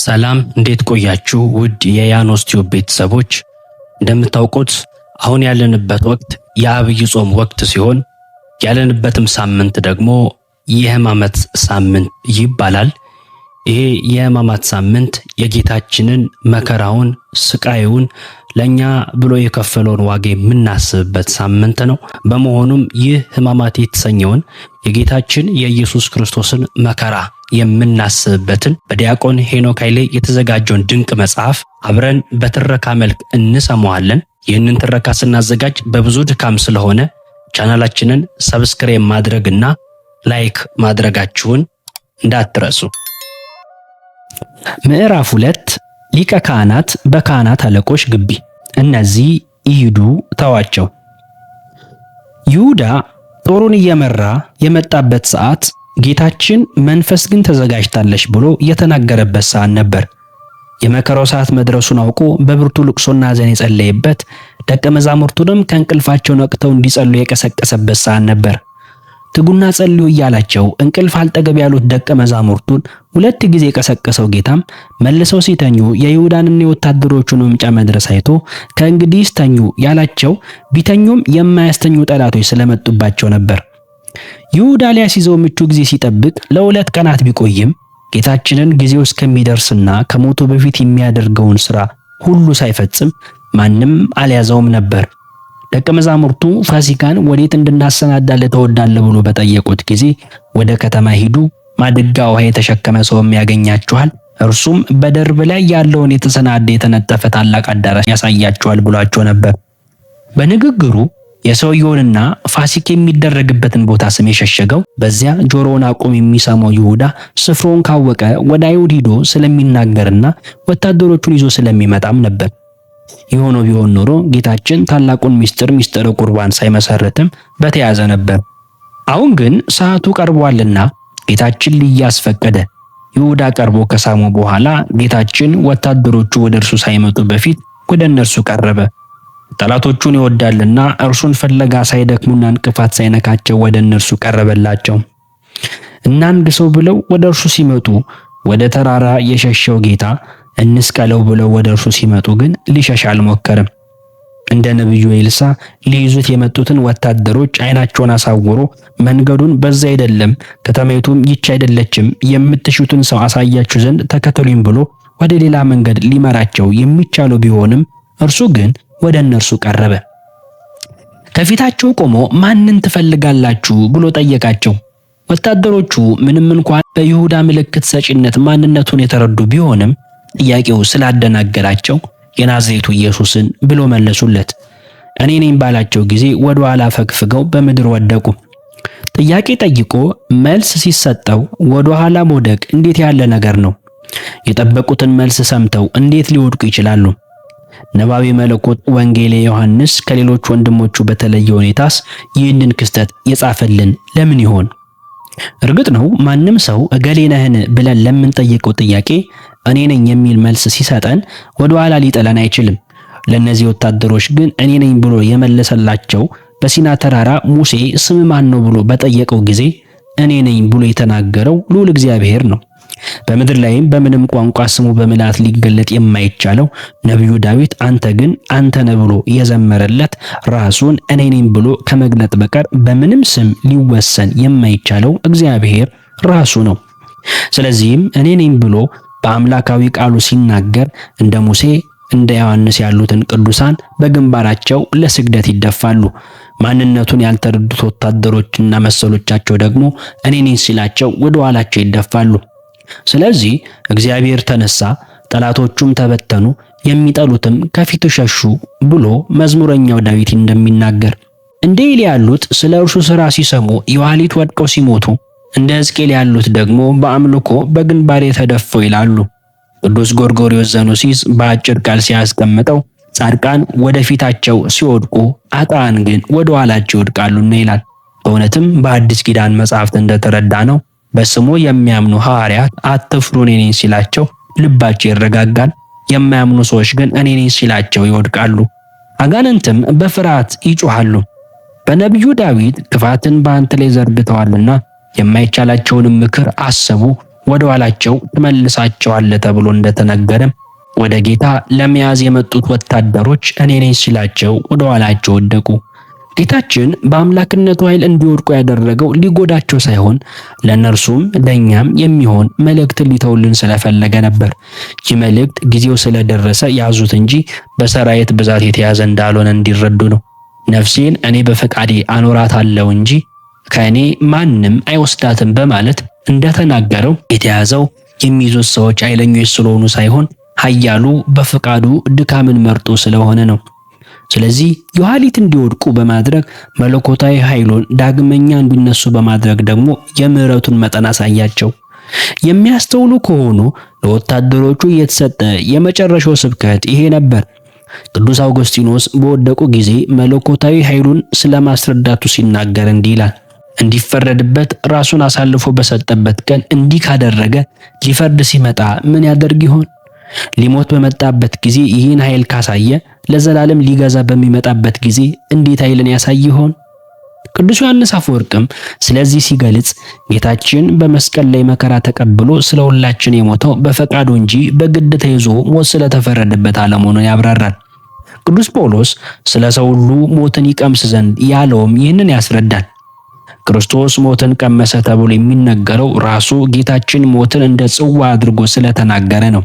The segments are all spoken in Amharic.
ሰላም እንዴት ቆያችሁ? ውድ የያኖስ ቲዩብ ቤተሰቦች፣ እንደምታውቁት አሁን ያለንበት ወቅት የአብይ ጾም ወቅት ሲሆን ያለንበትም ሳምንት ደግሞ የሕማማት ሳምንት ይባላል። ይሄ የሕማማት ሳምንት የጌታችንን መከራውን፣ ስቃዩን ለኛ ብሎ የከፈለውን ዋጋ የምናስብበት ሳምንት ነው። በመሆኑም ይህ ሕማማት የተሰኘውን የጌታችን የኢየሱስ ክርስቶስን መከራ የምናስብበትን በዲያቆን ሄኖክ ኃይሌ የተዘጋጀውን ድንቅ መጽሐፍ አብረን በትረካ መልክ እንሰማዋለን። ይህንን ትረካ ስናዘጋጅ በብዙ ድካም ስለሆነ ቻናላችንን ሰብስክራይብ ማድረግና ላይክ ማድረጋችሁን እንዳትረሱ። ምዕራፍ 2 ሊቀ ካህናት በካህናት አለቆች ግቢ። እነዚህ ይሂዱ ተዋቸው። ይሁዳ ጦሩን እየመራ የመጣበት ሰዓት ጌታችን መንፈስ ግን ተዘጋጅታለች ብሎ የተናገረበት ሰዓት ነበር። የመከራው ሰዓት መድረሱን አውቆ በብርቱ ልቅሶና ሐዘን የጸለየበት፣ ደቀ መዛሙርቱንም ከእንቅልፋቸው ነቅተው እንዲጸልዩ የቀሰቀሰበት ሰዓት ነበር። ትጉና ጸልዩ እያላቸው እንቅልፍ አልጠገብ ያሉት ደቀ መዛሙርቱን 2 ጊዜ የቀሰቀሰው ጌታም መልሰው ሲተኙ የይሁዳንና የወታደሮቹን መምጫ መድረስ አይቶ ከእንግዲህስ ተኙ ያላቸው ቢተኙም የማያስተኙ ጠላቶች ስለመጡባቸው ነበር። ይሁዳ ሊያስይዘው ምቹ ጊዜ ሲጠብቅ ለ2 ቀናት ቢቆይም ጌታችንን ጊዜው እስከሚደርስና ከሞቱ በፊት የሚያደርገውን ሥራ ሁሉ ሳይፈጽም ማንም አልያዘውም ነበር። ደቀ መዛሙርቱ ፋሲካን ወዴት እንድናሰናዳልህ ትወዳለህ ብሎ በጠየቁት ጊዜ ወደ ከተማ ሂዱ፣ ማድጋ ውሃ የተሸከመ ሰውም ያገኛችኋል፣ እርሱም በደርብ ላይ ያለውን የተሰናዳ የተነጠፈ ታላቅ አዳራሽ ያሳያችኋል ብሏቸው ነበር። በንግግሩ የሰውየውንና ፋሲካ የሚደረግበትን ቦታ ስም የሸሸገው በዚያ ጆሮውን አቁም የሚሰማው ይሁዳ ስፍራውን ካወቀ ወደ አይሁድ ሂዶ ስለሚናገርና ወታደሮቹን ይዞ ስለሚመጣም ነበር። የሆነው ቢሆን ኖሮ ጌታችን ታላቁን ሚስጥረ ቁርባን ሳይመሰርትም በተያዘ ነበር። አሁን ግን ሰዓቱ ቀርቧልና ጌታችን ሊያዝ ፈቀደ። ይሁዳ ቀርቦ ከሳሙ በኋላ ጌታችን ወታደሮቹ ወደ እርሱ ሳይመጡ በፊት ወደ እነርሱ ቀረበ። ጠላቶቹን ይወዳልና እርሱን ፍለጋ ሳይደክሙና እንቅፋት ሳይነካቸው ወደ እነርሱ ቀረበላቸው። እናንግሰው ብለው ወደ እርሱ ሲመጡ ወደ ተራራ የሸሸው ጌታ እንስቀለው ብለው ወደ እርሱ ሲመጡ ግን ሊሸሽ አልሞከረም። እንደ ነብዩ ኤልሳ ሊይዙት የመጡትን ወታደሮች ዓይናቸውን አሳውሮ መንገዱን በዛ አይደለም፣ ከተማይቱም ይች አይደለችም፣ የምትሹትን ሰው አሳያችሁ ዘንድ ተከተሉኝ ብሎ ወደ ሌላ መንገድ ሊመራቸው የሚቻለው ቢሆንም እርሱ ግን ወደ እነርሱ ቀረበ። ከፊታቸው ቆሞ ማንን ትፈልጋላችሁ ብሎ ጠየቃቸው። ወታደሮቹ ምንም እንኳን በይሁዳ ምልክት ሰጪነት ማንነቱን የተረዱ ቢሆንም ጥያቄው ስላደናገራቸው የናዝሬቱ ኢየሱስን ብሎ መለሱለት። እኔ ነኝ ባላቸው ጊዜ ወደ ኋላ ፈግፍገው በምድር ወደቁ። ጥያቄ ጠይቆ መልስ ሲሰጠው ወደ ኋላ መውደቅ እንዴት ያለ ነገር ነው? የጠበቁትን መልስ ሰምተው እንዴት ሊወድቁ ይችላሉ? ነባቤ መለኮት ወንጌል ዮሐንስ ከሌሎች ወንድሞቹ በተለየ ሁኔታስ ይህንን ክስተት የጻፈልን ለምን ይሆን? እርግጥ ነው ማንም ሰው እገሌ ነህን ብለን ለምንጠይቀው ጥያቄ እኔ ነኝ የሚል መልስ ሲሰጠን ወደ ኋላ ሊጠለን አይችልም። ለነዚህ ወታደሮች ግን እኔ ነኝ ብሎ የመለሰላቸው በሲና ተራራ ሙሴ ስም ማን ነው ብሎ በጠየቀው ጊዜ እኔ ነኝ ብሎ የተናገረው ልዑል እግዚአብሔር ነው። በምድር ላይም በምንም ቋንቋ ስሙ በምልአት ሊገለጥ የማይቻለው ነቢዩ ዳዊት አንተ ግን አንተ ነህ ብሎ የዘመረለት ራሱን እኔ ነኝ ብሎ ከመግለጥ በቀር በምንም ስም ሊወሰን የማይቻለው እግዚአብሔር ራሱ ነው። ስለዚህም እኔ ነኝ ብሎ በአምላካዊ ቃሉ ሲናገር እንደ ሙሴ እንደ ዮሐንስ ያሉትን ቅዱሳን በግንባራቸው ለስግደት ይደፋሉ። ማንነቱን ያልተረዱት ወታደሮችና መሰሎቻቸው ደግሞ እኔ ነኝ ሲላቸው ወደ ኋላቸው ይደፋሉ። ስለዚህ እግዚአብሔር ተነሳ፣ ጠላቶቹም ተበተኑ፣ የሚጠሉትም ከፊቱ ሸሹ ብሎ መዝሙረኛው ዳዊት እንደሚናገር እንደ ኤሊ ያሉት ስለ እርሱ ሥራ ሲሰሙ የኋሊት ወድቀው ሲሞቱ፣ እንደ ሕዝቅኤል ያሉት ደግሞ በአምልኮ በግንባር ተደፈው ይላሉ። ቅዱስ ጎርጎርዮስ ዘኑሲስ በአጭር ቃል ሲያስቀምጠው ጻድቃን ወደፊታቸው ሲወድቁ ኃጥአን ግን ወደ ኋላቸው ይወድቃሉና ይላል። በእውነትም በአዲስ ኪዳን መጽሐፍት እንደተረዳ ነው በስሙ የሚያምኑ ሐዋርያት አትፍሩ እኔ ነኝ ሲላቸው ልባቸው ይረጋጋል። የማያምኑ ሰዎች ግን እኔ ነኝ ሲላቸው ይወድቃሉ። አጋንንትም በፍርሃት ይጮሃሉ። በነቢዩ ዳዊት ክፋትን በአንተ ላይ ዘርግተዋልና የማይቻላቸውንም ምክር አሰቡ፣ ወደ ኋላቸው ትመልሳቸዋለህ ተብሎ እንደተነገረ ወደ ጌታ ለመያዝ የመጡት ወታደሮች እኔ ነኝ ሲላቸው ወደ ኋላቸው ወደቁ። ጌታችን በአምላክነቱ ኃይል እንዲወድቁ ያደረገው ሊጎዳቸው ሳይሆን ለነርሱም ለኛም የሚሆን መልእክት ሊተውልን ስለፈለገ ነበር። ይህ መልእክት ጊዜው ስለደረሰ ያዙት እንጂ በሰራዊት ብዛት የተያዘ እንዳልሆነ እንዲረዱ ነው። ነፍሴን እኔ በፈቃዴ አኖራታለሁ እንጂ ከእኔ ማንም አይወስዳትም በማለት እንደተናገረው የተያዘው የሚይዙት ሰዎች ኃይለኞች ስለሆኑ ሳይሆን ኃያሉ በፈቃዱ ድካምን መርጦ ስለሆነ ነው። ስለዚህ የኋሊት እንዲወድቁ በማድረግ መለኮታዊ ኃይሉን ዳግመኛ እንዲነሱ በማድረግ ደግሞ የምሕረቱን መጠን አሳያቸው። የሚያስተውሉ ከሆኑ ለወታደሮቹ የተሰጠ የመጨረሻው ስብከት ይሄ ነበር። ቅዱስ አውግስጢኖስ በወደቁ ጊዜ መለኮታዊ ኃይሉን ስለማስረዳቱ ሲናገር እንዲህ ይላል። እንዲፈረድበት ራሱን አሳልፎ በሰጠበት ቀን እንዲህ ካደረገ ሊፈርድ ሲመጣ ምን ያደርግ ይሆን? ሊሞት በመጣበት ጊዜ ይህን ኃይል ካሳየ ለዘላለም ሊገዛ በሚመጣበት ጊዜ እንዴት ኃይልን ያሳይ ይሆን? ቅዱስ ዮሐንስ አፈወርቅም ስለዚህ ሲገልጽ ጌታችን በመስቀል ላይ መከራ ተቀብሎ ስለ ሁላችን የሞተው በፈቃዱ እንጂ በግድ ተይዞ ሞት ስለተፈረደበት አለመሆኑን ያብራራል። ቅዱስ ጳውሎስ ስለ ሰው ሁሉ ሞትን ይቀምስ ዘንድ ያለውም ይህንን ያስረዳል። ክርስቶስ ሞትን ቀመሰ ተብሎ የሚነገረው ራሱ ጌታችን ሞትን እንደ ጽዋ አድርጎ ስለተናገረ ነው።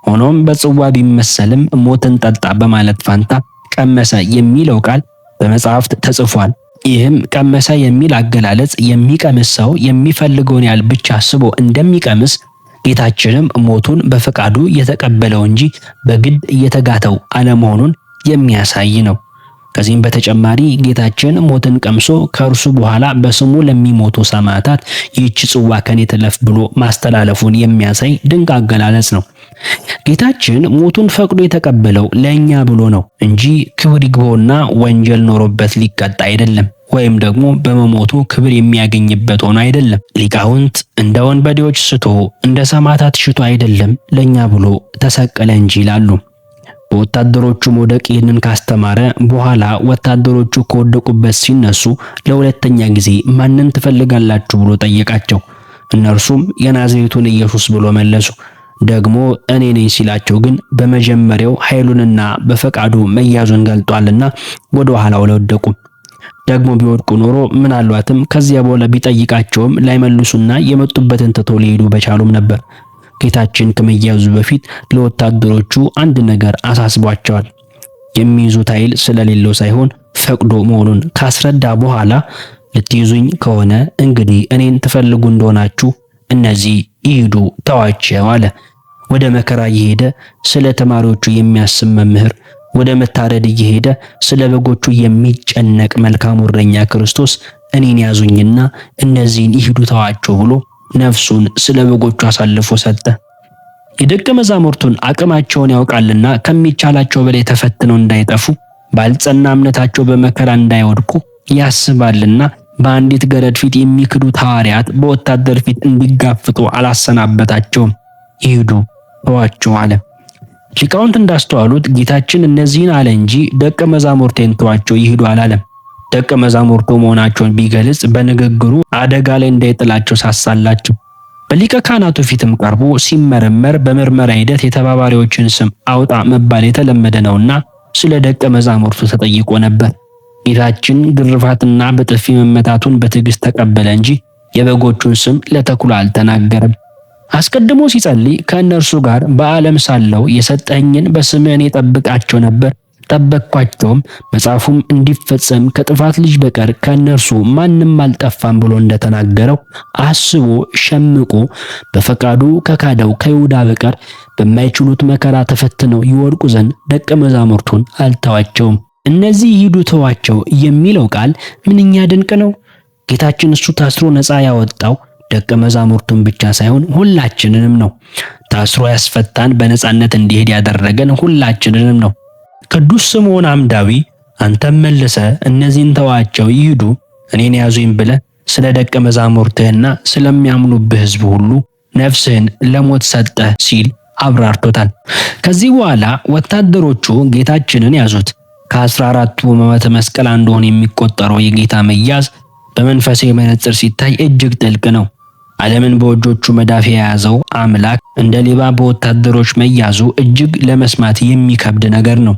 ሆኖም በጽዋ ቢመሰልም ሞትን ጠጣ በማለት ፋንታ ቀመሰ የሚለው ቃል በመጽሐፍት ተጽፏል። ይህም ቀመሰ የሚል አገላለጽ የሚቀምስ ሰው የሚፈልገውን ያህል ብቻ አስቦ እንደሚቀምስ ጌታችንም ሞቱን በፈቃዱ የተቀበለው እንጂ በግድ እየተጋተው አለመሆኑን የሚያሳይ ነው። ከዚህም በተጨማሪ ጌታችን ሞትን ቀምሶ ከእርሱ በኋላ በስሙ ለሚሞቱ ሰማዕታት ይህች ጽዋ ከኔ ትለፍ ብሎ ማስተላለፉን የሚያሳይ ድንቅ አገላለጽ ነው። ጌታችን ሞቱን ፈቅዶ የተቀበለው ለእኛ ብሎ ነው እንጂ ክብር ይግባውና ወንጀል ኖሮበት ሊቀጣ አይደለም፣ ወይም ደግሞ በመሞቱ ክብር የሚያገኝበት ሆኖ አይደለም። ሊቃውንት እንደ ወንበዴዎች ስቶ እንደ ሰማዕታት ሽቶ አይደለም ለእኛ ብሎ ተሰቀለ እንጂ ይላሉ። በወታደሮቹ መውደቅ ይህንን ካስተማረ በኋላ ወታደሮቹ ከወደቁበት ሲነሱ ለሁለተኛ ጊዜ ማንን ትፈልጋላችሁ ብሎ ጠየቃቸው። እነርሱም የናዝሬቱን ኢየሱስ ብሎ መለሱ። ደግሞ እኔ ነኝ ሲላቸው ግን በመጀመሪያው ኃይሉንና በፈቃዱ መያዙን ገልጧልና ወደ ኋላው አልወደቁም። ደግሞ ቢወድቁ ኖሮ ምናልባትም ከዚያ በኋላ ቢጠይቃቸውም ላይመልሱና የመጡበትን ትተው ሊሄዱ በቻሉም ነበር። ጌታችን ከመያዙ በፊት ለወታደሮቹ አንድ ነገር አሳስቧቸዋል። የሚይዙት ኃይል ስለሌለው ሳይሆን ፈቅዶ መሆኑን ካስረዳ በኋላ ልትይዙኝ ከሆነ እንግዲህ እኔን ትፈልጉ እንደሆናችሁ እነዚህ ይሂዱ ተዋቸው አለ። ወደ መከራ እየሄደ ስለ ተማሪዎቹ የሚያስብ መምህር፣ ወደ መታረድ እየሄደ ስለ በጎቹ የሚጨነቅ መልካም እረኛ ክርስቶስ እኔን ያዙኝና እነዚህን ይሂዱ ተዋቸው ብሎ ነፍሱን ስለ በጎቹ አሳልፎ ሰጠ። የደቀ መዛሙርቱን አቅማቸውን ያውቃልና ከሚቻላቸው በላይ ተፈትነው እንዳይጠፉ ባልጸና እምነታቸው በመከራ እንዳይወድቁ ያስባልና በአንዲት ገረድ ፊት የሚክዱት ሐዋርያት በወታደር ፊት እንዲጋፍጡ አላሰናበታቸውም። ይሂዱ ተዋቸው አለ። ሊቃውንት እንዳስተዋሉት ጌታችን እነዚህን አለ እንጂ ደቀ መዛሙርቴን ተዋቸው ይሂዱ አላለም። ደቀ መዛሙርቱ መሆናቸውን ቢገልጽ በንግግሩ አደጋ ላይ እንዳይጥላቸው ሳሳላቸው። በሊቀ ካህናቱ ፊትም ቀርቦ ሲመረመር በምርመራ ሂደት የተባባሪዎችን ስም አውጣ መባል የተለመደ ነውና ስለ ደቀ መዛሙርቱ ተጠይቆ ነበር። ጌታችን ግርፋትና በጥፊ መመታቱን በትዕግስት ተቀበለ እንጂ የበጎቹን ስም ለተኩላ አልተናገረም። አስቀድሞ ሲጸልይ ከእነርሱ ጋር በዓለም ሳለው የሰጠኝን በስምህ እኔ ጠብቃቸው ነበር ጠበቅኳቸውም፣ መጽሐፉም እንዲፈጸም ከጥፋት ልጅ በቀር ከእነርሱ ማንም አልጠፋም ብሎ እንደተናገረው አስቦ ሸምቆ በፈቃዱ ከካደው ከይሁዳ በቀር በማይችሉት መከራ ተፈትነው ይወድቁ ዘንድ ደቀ መዛሙርቱን አልተዋቸውም። እነዚህ ይሂዱ ተዋቸው የሚለው ቃል ምንኛ ድንቅ ነው! ጌታችን እሱ ታስሮ ነፃ ያወጣው ደቀ መዛሙርቱን ብቻ ሳይሆን ሁላችንንም ነው። ታስሮ ያስፈታን በነፃነት እንዲሄድ ያደረገን ሁላችንንም ነው። ቅዱስ ስምዖን አምዳዊ አንተም መልሰ እነዚህን ተዋቸው ይሂዱ እኔን ያዙኝ ብለህ ስለ ደቀ መዛሙርትህና ስለሚያምኑብህ ሕዝብ ሁሉ ነፍስህን ለሞት ሰጠህ ሲል አብራርቶታል። ከዚህ በኋላ ወታደሮቹ ጌታችንን ያዙት። ከ14ቱ ሕማማተ መስቀል አንዱ ሆኖ የሚቆጠረው የጌታ መያዝ በመንፈሳዊ መነጽር ሲታይ እጅግ ጥልቅ ነው። ዓለምን በእጆቹ መዳፍ የያዘው አምላክ እንደ ሌባ በወታደሮች መያዙ እጅግ ለመስማት የሚከብድ ነገር ነው።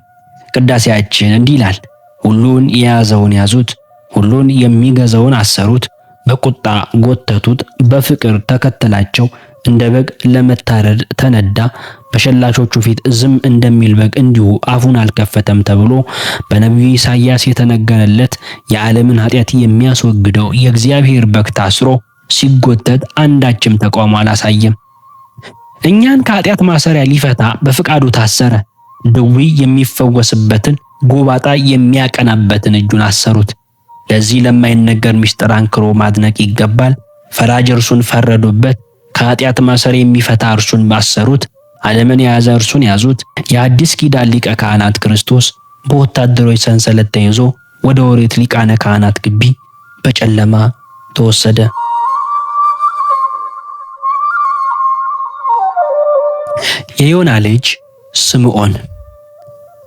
ቅዳሴያችን እንዲህ ይላል። ሁሉን የያዘውን ያዙት፣ ሁሉን የሚገዛውን አሰሩት፣ በቁጣ ጎተቱት፣ በፍቅር ተከተላቸው፣ እንደ በግ ለመታረድ ተነዳ፣ በሸላቾቹ ፊት ዝም እንደሚል በግ እንዲሁ አፉን አልከፈተም ተብሎ በነቢዩ ኢሳይያስ የተነገረለት የዓለምን ኃጢአት የሚያስወግደው የእግዚአብሔር በግ ታስሮ ሲጎተት አንዳችም ተቃውሞ አላሳየም። እኛን ከኃጢአት ማሰሪያ ሊፈታ በፍቃዱ ታሰረ። ድዊ የሚፈወስበትን፣ ጎባጣ የሚያቀናበትን እጁን አሰሩት። ለዚህ ለማይነገር ምስጢር አንክሮ ማድነቅ ይገባል። ፈራጅ እርሱን ፈረዱበት፣ ከኃጢአት ማሰሪያ የሚፈታ እርሱን አሰሩት። ዓለምን የያዘ እርሱን ያዙት። የአዲስ ኪዳን ሊቀ ካህናት ክርስቶስ በወታደሮች ሰንሰለት ተይዞ ወደ ኦሪት ሊቃነ ካህናት ግቢ በጨለማ ተወሰደ። የዮና ልጅ ስምዖን።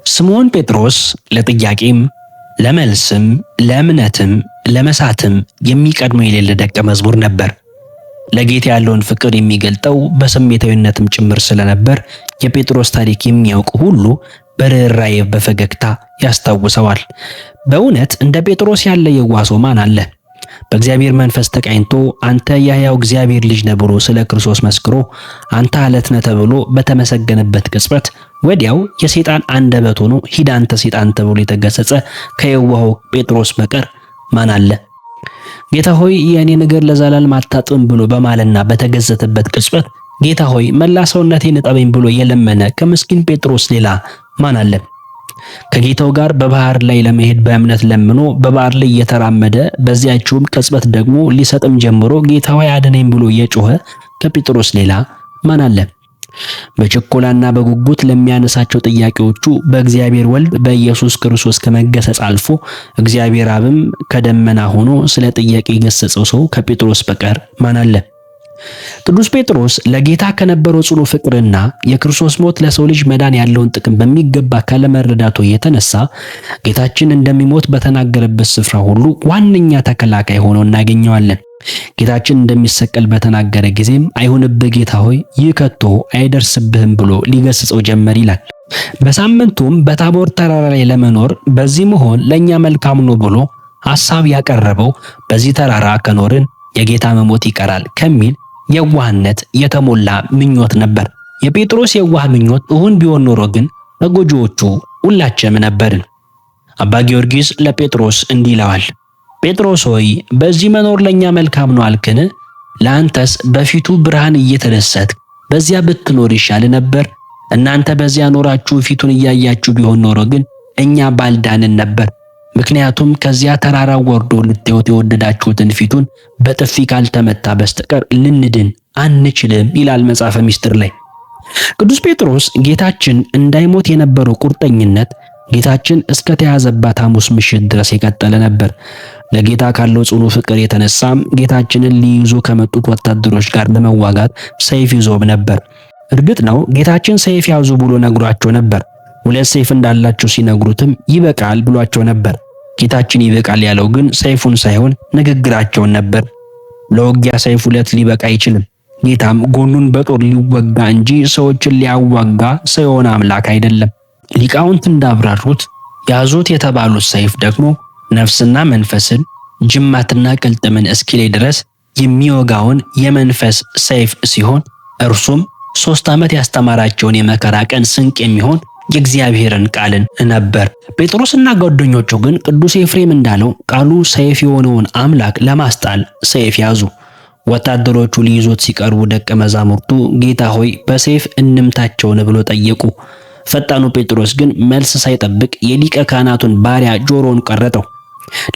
ስምዖን ጴጥሮስ ለጥያቄም ለመልስም ለእምነትም ለመሳትም የሚቀድመው የሌለ ደቀ መዝሙር ነበር። ለጌታ ያለውን ፍቅር የሚገልጠው በስሜታዊነትም ጭምር ስለነበር የጴጥሮስ ታሪክ የሚያውቅ ሁሉ በርኅራኄ በፈገግታ ያስታውሰዋል። በእውነት እንደ ጴጥሮስ ያለ የዋህ ሰው ማን አለ? በእግዚአብሔር መንፈስ ተቃኝቶ አንተ የሕያው እግዚአብሔር ልጅ ነህ ብሎ ስለ ክርስቶስ መስክሮ አንተ አለት ነህ ተብሎ በተመሰገነበት ቅጽበት ወዲያው የሰይጣን አንደበት ሆኖ ሂድ አንተ ሰይጣን ተብሎ የተገሰጸ ከየዋሁ ጴጥሮስ በቀር ማን አለ? ጌታ ሆይ የእኔን እግር ለዘላለም አታጥብም ብሎ በማለና በተገዘተበት ቅጽበት ጌታ ሆይ መላ ሰውነቴን እጠበኝ ብሎ የለመነ ከምስኪን ጴጥሮስ ሌላ ማን አለ? ከጌታው ጋር በባህር ላይ ለመሄድ በእምነት ለምኖ በባህር ላይ እየተራመደ በዚያችውም ቅጽበት ደግሞ ሊሰጥም ጀምሮ ጌታ ሆይ አድነኝ ብሎ የጮኸ ከጴጥሮስ ሌላ ማን አለ? በችኮላና በጉጉት ለሚያነሳቸው ጥያቄዎቹ በእግዚአብሔር ወልድ በኢየሱስ ክርስቶስ ከመገሰጽ አልፎ እግዚአብሔር አብም ከደመና ሆኖ ስለ ጥያቄ የገሰጸው ሰው ከጴጥሮስ በቀር ማን አለ? ቅዱስ ጴጥሮስ ለጌታ ከነበረው ጽኑ ፍቅርና የክርስቶስ ሞት ለሰው ልጅ መዳን ያለውን ጥቅም በሚገባ ካለመረዳቱ የተነሳ ጌታችን እንደሚሞት በተናገረበት ስፍራ ሁሉ ዋነኛ ተከላካይ ሆኖ እናገኘዋለን። ጌታችን እንደሚሰቀል በተናገረ ጊዜም አይሁንብህ ጌታ ሆይ ይህ ከቶ አይደርስብህም ብሎ ሊገስጸው ጀመር ይላል። በሳምንቱም በታቦር ተራራ ላይ ለመኖር በዚህ መሆን ለኛ መልካም ነው ብሎ ሐሳብ ያቀረበው በዚህ ተራራ ከኖርን የጌታ መሞት ይቀራል ከሚል የዋህነት የተሞላ ምኞት ነበር። የጴጥሮስ የዋህ ምኞት እውን ቢሆን ኖሮ ግን ተጎጂዎቹ ሁላችንም ነበርን። አባ ጊዮርጊስ ለጴጥሮስ እንዲህ ይለዋል። ጴጥሮስ ሆይ በዚህ መኖር ለኛ መልካም ነው አልክን? ለአንተስ በፊቱ ብርሃን እየተደሰትክ በዚያ ብትኖር ይሻል ነበር። እናንተ በዚያ ኖራችሁ ፊቱን እያያችሁ ቢሆን ኖሮ ግን እኛ ባልዳንን ነበር። ምክንያቱም ከዚያ ተራራ ወርዶ ልታዩት የወደዳችሁትን ፊቱን በጥፊ ካልተመታ በስተቀር ልንድን አንችልም ይላል መጽሐፈ ምስጢር ላይ። ቅዱስ ጴጥሮስ ጌታችን እንዳይሞት የነበረው ቁርጠኝነት ጌታችን እስከ ተያዘባት ሐሙስ ምሽት ድረስ የቀጠለ ነበር። ለጌታ ካለው ጽኑ ፍቅር የተነሳም ጌታችንን ሊይዙ ከመጡት ወታደሮች ጋር ለመዋጋት ሰይፍ ይዞም ነበር። እርግጥ ነው ጌታችን ሰይፍ ያዙ ብሎ ነግሯቸው ነበር። ሁለት ሰይፍ እንዳላቸው ሲነግሩትም ይበቃል ብሏቸው ነበር። ጌታችን ይበቃል ያለው ግን ሰይፉን ሳይሆን ንግግራቸውን ነበር። ለውጊያ ሰይፍ ሁለት ሊበቃ አይችልም። ጌታም ጎኑን በጦር ሊወጋ እንጂ ሰዎችን ሊያዋጋ ሰው የሆነ አምላክ አይደለም። ሊቃውንት እንዳብራሩት ያዙት የተባሉት ሰይፍ ደግሞ ነፍስና መንፈስን ጅማትና ቅልጥምን እስኪለይ ድረስ የሚወጋውን የመንፈስ ሰይፍ ሲሆን እርሱም 3 ዓመት ያስተማራቸውን የመከራ ቀን ስንቅ የሚሆን የእግዚአብሔርን ቃልን ነበር። ጴጥሮስና ጓደኞቹ ግን ቅዱስ ኤፍሬም እንዳለው ቃሉ ሰይፍ የሆነውን አምላክ ለማስጣል ሰይፍ ያዙ። ወታደሮቹ ሊይዙት ሲቀርቡ ደቀ መዛሙርቱ ጌታ ሆይ በሰይፍ እንምታቸውን ብሎ ጠየቁ። ፈጣኑ ጴጥሮስ ግን መልስ ሳይጠብቅ የሊቀ ካህናቱን ባሪያ ጆሮውን ቀረጠው።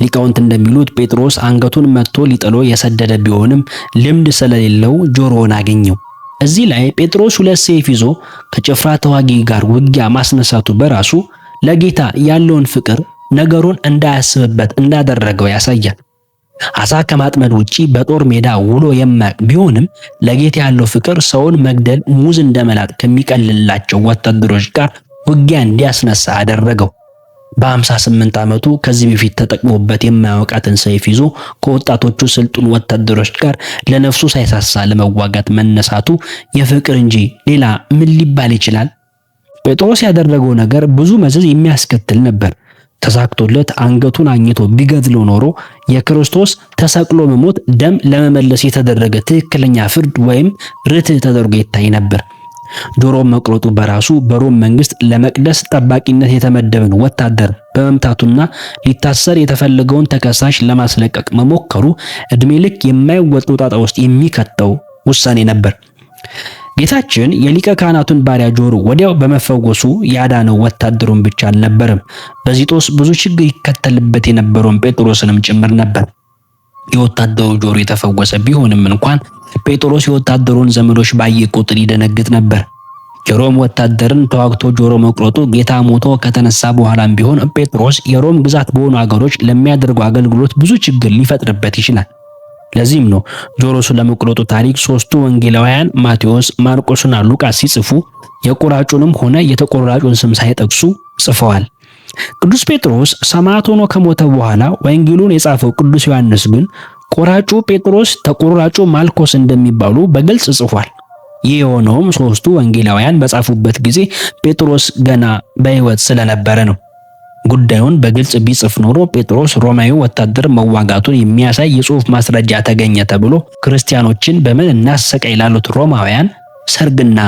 ሊቃውንት እንደሚሉት ጴጥሮስ አንገቱን መትቶ ሊጥሎ የሰደደ ቢሆንም ልምድ ስለሌለው ጆሮውን አገኘው። እዚህ ላይ ጴጥሮስ ሁለት ሰይፍ ይዞ ከጭፍራ ተዋጊ ጋር ውጊያ ማስነሳቱ በራሱ ለጌታ ያለውን ፍቅር ነገሩን እንዳያስብበት እንዳደረገው ያሳያል። አሳ ከማጥመድ ውጪ በጦር ሜዳ ውሎ የማያውቅ ቢሆንም ለጌታ ያለው ፍቅር ሰውን መግደል ሙዝ እንደመላጥ ከሚቀልላቸው ወታደሮች ጋር ውጊያ እንዲያስነሳ አደረገው። በ58 ዓመቱ ከዚህ በፊት ተጠቅሞበት የማያውቃትን ሰይፍ ይዞ ከወጣቶቹ ስልጡን ወታደሮች ጋር ለነፍሱ ሳይሳሳ ለመዋጋት መነሳቱ የፍቅር እንጂ ሌላ ምን ሊባል ይችላል? ጴጥሮስ ያደረገው ነገር ብዙ መዘዝ የሚያስከትል ነበር። ተሳክቶለት አንገቱን አኝቶ ቢገድለው ኖሮ የክርስቶስ ተሰቅሎ መሞት ደም ለመመለስ የተደረገ ትክክለኛ ፍርድ ወይም ርትዕ ተደርጎ ይታይ ነበር። ጆሮ መቁረጡ በራሱ በሮም መንግስት ለመቅደስ ጠባቂነት የተመደበን ወታደር በመምታቱና ሊታሰር የተፈለገውን ተከሳሽ ለማስለቀቅ መሞከሩ እድሜ ልክ የማይወጡ ጣጣ ውስጥ የሚከተው ውሳኔ ነበር። ጌታችን የሊቀ ካህናቱን ባሪያ ጆሮ ወዲያው በመፈወሱ ያዳነው ወታደሩን ብቻ አልነበረም፣ በዚጦስ ብዙ ችግር ይከተልበት የነበረውን ጴጥሮስንም ጭምር ነበር። የወታደሩ ጆሮ የተፈወሰ ቢሆንም እንኳን ጴጥሮስ የወታደሩን ዘመዶች ባየ ቁጥር ይደነግጥ ነበር። የሮም ወታደርን ተዋግቶ ጆሮ መቁረጡ ጌታ ሞቶ ከተነሳ በኋላም ቢሆን ጴጥሮስ የሮም ግዛት በሆኑ አገሮች ለሚያደርገው አገልግሎት ብዙ ችግር ሊፈጥርበት ይችላል። ለዚህም ነው ጆሮ ስለመቁረጡ ታሪክ ሶስቱ ወንጌላውያን ማቴዎስ፣ ማርቆስና ሉቃስ ሲጽፉ የቆራጩንም ሆነ የተቆራጩን ስም ሳይጠቅሱ ጽፈዋል። ቅዱስ ጴጥሮስ ሰማዕት ሆኖ ከሞተ በኋላ ወንጌሉን የጻፈው ቅዱስ ዮሐንስ ግን ቆራጩ ጴጥሮስ፣ ተቆራጩ ማልኮስ እንደሚባሉ በግልጽ ጽፏል። ይህ የሆነውም ሶስቱ ወንጌላውያን በጻፉበት ጊዜ ጴጥሮስ ገና በሕይወት ስለነበረ ነው። ጉዳዩን በግልጽ ቢጽፍ ኖሮ ጴጥሮስ ሮማዊ ወታደር መዋጋቱን የሚያሳይ የጽሑፍ ማስረጃ ተገኘ ተብሎ ክርስቲያኖችን በምን እናሰቃይ ላሉት ሮማውያን ሰርግና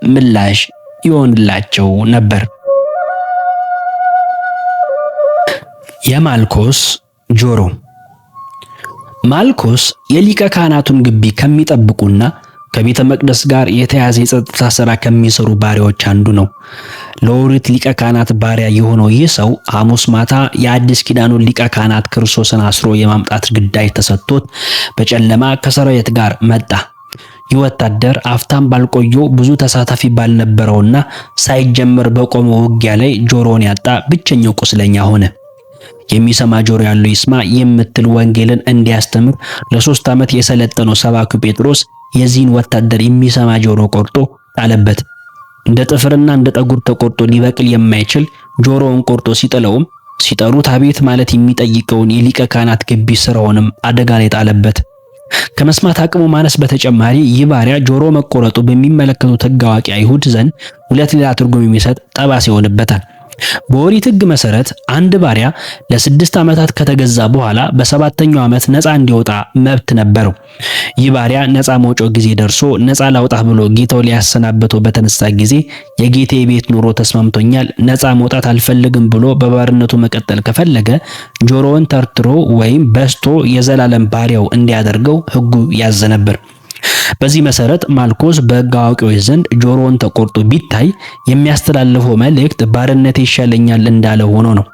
ምላሽ ይሆንላቸው ነበር። የማልኮስ ጆሮ። ማልኮስ የሊቀ ካህናቱን ግቢ ከሚጠብቁና ከቤተ መቅደስ ጋር የተያዘ የጸጥታ ሥራ ከሚሰሩ ባሪያዎች አንዱ ነው። ለኦሪት ሊቀ ካህናት ባሪያ የሆነው ይህ ሰው ሐሙስ ማታ የአዲስ ኪዳኑን ሊቀ ካህናት ክርስቶስን አስሮ የማምጣት ግዳጅ ተሰጥቶት በጨለማ ከሰራዊት ጋር መጣ። ይህ ወታደር አፍታም ባልቆየው ብዙ ተሳታፊ ባልነበረውና ሳይጀመር በቆመው ውጊያ ላይ ጆሮውን ያጣ ብቸኛው ቁስለኛ ሆነ። የሚሰማ ጆሮ ያለው ይስማ የምትል ወንጌልን እንዲያስተምር ለ3 ዓመት የሰለጠነው ሰባኪው ጴጥሮስ የዚህን ወታደር የሚሰማ ጆሮ ቆርጦ ጣለበት። እንደ ጥፍርና እንደ ጠጉር ተቆርጦ ሊበቅል የማይችል ጆሮውን ቆርጦ ሲጥለውም ሲጠሩት አቤት ማለት የሚጠይቀውን የሊቀ ካህናት ግቢ ስራውንም አደጋ ላይ ጣለበት። ከመስማት አቅሙ ማነስ በተጨማሪ ይህ ባሪያ ጆሮ መቆረጡ በሚመለከቱት ሕግ አዋቂ አይሁድ ዘንድ ሁለት ሌላ ትርጉም የሚሰጥ ጠባሳ ይሆንበታል። በኦሪት ሕግ መሰረት አንድ ባሪያ ለ6 ዓመታት ከተገዛ በኋላ በሰባተኛው ዓመት ነፃ እንዲወጣ መብት ነበረው። ይህ ባሪያ ነፃ መውጫው ጊዜ ደርሶ ነፃ ላውጣህ ብሎ ጌታው ሊያሰናበተው በተነሳ ጊዜ የጌቴ ቤት ኑሮ ተስማምቶኛል፣ ነፃ መውጣት አልፈልግም ብሎ በባርነቱ መቀጠል ከፈለገ ጆሮውን ተርትሮ ወይም በስቶ የዘላለም ባሪያው እንዲያደርገው ሕጉ ያዘ ነበር። በዚህ መሰረት ማልኮስ በሕግ አዋቂዎች ዘንድ ጆሮውን ተቆርጦ ቢታይ የሚያስተላልፈው መልእክት ባርነት ይሻለኛል እንዳለ ሆኖ ነው።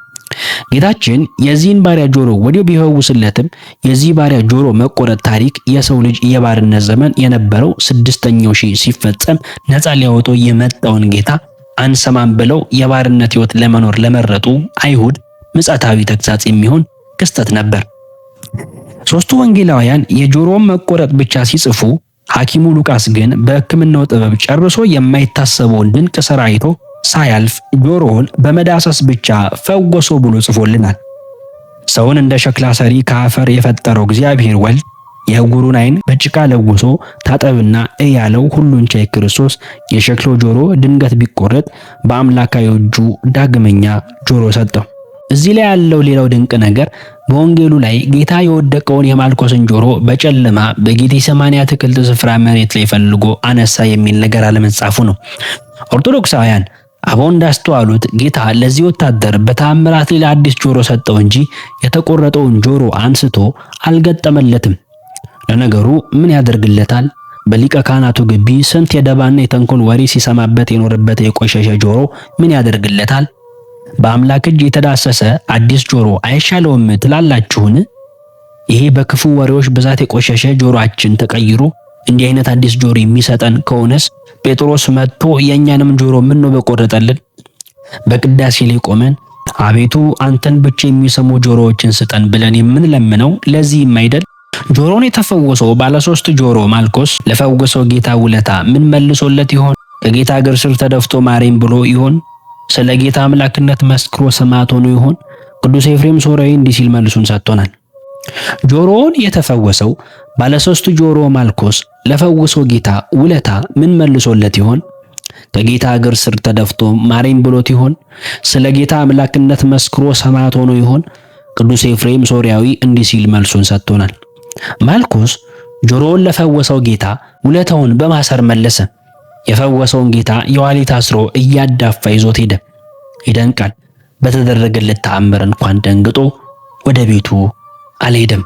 ጌታችን የዚህን ባሪያ ጆሮ ወዲያው ቢፈውስለትም የዚህ ባሪያ ጆሮ መቆረጥ ታሪክ የሰው ልጅ የባርነት ዘመን የነበረው 6ኛው ሺህ ሲፈጸም ነፃ ሊያወጣው የመጣውን ጌታ አንሰማም ብለው የባርነት ሕይወት ለመኖር ለመረጡ አይሁድ ምጽአታዊ ተግሳጽ የሚሆን ክስተት ነበር። ሶስቱ ወንጌላውያን የጆሮውን መቆረጥ ብቻ ሲጽፉ ሐኪሙ ሉቃስ ግን በሕክምናው ጥበብ ጨርሶ የማይታሰበውን ድንቅ ሥራ አይቶ ሳያልፍ ጆሮውን በመዳሰስ ብቻ ፈወሰው ብሎ ጽፎልናል። ሰውን እንደ ሸክላ ሰሪ ከአፈር የፈጠረው እግዚአብሔር ወልድ የዕውሩን ዓይን በጭቃ ለውሶ ታጠብና እይ ያለው ሁሉን ቻይ ክርስቶስ የሸክላው ጆሮ ድንገት ቢቆረጥ በአምላካዊ እጁ ዳግመኛ ጆሮ ሰጠው። እዚህ ላይ ያለው ሌላው ድንቅ ነገር በወንጌሉ ላይ ጌታ የወደቀውን የማልኮስን ጆሮ በጨለማ በጌቴሰማኒ አትክልት ስፍራ መሬት ላይ ፈልጎ አነሳ የሚል ነገር አለመጻፉ ነው። ኦርቶዶክሳውያን አበው እንዳስተዋሉት ጌታ ለዚህ ወታደር በተአምራት ሌላ አዲስ ጆሮ ሰጠው እንጂ የተቆረጠውን ጆሮ አንስቶ አልገጠመለትም። ለነገሩ ምን ያደርግለታል? በሊቀ ካህናቱ ግቢ ስንት የደባና የተንኮል ወሬ ሲሰማበት የኖረበት የቆሸሸ ጆሮ ምን ያደርግለታል? በአምላክ እጅ የተዳሰሰ አዲስ ጆሮ አይሻለውም ትላላችሁን? ይሄ በክፉ ወሬዎች ብዛት የቆሸሸ ጆሮአችን ተቀይሮ እንዲህ አይነት አዲስ ጆሮ የሚሰጠን ከሆነስ ጴጥሮስ መጥቶ የኛንም ጆሮ ምን ነው በቆረጠልን? በቅዳሴ ላይ ቆመን አቤቱ አንተን ብቻ የሚሰሙ ጆሮዎችን ስጠን ብለን የምንለምነው ለዚህም አይደል? ጆሮን የተፈወሰው ባለ 3 ጆሮ ማልኮስ ለፈወሰው ጌታ ውለታ ምን መልሶለት ይሆን? ከጌታ እግር ስር ተደፍቶ ማረኝ ብሎ ይሆን? ስለ ጌታ አምላክነት መስክሮ ሰማዕት ሆኖ ይሆን? ቅዱስ ኤፍሬም ሶርያዊ እንዲህ ሲል መልሱን ሰጥቶናል። ጆሮውን የተፈወሰው ባለሶስቱ ጆሮ ማልኮስ ለፈወሰው ጌታ ውለታ ምን መልሶለት ይሆን? ከጌታ እግር ስር ተደፍቶ ማረኝ ብሎት ይሆን? ስለ ጌታ አምላክነት መስክሮ ሰማዕት ሆኖ ይሆን? ቅዱስ ኤፍሬም ሶርያዊ እንዲህ ሲል መልሱን ሰጥቶናል። ማልኮስ ጆሮውን ለፈወሰው ጌታ ውለታውን በማሰር መለሰ። የፈወሰውን ጌታ የዋሊት አስሮ እያዳፋ ይዞት ሄደ። ይደንቃል። በተደረገለት ተአምር እንኳን ደንግጦ ወደ ቤቱ አልሄደም።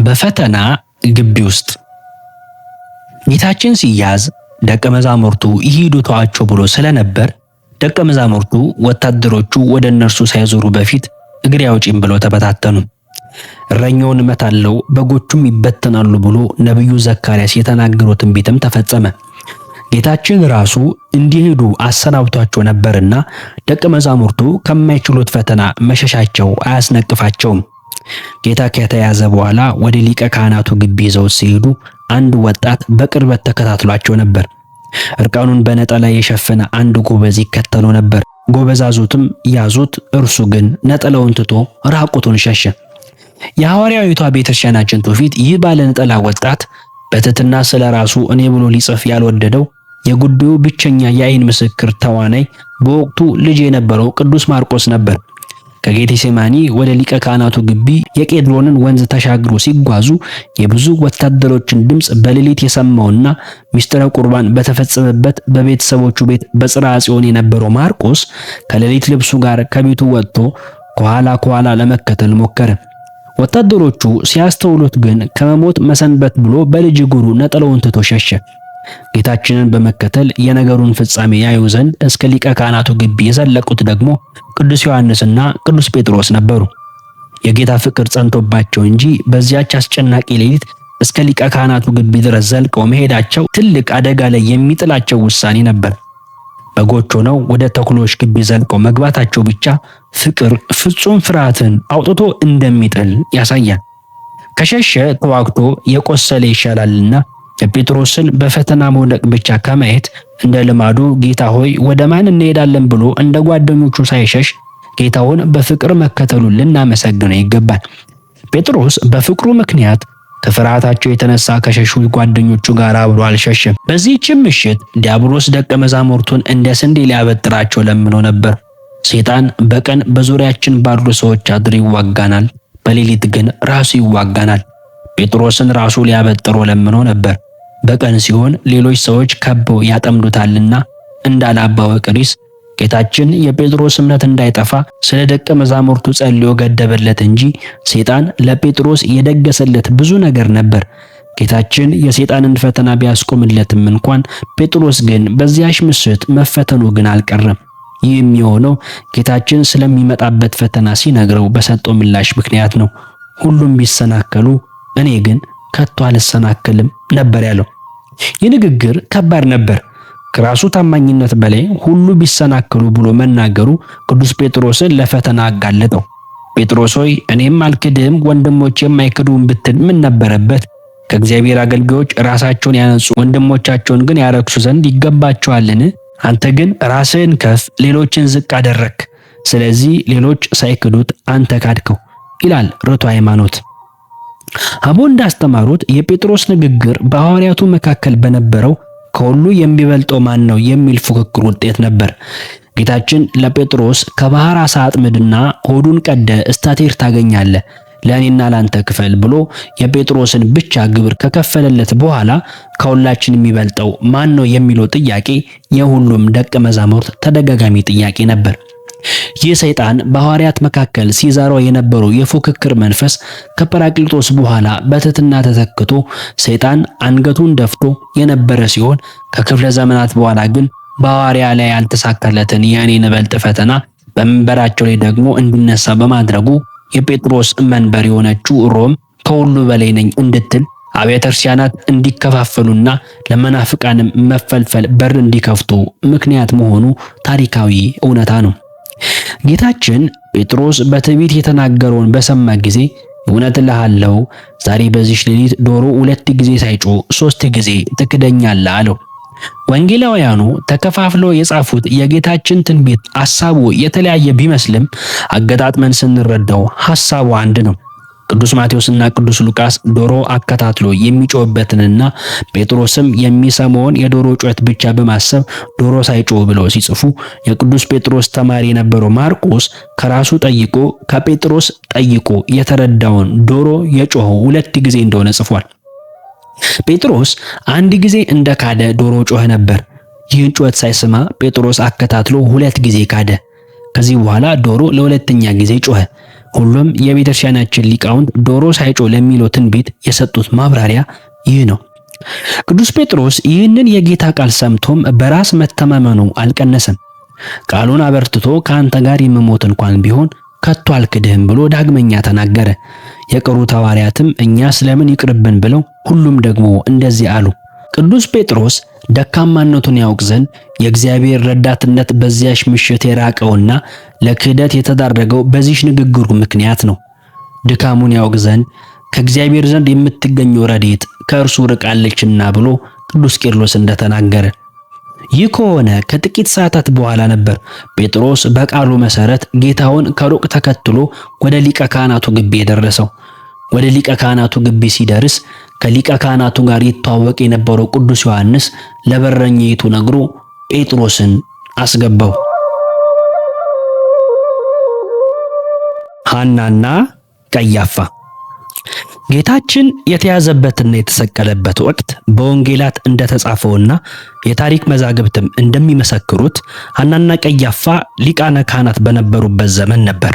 በፈተና ግቢ ውስጥ ጌታችን ሲያዝ ደቀ መዛሙርቱ ይሂዱ ተዋቸው ብሎ ስለነበር ደቀ መዛሙርቱ ወታደሮቹ ወደ እነርሱ ሳይዞሩ በፊት እግሬ አውጪኝ ብለው ተበታተኑ። እረኛውን እመታለሁ በጎቹም ይበተናሉ ብሎ ነቢዩ ዘካርያስ የተናገረው ትንቢትም ተፈጸመ። ጌታችን ራሱ እንዲሄዱ አሰናብቷቸው ነበርና ደቀ መዛሙርቱ ከማይችሉት ፈተና መሸሻቸው አያስነቅፋቸውም። ጌታ ከተያዘ በኋላ ወደ ሊቀ ካህናቱ ግቢ ይዘው ሲሄዱ አንድ ወጣት በቅርበት ተከታትሏቸው ነበር። እርቃኑን በነጠላ የሸፈነ አንድ ጎበዝ ይከተለው ነበር። ጎበዛዙትም ያዙት፣ እርሱ ግን ነጠላውን ትቶ ራቁቱን ሸሸ። የሐዋርያዊቷ ቤተክርስቲያናችን ትውፊት ይህ ባለ ነጠላ ወጣት በትሕትና ስለ ራሱ እኔ ብሎ ሊጽፍ ያልወደደው የጉዳዩ ብቸኛ የዓይን ምስክር ተዋናይ በወቅቱ ልጅ የነበረው ቅዱስ ማርቆስ ነበር። ከጌቴሴማኒ ወደ ሊቀ ካህናቱ ግቢ የቄድሮንን ወንዝ ተሻግሮ ሲጓዙ የብዙ ወታደሮችን ድምፅ በሌሊት የሰማውና ሚስጥረ ቁርባን በተፈጸመበት በቤተሰቦቹ ቤት በጽርሐ ጽዮን የነበረው ማርቆስ ከሌሊት ልብሱ ጋር ከቤቱ ወጥቶ ከኋላ ለመከተል ሞከረ። ወታደሮቹ ሲያስተውሉት ግን ከመሞት መሰንበት ብሎ በልጅ እግሩ ነጠላውን ትቶ ሸሸ። ጌታችንን በመከተል የነገሩን ፍጻሜ ያዩ ዘንድ እስከ ሊቀ ካህናቱ ግቢ የዘለቁት ደግሞ ቅዱስ ዮሐንስና ቅዱስ ጴጥሮስ ነበሩ። የጌታ ፍቅር ጸንቶባቸው እንጂ በዚያች አስጨናቂ ሌሊት እስከ ሊቀ ካህናቱ ግቢ ድረስ ዘልቀው መሄዳቸው ትልቅ አደጋ ላይ የሚጥላቸው ውሳኔ ነበር። በጎች ሆነው ወደ ተኩሎች ግቢ ዘልቀው መግባታቸው ብቻ ፍቅር ፍጹም ፍርሃትን አውጥቶ እንደሚጥል ያሳያል። ከሸሸ ተዋግቶ የቆሰለ ይሻላልና የጴጥሮስን በፈተና መውደቅ ብቻ ከማየት እንደ ልማዱ ጌታ ሆይ ወደ ማን እንሄዳለን ብሎ እንደ ጓደኞቹ ሳይሸሽ ጌታውን በፍቅር መከተሉን ልናመሰግነው ይገባል። ጴጥሮስ በፍቅሩ ምክንያት ከፍርሃታቸው የተነሳ ከሸሹ ጓደኞቹ ጋር አብሮ አልሸሸም። በዚህችም ምሽት ዲያብሎስ ደቀ መዛሙርቱን እንደ ስንዴ ሊያበጥራቸው ለምኖ ነበር። ሰይጣን በቀን በዙሪያችን ባሉ ሰዎች አድሮ ይዋጋናል፣ በሌሊት ግን ራሱ ይዋጋናል። ጴጥሮስን ራሱ ሊያበጥሮ ለምኖ ነበር። በቀን ሲሆን ሌሎች ሰዎች ከበው ያጠምዱታልና እንዳለ አባ ወቅሪስ ጌታችን የጴጥሮስ እምነት እንዳይጠፋ ስለ ደቀ መዛሙርቱ ጸልዮ ገደበለት እንጂ ሰይጣን ለጴጥሮስ የደገሰለት ብዙ ነገር ነበር። ጌታችን የሰይጣንን ፈተና ቢያስቆምለትም እንኳን ጴጥሮስ ግን በዚያች ምሽት መፈተኑ ግን አልቀረም። ይህ የሚሆነው ጌታችን ስለሚመጣበት ፈተና ሲነግረው በሰጠው ምላሽ ምክንያት ነው። ሁሉም ቢሰናከሉ እኔ ግን ከቶ አልሰናከልም ነበር ያለው። ይህ ንግግር ከባድ ነበር። ከራሱ ታማኝነት በላይ ሁሉ ቢሰናከሉ ብሎ መናገሩ ቅዱስ ጴጥሮስን ለፈተና አጋለጠው። ጴጥሮስ ሆይ እኔም አልክድም ወንድሞቼም አይክዱም ብትል ምን ነበረበት? ከእግዚአብሔር አገልጋዮች ራሳቸውን ያነጹ ወንድሞቻቸውን ግን ያረክሱ ዘንድ ይገባቸዋልን? አንተ ግን ራስህን ከፍ ሌሎችን ዝቅ አደረክ። ስለዚህ ሌሎች ሳይክዱት አንተ ካድከው ይላል ርቱዕ ሃይማኖት። አቦ እንዳስተማሩት የጴጥሮስ ንግግር በሐዋርያቱ መካከል በነበረው ከሁሉ የሚበልጠው ማን ነው የሚል ፉክክር ውጤት ነበር። ጌታችን ለጴጥሮስ ከባህር ዓሣ አጥምድና ሆዱን ቀደ እስታቴር ታገኛለህ፣ ለእኔና ላንተ ክፈል ብሎ የጴጥሮስን ብቻ ግብር ከከፈለለት በኋላ ከሁላችን የሚበልጠው ማን ነው የሚለው ጥያቄ የሁሉም ደቀ መዛሙርት ተደጋጋሚ ጥያቄ ነበር። ይህ ሰይጣን በሐዋርያት መካከል ሲዘራው የነበረው የፉክክር መንፈስ ከጰራቅሊጦስ በኋላ በትሕትና ተተክቶ ሰይጣን አንገቱን ደፍቶ የነበረ ሲሆን ከክፍለ ዘመናት በኋላ ግን በሐዋርያ ላይ ያልተሳካለትን የእኔን በልጥ ፈተና በመንበራቸው ላይ ደግሞ እንዲነሳ በማድረጉ የጴጥሮስ መንበር የሆነችው ሮም ከሁሉ በላይ ነኝ እንድትል አብያተ ክርስቲያናት እንዲከፋፈሉና ለመናፍቃንም መፈልፈል በር እንዲከፍቱ ምክንያት መሆኑ ታሪካዊ እውነታ ነው። ጌታችን ጴጥሮስ በትዕቢት የተናገረውን በሰማ ጊዜ እውነት እልሃለሁ ዛሬ በዚህ ሌሊት ዶሮ 2 ጊዜ ሳይጮህ 3 ጊዜ ትክደኛለህ አለው። ወንጌላውያኑ ተከፋፍለው የጻፉት የጌታችን ትንቢት ሐሳቡ የተለያየ ቢመስልም አገጣጥመን ስንረዳው ሐሳቡ አንድ ነው። ቅዱስ ማቴዎስና ቅዱስ ሉቃስ ዶሮ አከታትሎ የሚጮህበትንና ጴጥሮስም የሚሰማውን የዶሮ ጩኸት ብቻ በማሰብ ዶሮ ሳይጮህ ብለው ሲጽፉ፣ የቅዱስ ጴጥሮስ ተማሪ የነበረው ማርቆስ ከራሱ ጠይቆ ከጴጥሮስ ጠይቆ የተረዳውን ዶሮ የጮኸው 2 ጊዜ እንደሆነ ጽፏል። ጴጥሮስ 1 ጊዜ እንደካደ ዶሮ ጮኸ ነበር። ይህን ጩኸት ሳይሰማ ጴጥሮስ አከታትሎ 2 ጊዜ ካደ። ከዚህ በኋላ ዶሮ ለሁለተኛ ጊዜ ጮኸ። ሁሉም የቤተክርስቲያናችን ሊቃውንት ዶሮ ሳይጮህ ለሚለው ትንቢት የሰጡት ማብራሪያ ይህ ነው። ቅዱስ ጴጥሮስ ይህንን የጌታ ቃል ሰምቶም በራስ መተማመኑ አልቀነሰም። ቃሉን አበርትቶ ከአንተ ጋር የምሞት እንኳን ቢሆን ከቶ አልክድህም ብሎ ዳግመኛ ተናገረ። የቀሩት ሐዋርያትም እኛ ስለምን ይቅርብን ብለው ሁሉም ደግሞ እንደዚህ አሉ። ቅዱስ ጴጥሮስ ደካማነቱን ያውቅ ዘንድ የእግዚአብሔር ረዳትነት በዚያች ምሽት የራቀውና ለክህደት የተዳረገው በዚህ ንግግሩ ምክንያት ነው። ድካሙን ያውቅ ዘንድ ከእግዚአብሔር ዘንድ የምትገኘው ረድኤት ከእርሱ ርቃለችና ብሎ ቅዱስ ቄርሎስ እንደተናገረ። ይህ ከሆነ ከጥቂት ሰዓታት በኋላ ነበር ጴጥሮስ በቃሉ መሰረት ጌታውን ከሩቅ ተከትሎ ወደ ሊቀ ካህናቱ ግቢ የደረሰው። ወደ ሊቀ ካህናቱ ግቢ ሲደርስ ከሊቀ ካህናቱ ጋር ይተዋወቅ የነበረው ቅዱስ ዮሐንስ ለበረኛይቱ ነግሮ ጴጥሮስን አስገባው። ሐናና ቀያፋ። ጌታችን የተያዘበትና የተሰቀለበት ወቅት በወንጌላት እንደተጻፈውና የታሪክ መዛግብትም እንደሚመሰክሩት ሐናና ቀያፋ ሊቃነ ካህናት በነበሩበት ዘመን ነበር።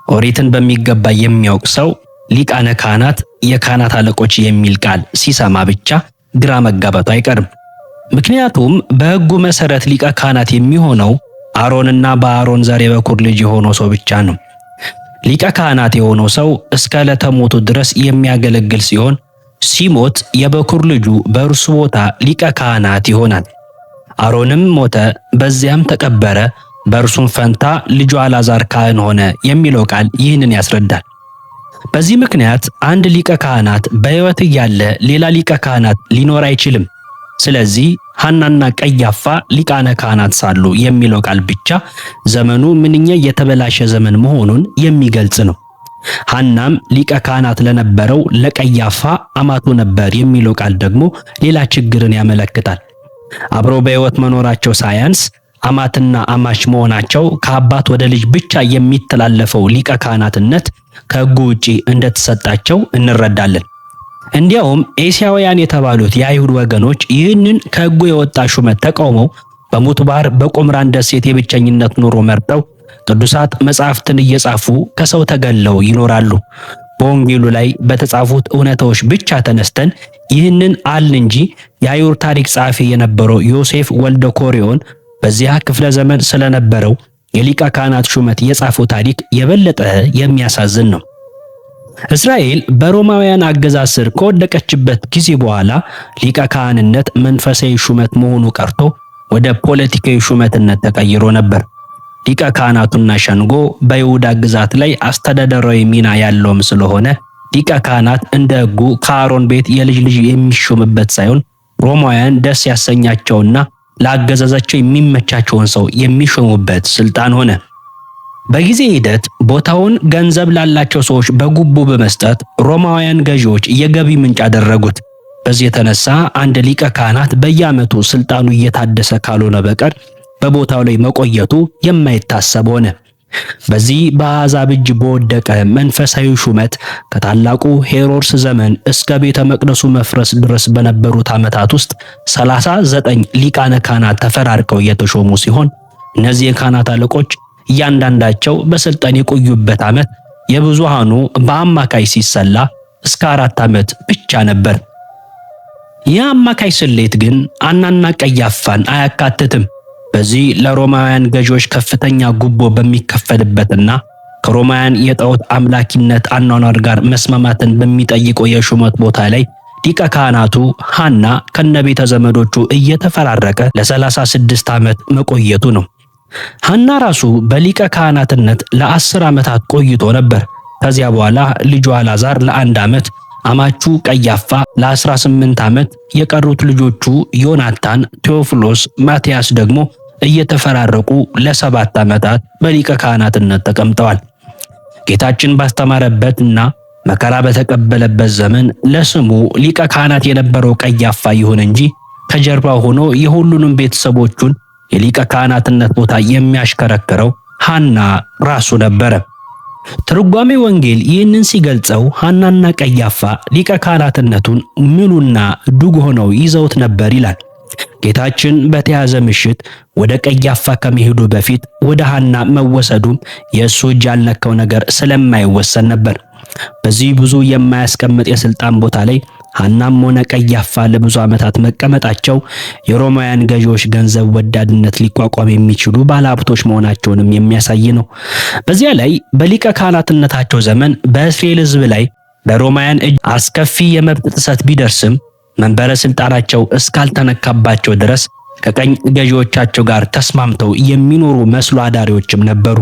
ኦሪትን በሚገባ የሚያውቅ ሰው ሊቃነ ካህናት፣ የካህናት አለቆች የሚል ቃል ሲሰማ ብቻ ግራ መጋባቱ አይቀርም። ምክንያቱም በሕጉ መሰረት ሊቀ ካህናት የሚሆነው አሮንና በአሮን ዘር የበኩር ልጅ የሆነው ሰው ብቻ ነው። ሊቀ ካህናት የሆነው ሰው እስከ ዕለተ ሞቱ ድረስ የሚያገለግል ሲሆን ሲሞት የበኩር ልጁ በእርሱ ቦታ ሊቀ ካህናት ይሆናል። አሮንም ሞተ፣ በዚያም ተቀበረ፣ በእርሱም ፈንታ ልጁ አልዓዛር ካህን ሆነ የሚለው ቃል ይህንን ያስረዳል። በዚህ ምክንያት አንድ ሊቀ ካህናት በሕይወት እያለ ሌላ ሊቀ ካህናት ሊኖር አይችልም። ስለዚህ ሐናና ቀያፋ ሊቃነ ካህናት ሳሉ የሚለው ቃል ብቻ ዘመኑ ምንኛ የተበላሸ ዘመን መሆኑን የሚገልጽ ነው። ሐናም ሊቀ ካህናት ለነበረው ለቀያፋ አማቱ ነበር የሚለው ቃል ደግሞ ሌላ ችግርን ያመለክታል። አብረው በሕይወት መኖራቸው ሳያንስ አማትና አማች መሆናቸው ከአባት ወደ ልጅ ብቻ የሚተላለፈው ሊቀ ካህናትነት ከሕጉ ውጪ እንደተሰጣቸው እንረዳለን። እንዲያውም ኤስያውያን የተባሉት የአይሁድ ወገኖች ይህንን ከሕጉ የወጣ ሹመት ተቃውመው በሙት ባሕር በቁምራን ደሴት የብቸኝነት ኑሮ መርጠው ቅዱሳት መጻሕፍትን እየጻፉ ከሰው ተገለው ይኖራሉ። በወንጌሉ ላይ በተጻፉት እውነታዎች ብቻ ተነስተን ይህንን አልን እንጂ የአይሁድ ታሪክ ጸሐፊ የነበረው ዮሴፍ ወልደ ኮሪዮን በዚያ ክፍለ ዘመን ስለነበረው የሊቀ ካህናት ሹመት የጻፈው ታሪክ የበለጠ የሚያሳዝን ነው። እስራኤል በሮማውያን አገዛዝ ስር ከወደቀችበት ጊዜ በኋላ ሊቀ ካህንነት መንፈሳዊ ሹመት መሆኑ ቀርቶ ወደ ፖለቲካዊ ሹመትነት ተቀይሮ ነበር። ሊቀ ካህናቱና ሸንጎ በይሁዳ ግዛት ላይ አስተዳደራዊ ሚና ያለውም ስለሆነ ሊቀ ካህናት እንደ ሕጉ ከአሮን ቤት የልጅ ልጅ የሚሾምበት ሳይሆን ሮማውያን ደስ ያሰኛቸውና ለአገዛዛቸው የሚመቻቸውን ሰው የሚሾሙበት ስልጣን ሆነ። በጊዜ ሂደት ቦታውን ገንዘብ ላላቸው ሰዎች በጉቦ በመስጠት ሮማውያን ገዢዎች የገቢ ምንጭ አደረጉት። በዚህ የተነሳ አንድ ሊቀ ካህናት በየዓመቱ ስልጣኑ እየታደሰ ካልሆነ በቀር በቦታው ላይ መቆየቱ የማይታሰብ ሆነ። በዚህ በአሕዛብ እጅ በወደቀ መንፈሳዊ ሹመት ከታላቁ ሄሮድስ ዘመን እስከ ቤተ መቅደሱ መፍረስ ድረስ በነበሩት ዓመታት ውስጥ 39 ሊቃነ ካህናት ተፈራርቀው የተሾሙ ሲሆን እነዚህ የካህናት አለቆች እያንዳንዳቸው በስልጣን የቆዩበት ዓመት የብዙሃኑ በአማካይ ሲሰላ እስከ 4 ዓመት ብቻ ነበር። ይህ አማካይ ስሌት ግን ሐናና ቀያፋን አያካትትም። በዚህ ለሮማውያን ገዢዎች ከፍተኛ ጉቦ በሚከፈልበትና ከሮማውያን የጣዖት አምላኪነት አኗኗር ጋር መስማማትን በሚጠይቀው የሹመት ቦታ ላይ ሊቀ ካህናቱ ሐና ከነቤተ ዘመዶቹ እየተፈራረቀ ለ36 ዓመት መቆየቱ ነው። ሐና ራሱ በሊቀ ካህናትነት ለ10 ዓመታት ቆይቶ ነበር። ከዚያ በኋላ ልጁ አልዓዛር ለ1 ዓመት፣ አማቹ ቀያፋ ለ18 ዓመት፣ የቀሩት ልጆቹ ዮናታን፣ ቴዎፍሎስ፣ ማትያስ ደግሞ እየተፈራረቁ ለ7 ዓመታት በሊቀ ካህናትነት ተቀምጠዋል። ጌታችን ባስተማረበትና መከራ በተቀበለበት ዘመን ለስሙ ሊቀ ካህናት የነበረው ቀያፋ ይሁን እንጂ ከጀርባው ሆኖ የሁሉንም ቤተሰቦቹን የሊቀ ካህናትነት ቦታ የሚያሽከረክረው ሐና ራሱ ነበረ። ትርጓሜ ወንጌል ይህንን ሲገልጸው ሐናና ቀያፋ ሊቀ ካህናትነቱን ምሉና ዱግ ሆነው ይዘውት ነበር ይላል። ጌታችን በተያዘ ምሽት ወደ ቀያፋ ከመሄዱ በፊት ወደ ሐና መወሰዱም የእሱ እጅ ያልነካው ነገር ስለማይወሰን ነበር። በዚህ ብዙ የማያስቀምጥ የስልጣን ቦታ ላይ ሐናም ሆነ ቀያፋ ለብዙ ዓመታት መቀመጣቸው የሮማውያን ገዢዎች ገንዘብ ወዳድነት ሊቋቋም የሚችሉ ባለሀብቶች መሆናቸውንም የሚያሳይ ነው። በዚያ ላይ በሊቀ ካህናትነታቸው ዘመን በእስራኤል ሕዝብ ላይ በሮማውያን እጅ አስከፊ የመብት ጥሰት ቢደርስም መንበረ ስልጣናቸው እስካልተነካባቸው ድረስ ከቀኝ ገዢዎቻቸው ጋር ተስማምተው የሚኖሩ መስሎ አዳሪዎችም ነበሩ።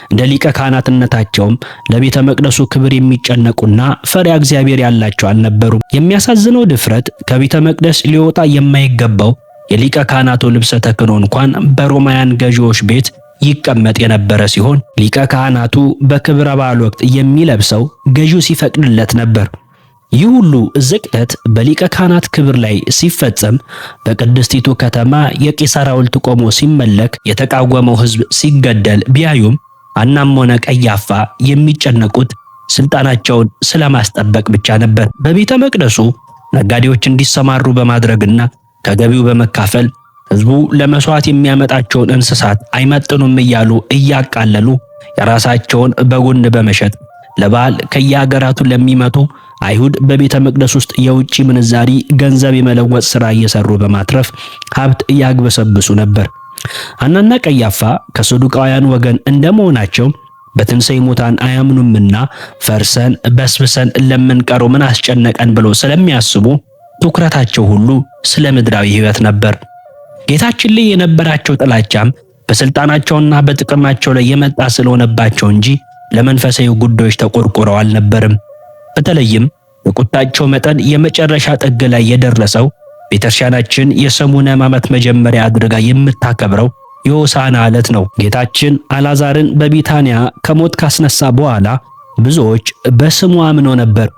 እንደ ሊቀ ካህናትነታቸውም ለቤተ መቅደሱ ክብር የሚጨነቁና ፈሪሃ እግዚአብሔር ያላቸው አልነበሩም። የሚያሳዝነው ድፍረት ከቤተ መቅደስ ሊወጣ የማይገባው የሊቀ ካህናቱ ልብሰ ተክህኖ እንኳን በሮማውያን ገዢዎች ቤት ይቀመጥ የነበረ ሲሆን ሊቀ ካህናቱ በክብረ በዓል ወቅት የሚለብሰው ገዢው ሲፈቅድለት ነበር። ይህ ሁሉ ዝቅጠት በሊቀ ካህናት ክብር ላይ ሲፈጸም በቅድስቲቱ ከተማ የቄሳር ሐውልት ቆሞ ሲመለክ የተቃወመው ሕዝብ ሲገደል ቢያዩም ሐናም ሆነ ቀያፋ የሚጨነቁት ስልጣናቸውን ስለማስጠበቅ ብቻ ነበር። በቤተ መቅደሱ ነጋዴዎች እንዲሰማሩ በማድረግና ከገቢው በመካፈል ሕዝቡ ለመስዋዕት የሚያመጣቸውን እንስሳት አይመጥኑም እያሉ እያቃለሉ የራሳቸውን በጎን በመሸጥ ለበዓል ከየሀገራቱ ለሚመጡ አይሁድ በቤተ መቅደስ ውስጥ የውጭ ምንዛሪ ገንዘብ የመለወጥ ሥራ እየሰሩ በማትረፍ ሀብት እያግበሰብሱ ነበር። ሐናና ቀያፋ ከሰዱቃውያን ወገን እንደመሆናቸው በትንሣኤ ሙታን አያምኑምና ፈርሰን በስብሰን ለምንቀረው ምን አስጨነቀን ብለው ስለሚያስቡ ትኩረታቸው ሁሉ ስለ ምድራዊ ሕይወት ነበር። ጌታችን ላይ የነበራቸው ጥላቻም በስልጣናቸውና በጥቅማቸው ላይ የመጣ ስለሆነባቸው እንጂ ለመንፈሳዊ ጉዳዮች ተቆርቆረው አልነበርም። በተለይም የቁጣቸው መጠን የመጨረሻ ጥግ ላይ የደረሰው ቤተክርስቲያናችን የሰሙነ ሕማማት መጀመሪያ አድርጋ የምታከብረው የሆሳዕና ዕለት ነው። ጌታችን አልዓዛርን በቢታንያ ከሞት ካስነሳ በኋላ ብዙዎች በስሙ አምነው ነበር።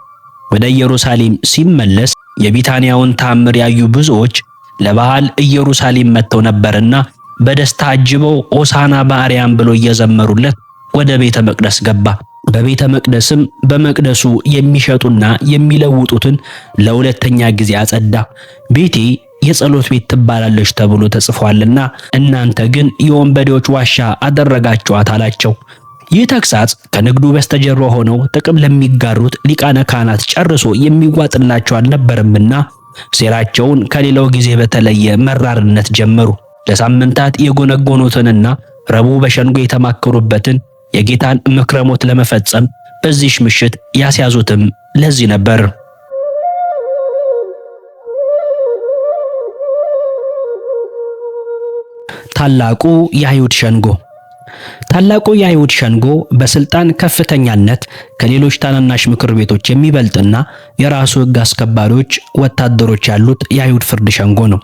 ወደ ኢየሩሳሌም ሲመለስ የቢታንያውን ተአምር ያዩ ብዙዎች ለበዓል ኢየሩሳሌም መጥተው ነበርና በደስታ አጅበው ሆሳዕና በአርያም ብሎ እየዘመሩለት ወደ ቤተ መቅደስ ገባ። በቤተ መቅደስም በመቅደሱ የሚሸጡና የሚለውጡትን ለሁለተኛ ጊዜ አጸዳ። ቤቴ የጸሎት ቤት ትባላለች ተብሎ ተጽፏልና እናንተ ግን የወንበዴዎች ዋሻ አደረጋችኋት አላቸው። ይህ ተግሳጽ ከንግዱ በስተጀርባ ሆነው ጥቅም ለሚጋሩት ሊቃነ ካህናት ጨርሶ የሚዋጥላቸው አልነበረምና ሴራቸውን ከሌላው ጊዜ በተለየ መራርነት ጀመሩ። ለሳምንታት የጎነጎኑትንና ረቡዕ በሸንጎ የተማከሩበትን የጌታን ምክረ ሞት ለመፈጸም በዚህ ምሽት ያስያዙትም ለዚህ ነበር። ታላቁ የአይሁድ ሸንጎ። ታላቁ የአይሁድ ሸንጎ በስልጣን ከፍተኛነት ከሌሎች ታናናሽ ምክር ቤቶች የሚበልጥና የራሱ ሕግ አስከባሪዎች፣ ወታደሮች ያሉት የአይሁድ ፍርድ ሸንጎ ነው።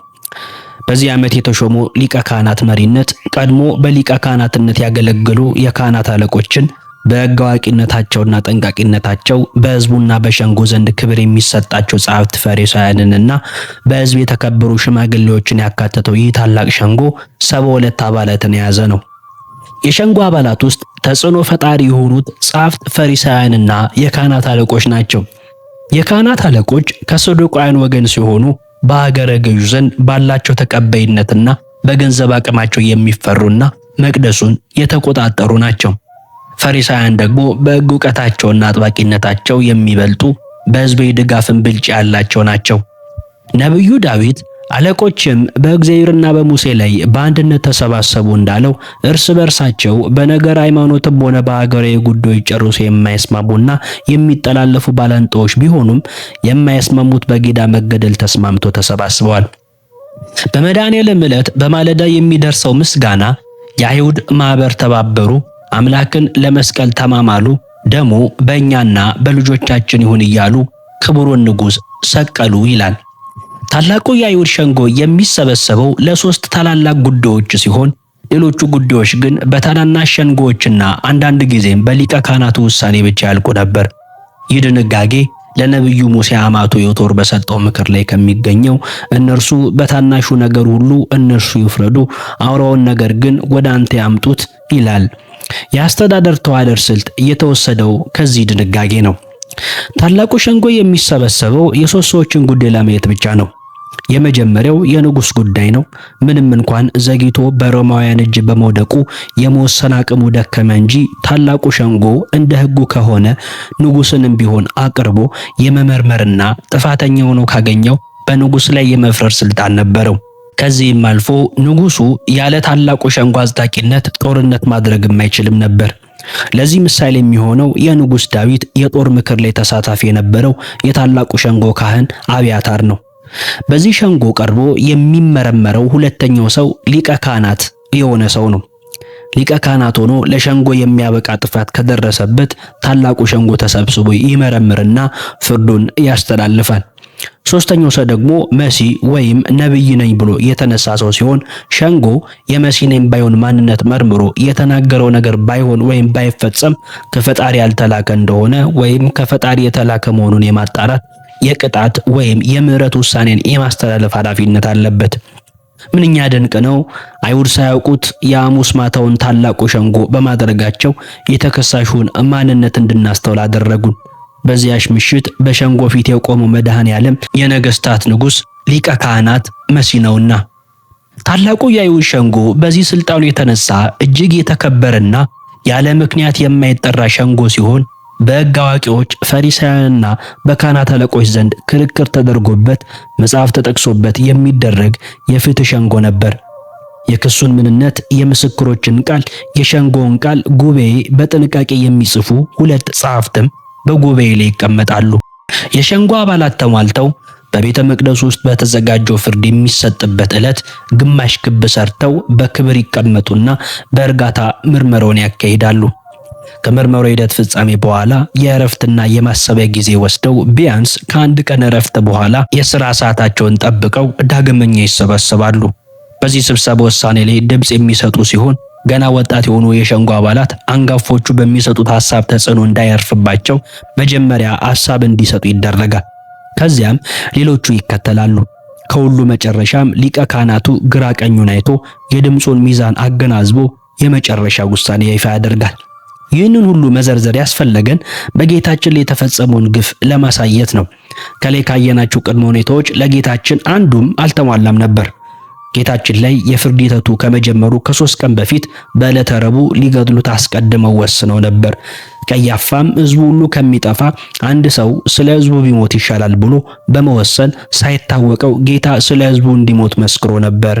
በዚህ ዓመት የተሾሙ ሊቀ ካህናት መሪነት ቀድሞ በሊቀ ካህናትነት ያገለገሉ የካህናት አለቆችን በሕግ አዋቂነታቸውና ጠንቃቂነታቸው በሕዝቡና በሸንጎ ዘንድ ክብር የሚሰጣቸው ጸሐፍት ፈሪሳውያንንና በሕዝብ የተከበሩ ሽማግሌዎችን ያካተተው ይህ ታላቅ ሸንጎ 72 አባላትን የያዘ ነው። የሸንጎ አባላት ውስጥ ተጽዕኖ ፈጣሪ የሆኑት ጸሐፍት ፈሪሳውያንና የካህናት አለቆች ናቸው። የካህናት አለቆች ከሰዱቃውያን ወገን ሲሆኑ በአገረ ገዡ ዘንድ ባላቸው ተቀባይነትና በገንዘብ አቅማቸው የሚፈሩና መቅደሱን የተቆጣጠሩ ናቸው። ፈሪሳውያን ደግሞ በሕግ ዕውቀታቸውና አጥባቂነታቸው የሚበልጡ በሕዝባዊ ድጋፍን ብልጫ ያላቸው ናቸው። ነቢዩ ዳዊት አለቆችም በእግዚአብሔርና በሙሴ ላይ በአንድነት ተሰባሰቡ እንዳለው እርስ በርሳቸው በነገር ሃይማኖትም ሆነ በአገራዊ ጉዳዮች ጨርሶ የማይስማሙና የሚጠላለፉ ባላንጣዎች ቢሆኑም የማይስማሙት በጌዳ መገደል ተስማምቶ ተሰባስበዋል። በመድኃኔዓለም ዕለት በማለዳ የሚደርሰው ምስጋና የአይሁድ ማኅበር ተባበሩ፣ አምላክን ለመስቀል ተማማሉ፣ ደሙ በእኛና በልጆቻችን ይሁን እያሉ ክቡሩን ንጉሥ ሰቀሉ ይላል። ታላቁ የአይሁድ ሸንጎ የሚሰበሰበው ለሶስት ታላላቅ ጉዳዮች ሲሆን ሌሎቹ ጉዳዮች ግን በታናናሽ ሸንጎዎችና አንዳንድ ጊዜም በሊቀ ካህናቱ ውሳኔ ብቻ ያልቁ ነበር። ይህ ድንጋጌ ለነቢዩ ሙሴ አማቱ ዮቶር በሰጠው ምክር ላይ ከሚገኘው እነርሱ በታናሹ ነገር ሁሉ እነርሱ ይፍረዱ፣ አውራውን ነገር ግን ወደ አንተ ያምጡት ይላል። የአስተዳደር ተዋደር ስልት እየተወሰደው ከዚህ ድንጋጌ ነው። ታላቁ ሸንጎ የሚሰበሰበው የሶስት ሰዎችን ጉዳይ ለማየት ብቻ ነው። የመጀመሪያው የንጉሥ ጉዳይ ነው። ምንም እንኳን ዘግይቶ በሮማውያን እጅ በመውደቁ የመወሰን አቅሙ ደከመ እንጂ ታላቁ ሸንጎ እንደ ሕጉ ከሆነ ንጉሥንም ቢሆን አቅርቦ የመመርመርና ጥፋተኛ ሆኖ ካገኘው በንጉሥ ላይ የመፍረድ ስልጣን ነበረው። ከዚህም አልፎ ንጉሡ ያለ ታላቁ ሸንጎ አጽዳቂነት ጦርነት ማድረግም አይችልም ነበር። ለዚህ ምሳሌ የሚሆነው የንጉሥ ዳዊት የጦር ምክር ላይ ተሳታፊ የነበረው የታላቁ ሸንጎ ካህን አብያታር ነው። በዚህ ሸንጎ ቀርቦ የሚመረመረው ሁለተኛው ሰው ሊቀ ካህናት የሆነ ሰው ነው። ሊቀ ካህናት ሆኖ ለሸንጎ የሚያበቃ ጥፋት ከደረሰበት ታላቁ ሸንጎ ተሰብስቦ ይመረምርና ፍርዱን ያስተላልፋል። ሶስተኛው ሰው ደግሞ መሲህ ወይም ነብይ ነኝ ብሎ የተነሳ ሰው ሲሆን ሸንጎ የመሲህ ነኝ ባይሆን ማንነት መርምሮ የተናገረው ነገር ባይሆን ወይም ባይፈጸም ከፈጣሪ ያልተላከ እንደሆነ ወይም ከፈጣሪ የተላከ መሆኑን የማጣራት የቅጣት ወይም የምህረት ውሳኔን የማስተላለፍ ኃላፊነት አለበት። ምንኛ ድንቅ ነው! አይሁድ ሳያውቁት የሐሙስ ማታውን ታላቁ ሸንጎ በማድረጋቸው የተከሳሹን ማንነት እንድናስተውል አደረጉን። በዚያሽ ምሽት በሸንጎ ፊት የቆመው መድኃኔዓለም የነገስታት ንጉሥ ሊቀ ካህናት መሲህ ነውና። ታላቁ የአይሁድ ሸንጎ በዚህ ስልጣኑ የተነሳ እጅግ የተከበረና ያለ ምክንያት የማይጠራ ሸንጎ ሲሆን በሕግ አዋቂዎች ፈሪሳውያንና በካህናት አለቆች ዘንድ ክርክር ተደርጎበት መጽሐፍ ተጠቅሶበት የሚደረግ የፍትህ ሸንጎ ነበር። የክሱን ምንነት፣ የምስክሮችን ቃል፣ የሸንጎውን ቃል ጉባኤ በጥንቃቄ የሚጽፉ ሁለት ጸሐፍትም በጉባኤ ላይ ይቀመጣሉ። የሸንጎ አባላት ተሟልተው በቤተ መቅደስ ውስጥ በተዘጋጀው ፍርድ የሚሰጥበት ዕለት ግማሽ ክብ ሰርተው በክብር ይቀመጡና በእርጋታ ምርመራውን ያካሂዳሉ። ከምርመራው ሂደት ፍጻሜ በኋላ የእረፍትና የማሰቢያ ጊዜ ወስደው ቢያንስ ከአንድ ቀን እረፍት በኋላ የሥራ ሰዓታቸውን ጠብቀው ዳግመኛ ይሰበሰባሉ። በዚህ ስብሰባ ውሳኔ ላይ ድምፅ የሚሰጡ ሲሆን ገና ወጣት የሆኑ የሸንጎ አባላት አንጋፎቹ በሚሰጡት ሐሳብ ተጽዕኖ እንዳያርፍባቸው መጀመሪያ ሐሳብ እንዲሰጡ ይደረጋል። ከዚያም ሌሎቹ ይከተላሉ። ከሁሉ መጨረሻም ሊቀ ካህናቱ ግራ ቀኙን አይቶ የድምፁን ሚዛን አገናዝቦ የመጨረሻ ውሳኔ ይፋ ያደርጋል። ይህንን ሁሉ መዘርዘር ያስፈለገን በጌታችን ላይ የተፈጸመውን ግፍ ለማሳየት ነው። ከላይ ካየናቸው ቅድመ ሁኔታዎች ለጌታችን አንዱም አልተሟላም ነበር። ጌታችን ላይ የፍርድ ሂደቱ ከመጀመሩ ከ3 ቀን በፊት በዕለተ ረቡዕ ሊገድሉት አስቀድመው ወስነው ነበር። ቀያፋም ሕዝቡ ሁሉ ከሚጠፋ አንድ ሰው ስለ ሕዝቡ ቢሞት ይሻላል ብሎ በመወሰን ሳይታወቀው ጌታ ስለ ሕዝቡ እንዲሞት መስክሮ ነበር።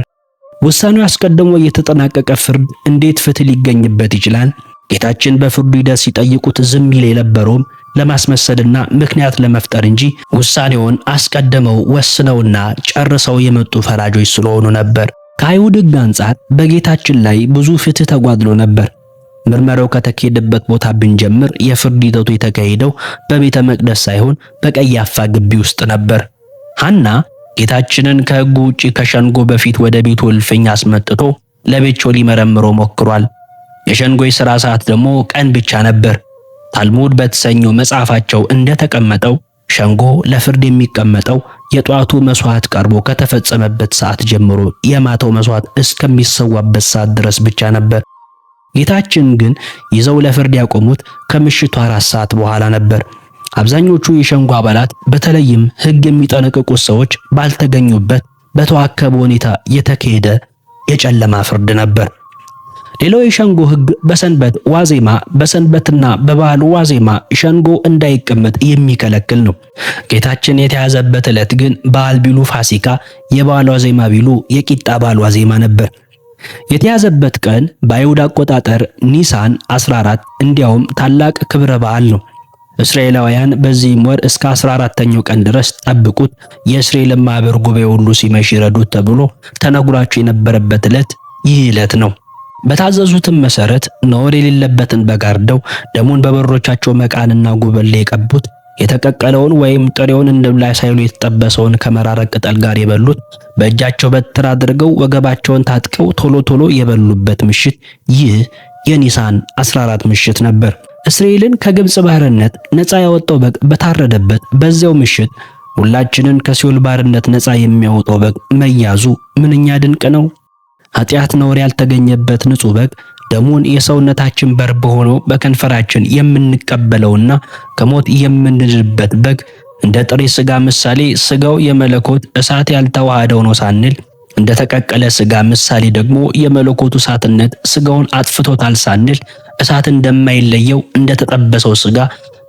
ውሳኔው አስቀድሞ የተጠናቀቀ ፍርድ እንዴት ፍትህ ሊገኝበት ይችላል? ጌታችን በፍርዱ ሂደት ሲጠይቁት ዝም ይል የነበረውም ለማስመሰልና ምክንያት ለመፍጠር እንጂ ውሳኔውን አስቀድመው ወስነውና ጨርሰው የመጡ ፈራጆች ስለሆኑ ነበር። ከአይሁድ ሕግ አንጻር በጌታችን ላይ ብዙ ፍትህ ተጓድሎ ነበር። ምርመራው ከተካሄደበት ቦታ ብንጀምር የፍርድ ሂደቱ የተካሄደው በቤተ መቅደስ ሳይሆን በቀያፋ ግቢ ውስጥ ነበር። ሐና ጌታችንን ከሕጉ ውጪ ከሸንጎ በፊት ወደ ቤቱ እልፍኝ አስመጥቶ ለብቻው ሊመረምረው ሞክሯል። የሸንጎ የሥራ ሰዓት ደግሞ ቀን ብቻ ነበር። ታልሙድ በተሰኘው መጽሐፋቸው እንደተቀመጠው ሸንጎ ለፍርድ የሚቀመጠው የጧቱ መስዋዕት ቀርቦ ከተፈጸመበት ሰዓት ጀምሮ የማታው መስዋዕት እስከሚሰዋበት ሰዓት ድረስ ብቻ ነበር። ጌታችን ግን ይዘው ለፍርድ ያቆሙት ከምሽቱ 4 ሰዓት በኋላ ነበር። አብዛኞቹ የሸንጎ አባላት በተለይም ሕግ የሚጠነቅቁት ሰዎች ባልተገኙበት በተዋከበ ሁኔታ የተካሄደ የጨለማ ፍርድ ነበር። ሌላው የሸንጎ ሕግ በሰንበት ዋዜማ በሰንበትና በበዓል ዋዜማ ሸንጎ እንዳይቀመጥ የሚከለክል ነው። ጌታችን የተያዘበት ዕለት ግን በዓል ቢሉ ፋሲካ፣ የበዓል ዋዜማ ቢሉ የቂጣ በዓል ዋዜማ ነበር። የተያዘበት ቀን በአይሁድ አቆጣጠር ኒሳን 14 እንዲያውም ታላቅ ክብረ በዓል ነው። እስራኤላውያን በዚህም ወር እስከ 14ኛው ቀን ድረስ ጠብቁት፣ የእስራኤልን ማህበር ጉባኤ ሁሉ ሲመሽ ይረዱት ተብሎ ተነግሯቸው የነበረበት ዕለት ይህ ዕለት ነው። በታዘዙትም መሰረት ነውር የሌለበትን በግ አርደው ደሙን በበሮቻቸው መቃንና ጉበል ላይ የቀቡት፣ የተቀቀለውን ወይም ጥሬውን እንብላ ሳይሉ የተጠበሰውን ከመራራ ቅጠል ጋር የበሉት፣ በእጃቸው በትር አድርገው ወገባቸውን ታጥቀው ቶሎ ቶሎ የበሉበት ምሽት ይህ የኒሳን 14 ምሽት ነበር። እስራኤልን ከግብጽ ባርነት ነፃ ያወጣው በግ በታረደበት በዚያው ምሽት ሁላችንን ከሲኦል ባርነት ነፃ የሚያወጣው በግ መያዙ ምንኛ ድንቅ ነው! ኃጢአት ነውር ያልተገኘበት ንጹሕ በግ ደሙን የሰውነታችን በር በሆነው በከንፈራችን የምንቀበለውና ከሞት የምንድንበት በግ እንደ ጥሬ ሥጋ ምሳሌ ሥጋው የመለኮት እሳት ያልተዋሃደው ነው ሳንል፣ እንደ ተቀቀለ ሥጋ ምሳሌ ደግሞ የመለኮቱ እሳትነት ሥጋውን አጥፍቶታል ሳንል፣ እሳት እንደማይለየው እንደ ተጠበሰው ሥጋ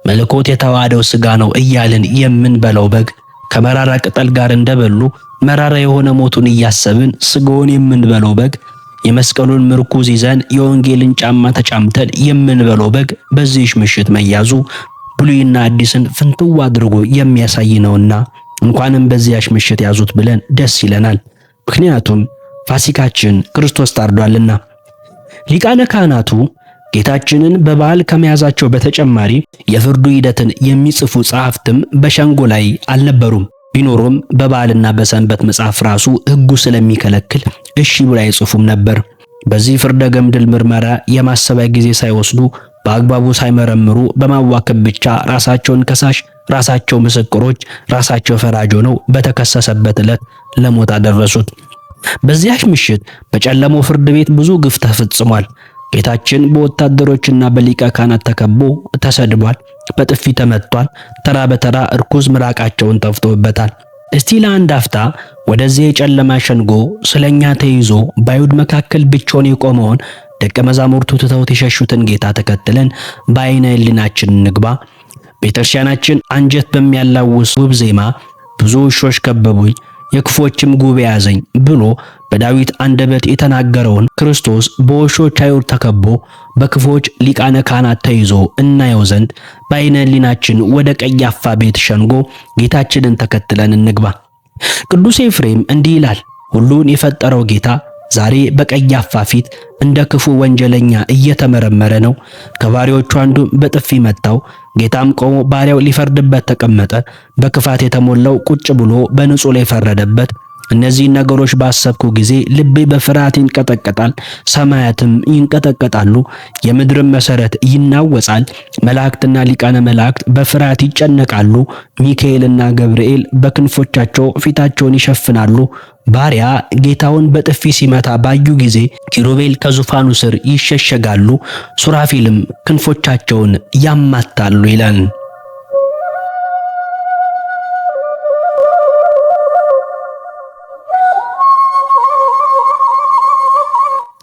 መለኮት የተዋሃደው ሥጋ ነው እያልን የምንበላው በግ ከመራራ ቅጠል ጋር እንደበሉ መራራ የሆነ ሞቱን እያሰብን ሥጋውን የምንበላው በግ የመስቀሉን ምርኩዝ ይዘን የወንጌልን ጫማ ተጫምተን የምንበላው በግ በዚህ ምሽት መያዙ ብሉይና አዲስን ፍንትው አድርጎ የሚያሳይ ነውና እንኳንም በዚያች ምሽት ያዙት ብለን ደስ ይለናል። ምክንያቱም ፋሲካችን ክርስቶስ ታርዷልና። ሊቃነ ካህናቱ ጌታችንን በበዓል ከመያዛቸው በተጨማሪ የፍርዱ ሂደትን የሚጽፉ ጸሐፍትም በሸንጎ ላይ አልነበሩም። ቢኖሩም በበዓልና በሰንበት መጽሐፍ ራሱ ሕጉ ስለሚከለክል እሺ ብለው አይጽፉም ነበር። በዚህ ፍርደ ገምድል ምርመራ የማሰቢያ ጊዜ ሳይወስዱ በአግባቡ ሳይመረምሩ በማዋከብ ብቻ ራሳቸውን ከሳሽ፣ ራሳቸው ምስክሮች፣ ራሳቸው ፈራጅ ሆነው በተከሰሰበት ዕለት ለሞት አደረሱት። በዚያች ምሽት በጨለማው ፍርድ ቤት ብዙ ግፍ ተፈጽሟል። ጌታችን በወታደሮችና በሊቀ ካህናት ተከቦ ተሰድቧል፣ በጥፊ ተመቷል። ተራ በተራ እርኩዝ ምራቃቸውን ተፍቶበታል። እስቲ ለአንድ አፍታ ወደዚህ የጨለማ ሸንጎ ስለኛ ተይዞ በአይሁድ መካከል ብቻውን የቆመውን ደቀ መዛሙርቱ ትተውት የሸሹትን ጌታ ተከትለን በዓይነ ሕሊናችን እንግባ። ቤተክርስቲያናችን አንጀት በሚያላውስ ውብ ዜማ ብዙ ውሾች ከበቡኝ የክፎችም ጉብ ያዘኝ ብሎ በዳዊት አንደበት የተናገረውን ክርስቶስ በውሾች አይሁድ ተከቦ በክፎች ሊቃነ ካህናት ተይዞ እናየው ዘንድ በዓይነ ሕሊናችን ወደ ቀያፋ ቤት ሸንጎ ጌታችንን ተከትለን እንግባ። ቅዱስ ኤፍሬም እንዲህ ይላል፣ ሁሉን የፈጠረው ጌታ ዛሬ በቀያፋ ፊት እንደ ክፉ ወንጀለኛ እየተመረመረ ነው። ከባሪያዎቹ አንዱ በጥፊ መታው። ጌታም ቆሞ ባሪያው ሊፈርድበት ተቀመጠ። በክፋት የተሞላው ቁጭ ብሎ በንጹሕ ላይ ፈረደበት። እነዚህ ነገሮች ባሰብኩ ጊዜ ልቤ በፍርሃት ይንቀጠቀጣል፣ ሰማያትም ይንቀጠቀጣሉ፣ የምድርም መሰረት ይናወጻል። መላእክትና ሊቃነ መላእክት በፍርሃት ይጨነቃሉ። ሚካኤልና ገብርኤል በክንፎቻቸው ፊታቸውን ይሸፍናሉ። ባሪያ ጌታውን በጥፊ ሲመታ ባዩ ጊዜ ኪሩቤል ከዙፋኑ ስር ይሸሸጋሉ፣ ሱራፊልም ክንፎቻቸውን ያማታሉ ይላል።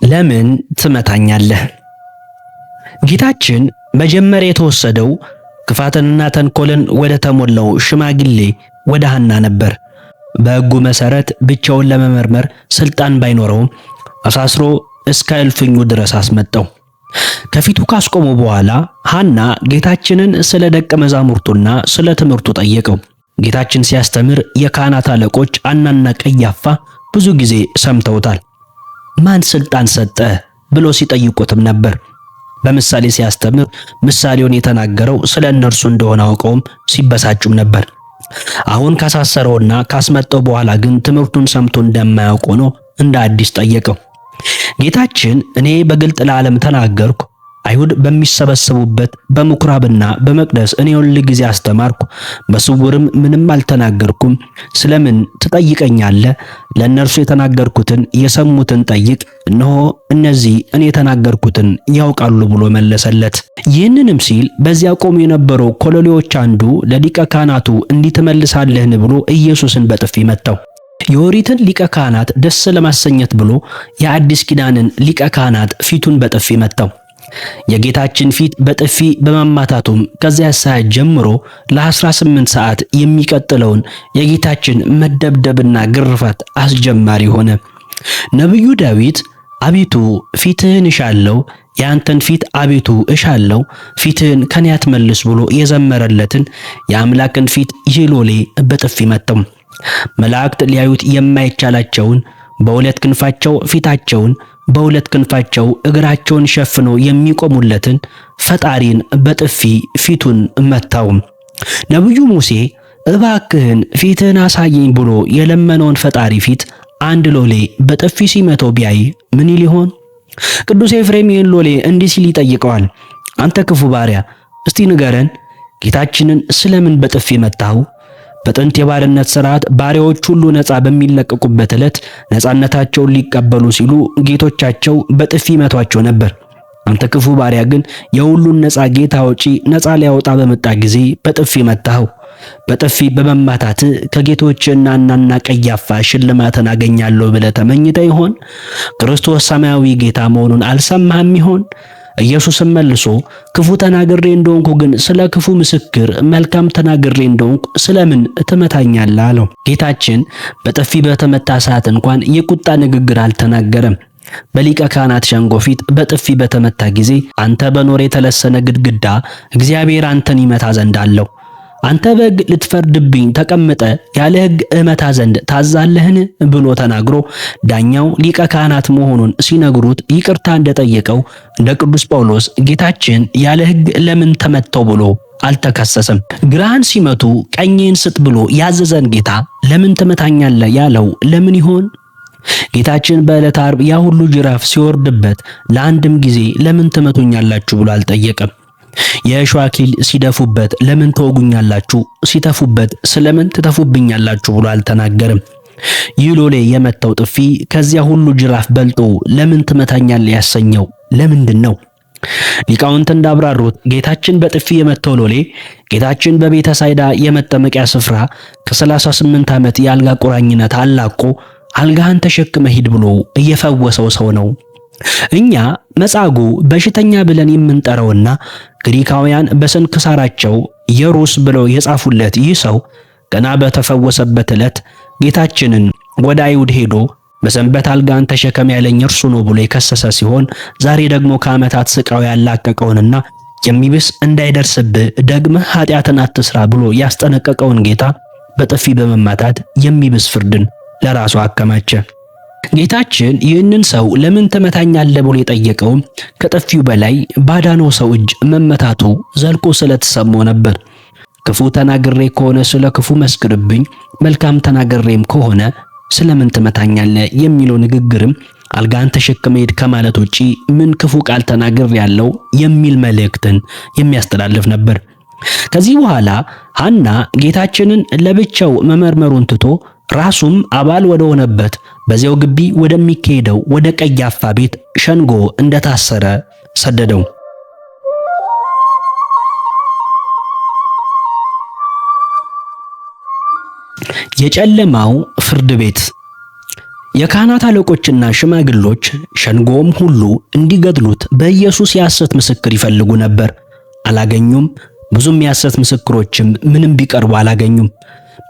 ለምን ትመታኛለህ? ጌታችን መጀመሪያ የተወሰደው ክፋትንና ተንኮልን ወደ ተሞላው ሽማግሌ ወደ ሐና ነበር። በሕጉ መሰረት ብቻውን ለመመርመር ስልጣን ባይኖረውም አሳስሮ እስከ እልፍኙ ድረስ አስመጣው። ከፊቱ ካስቆሙ በኋላ ሐና ጌታችንን ስለ ደቀ መዛሙርቱና ስለ ትምህርቱ ጠየቀው። ጌታችን ሲያስተምር የካህናት አለቆች ሐናና ቀያፋ ብዙ ጊዜ ሰምተውታል። ማን ስልጣን ሰጠ ብሎ ሲጠይቁትም ነበር። በምሳሌ ሲያስተምር ምሳሌውን የተናገረው ስለ እነርሱ እንደሆነ አውቀውም ሲበሳጩም ነበር። አሁን ካሳሰረውና ካስመጣው በኋላ ግን ትምህርቱን ሰምቶ እንደማያውቅ ሆኖ እንደ አዲስ ጠየቀው። ጌታችን እኔ በግልጥ ለዓለም ተናገርኩ፣ አይሁድ በሚሰበሰቡበት በምኩራብና በመቅደስ እኔ ሁል ጊዜ አስተማርኩ፣ በስውርም ምንም አልተናገርኩም። ስለምን ትጠይቀኛለህ? ለእነርሱ የተናገርኩትን የሰሙትን ጠይቅ፣ እነሆ እነዚህ እኔ የተናገርኩትን ያውቃሉ ብሎ መለሰለት። ይህንንም ሲል በዚያ ቆሙ የነበሩ ኮሎሌዎች አንዱ ለሊቀ ካህናቱ እንዲህ ትመልሳለህን ብሎ ኢየሱስን በጥፊ መታው። የኦሪትን ሊቀ ካህናት ደስ ለማሰኘት ብሎ የአዲስ ኪዳንን ሊቀ ካህናት ፊቱን በጥፊ መታው። የጌታችን ፊት በጥፊ በመማታቱም ከዚያ ሰዓት ጀምሮ ለ18 ሰዓት የሚቀጥለውን የጌታችን መደብደብና ግርፋት አስጀማሪ ሆነ። ነቢዩ ዳዊት አቤቱ ፊትህን እሻለሁ፣ ያንተን ፊት አቤቱ እሻለሁ፣ ፊትህን ከኔ አትመልስ ብሎ የዘመረለትን የአምላክን ፊት ይህ ሎሌ በጥፊ መታው። መላእክት ሊያዩት የማይቻላቸውን በሁለት ክንፋቸው ፊታቸውን በሁለት ክንፋቸው እግራቸውን ሸፍነው የሚቆሙለትን ፈጣሪን በጥፊ ፊቱን መታው። ነብዩ ሙሴ እባክህን ፊትህን አሳየኝ ብሎ የለመነውን ፈጣሪ ፊት አንድ ሎሌ በጥፊ ሲመተው ቢያይ ምን ይል ይሆን? ቅዱስ ኤፍሬም ይህን ሎሌ እንዲህ ሲል ይጠይቀዋል። አንተ ክፉ ባሪያ፣ እስቲ ንገረን፣ ጌታችንን ስለምን በጥፊ መታው? በጥንት የባርነት ሥርዓት ባሪያዎች ሁሉ ነፃ በሚለቀቁበት ዕለት ነፃነታቸውን ሊቀበሉ ሲሉ ጌቶቻቸው በጥፊ መቷቸው ነበር። አንተ ክፉ ባሪያ ግን የሁሉን ነፃ ጌታ አውጪ ነፃ ሊያወጣ በመጣ ጊዜ በጥፊ መታኸው። በጥፊ በመማታት ከጌቶችና እናና ቀያፋ ሽልማትን አገኛለሁ ብለህ ተመኝተህ ይሆን? ክርስቶስ ሰማያዊ ጌታ መሆኑን አልሰማህም ይሆን? ኢየሱስም መልሶ ክፉ ተናግሬ እንደሆንኩ ግን ስለ ክፉ ምስክር መልካም ተናግሬ እንደሆንኩ ስለምን ትመታኛለህ አለው። ጌታችን በጥፊ በተመታ ሰዓት እንኳን የቁጣ ንግግር አልተናገረም። በሊቀ ካህናት ሸንጎ ፊት በጥፊ በተመታ ጊዜ አንተ በኖር የተለሰነ ግድግዳ እግዚአብሔር አንተን ይመታ ዘንድ አለው። አንተ በሕግ ልትፈርድብኝ ተቀምጠ ያለ ሕግ እመታ ዘንድ ታዛለህን ብሎ ተናግሮ ዳኛው ሊቀ ካህናት መሆኑን ሲነግሩት ይቅርታ እንደጠየቀው እንደ ቅዱስ ጳውሎስ ጌታችን ያለ ሕግ ለምን ተመተው ብሎ አልተከሰሰም። ግራህን ሲመቱ ቀኝህን ስጥ ብሎ ያዘዘን ጌታ ለምን ትመታኛለህ ያለው ለምን ይሆን? ጌታችን በዕለተ ዓርብ ያ ሁሉ ጅራፍ ሲወርድበት ለአንድም ጊዜ ለምን ትመቱኛላችሁ ብሎ አልጠየቀም። የእሾህ አክሊል ሲደፉበት ለምን ተወጉኛላችሁ፣ ሲተፉበት ስለምን ትተፉብኛላችሁ ብሎ አልተናገርም። ይህ ሎሌ የመታው ጥፊ ከዚያ ሁሉ ጅራፍ በልጦ ለምን ትመታኛለህ ያሰኘው ለምንድን ነው? ሊቃውንት እንዳብራሩት ጌታችን በጥፊ የመታው ሎሌ ጌታችን በቤተ ሳይዳ የመጠመቂያ ስፍራ ከ38 ዓመት የአልጋ ቁራኝነት አላቆ አልጋህን ተሸክመ ሂድ ብሎ እየፈወሰው ሰው ነው። እኛ መጻጉዕ በሽተኛ ብለን የምንጠራውና ግሪካውያን በስንክሳራቸው ኢየሩስ ብለው የጻፉለት ይህ ሰው ገና በተፈወሰበት ዕለት ጌታችንን ወደ አይሁድ ሄዶ በሰንበት አልጋን ተሸከም ያለኝ እርሱ ነው ብሎ የከሰሰ ሲሆን ዛሬ ደግሞ ከዓመታት ስቃዩ ያላቀቀውንና የሚብስ እንዳይደርስብህ ደግመህ ኃጢአትን አትስራ ብሎ ያስጠነቀቀውን ጌታ በጥፊ በመማታት የሚብስ ፍርድን ለራሱ አከማቸ። ጌታችን ይህንን ሰው ለምን ትመታኛለህ ብሎ የጠየቀው ከጥፊው በላይ ባዳነው ሰው እጅ መመታቱ ዘልቆ ስለተሰማው ነበር። ክፉ ተናግሬ ከሆነ ስለ ክፉ መስክርብኝ፣ መልካም ተናግሬም ከሆነ ስለምን ትመታኛለህ የሚለው ንግግርም አልጋን ተሸክመ ሄድ ከማለት ውጪ ምን ክፉ ቃል ተናግሬ ያለው የሚል መልእክትን የሚያስተላልፍ ነበር። ከዚህ በኋላ ሐና ጌታችንን ለብቻው መመርመሩን ትቶ ራሱም አባል ወደ ሆነበት በዚያው ግቢ ወደሚካሄደው ወደ ቀያፋ ቤት ሸንጎ እንደታሰረ ሰደደው። የጨለማው ፍርድ ቤት። የካህናት አለቆችና ሽማግሎች ሸንጎም ሁሉ እንዲገድሉት በኢየሱስ የሐሰት ምስክር ይፈልጉ ነበር። አላገኙም። ብዙም የሐሰት ምስክሮችም ምንም ቢቀርቡ አላገኙም።